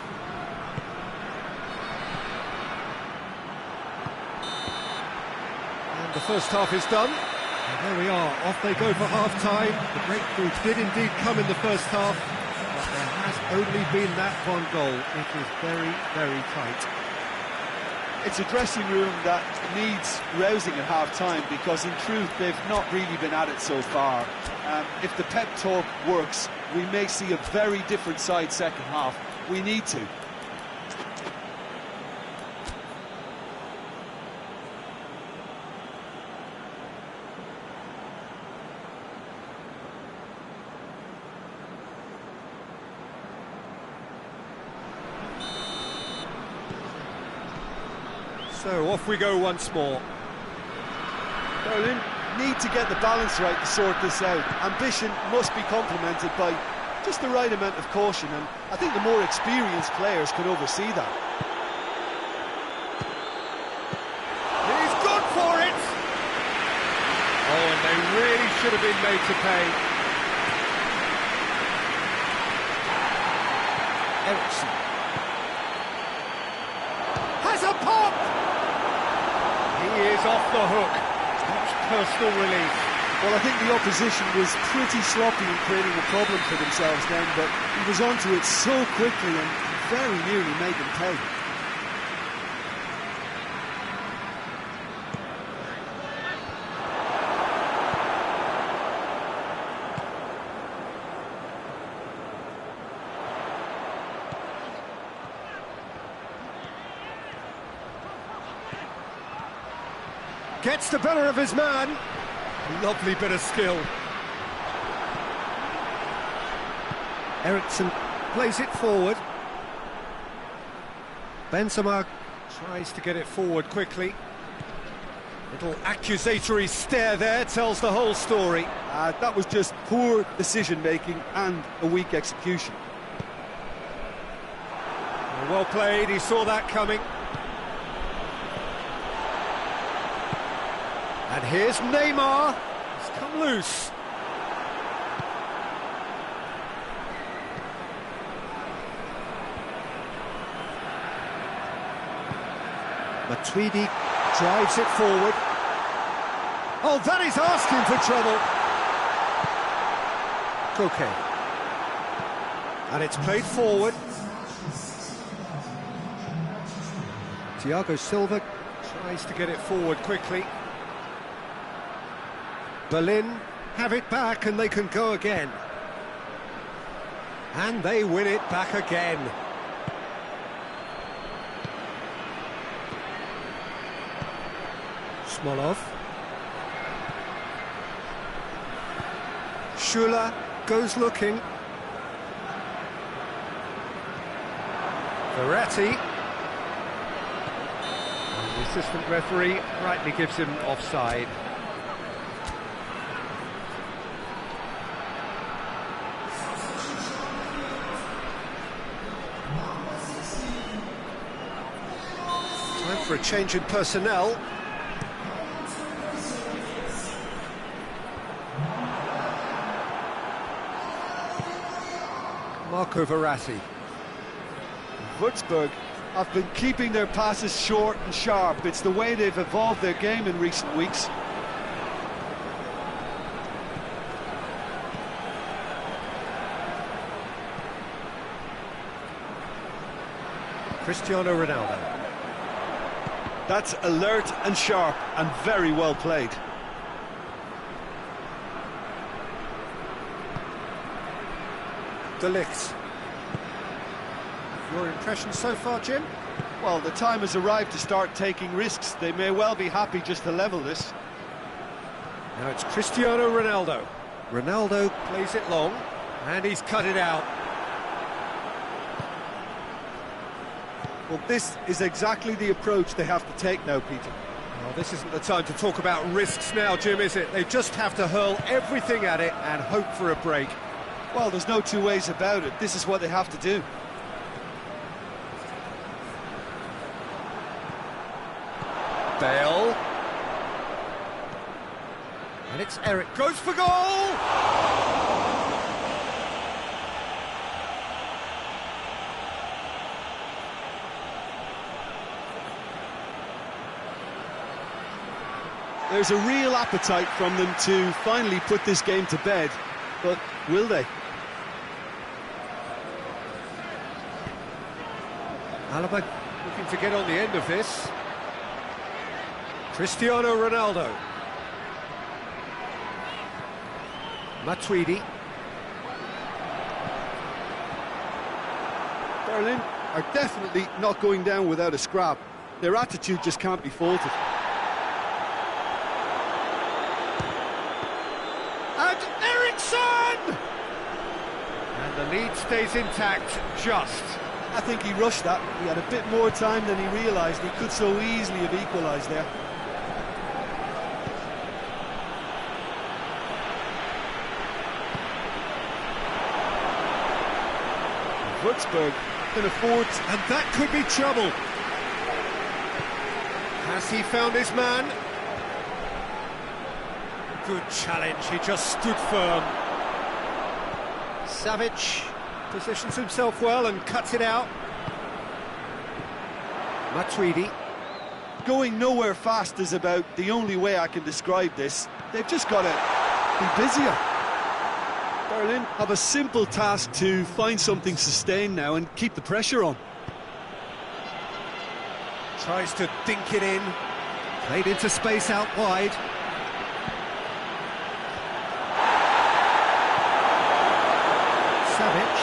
A: And the first half is done. And there we are, off they go for half-time. The breakthrough did indeed come in the first half, but there has only been that one goal. It is very, very tight.
B: It's a dressing room that needs rousing at half-time, because in truth they've not really been at it so far. If the pep talk works, we may see a very different side second half. We need to.
A: So off we go once more.
B: Berlin need to get the balance right to sort this out. Ambition must be complemented by just the right amount of caution, and I think the more experienced players can oversee that.
A: He's gone for it! Oh, and they really should have been made to pay. Eriksen has a pop! He is off the hook. Much personal relief.
B: Well, I think the opposition was pretty sloppy in creating a problem for themselves then, but he was onto it so quickly and very nearly made them pay.
A: Gets the better of his man. Lovely bit of skill. Eriksen plays it forward. Benzema tries to get it forward quickly. Little accusatory stare there tells the whole story.
B: That was just poor decision-making and a weak execution.
A: Well played, he saw that coming. And here's Neymar. He's come loose. Matuidi drives it forward. Oh, that is asking for trouble. Koke. And it's played forward. Thiago Silva tries to get it forward quickly. Berlin have it back and they can go again. And they win it back again. Smolov. Schüller goes looking. Verratti. And the assistant referee rightly gives him offside. Time for a change in personnel. Marco Verratti.
B: Würzburg have been keeping their passes short and sharp. It's the way they've evolved their game in recent weeks.
A: Cristiano Ronaldo.
B: That's alert and sharp and very well played.
A: De Ligt. Your impression so far, Jim?
B: Well, the time has arrived to start taking risks. They may well be happy just to level this.
A: Now it's Cristiano Ronaldo. Ronaldo plays it long, and he's cut it out.
B: Well, this is exactly the approach they have to take now, Peter.
A: Well, this isn't the time to talk about risks now, Jim, is it? They just have to hurl everything at it and hope for a break.
B: Well, there's no two ways about it. This is what they have to do.
A: Bale. And it's Eric. Goes for goal!
B: There's a real appetite from them to finally put this game to bed, but will they?
A: Alaba looking to get on the end of this. Cristiano Ronaldo. Matuidi.
B: Berlin are definitely not going down without a scrap. Their attitude just can't be faulted.
A: And Eriksson! And the lead stays intact, just.
B: I think he rushed that. He had a bit more time than he realised. He could so easily have equalised there. Würzburg can afford, and that could be trouble.
A: Has he found his man? Good challenge, he just stood firm. Savic positions himself well and cuts it out. Matuidi.
B: Going nowhere fast is about the only way I can describe this. They've just got to be busier. Berlin have a simple task to find something sustained now and keep the pressure on.
A: Tries to dink it in. Played into space out wide. Savic.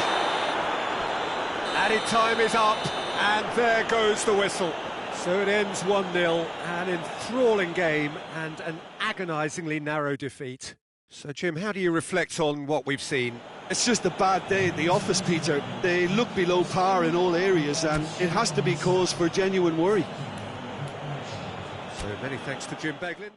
A: Added time is up, and there goes the whistle. So it ends 1-0, an enthralling game and an agonisingly narrow defeat. So, Jim, how do you reflect on what we've seen?
B: It's just a bad day at the office, Peter. They look below par in all areas, and it has to be cause for genuine worry.
A: So many thanks to Jim Beglin.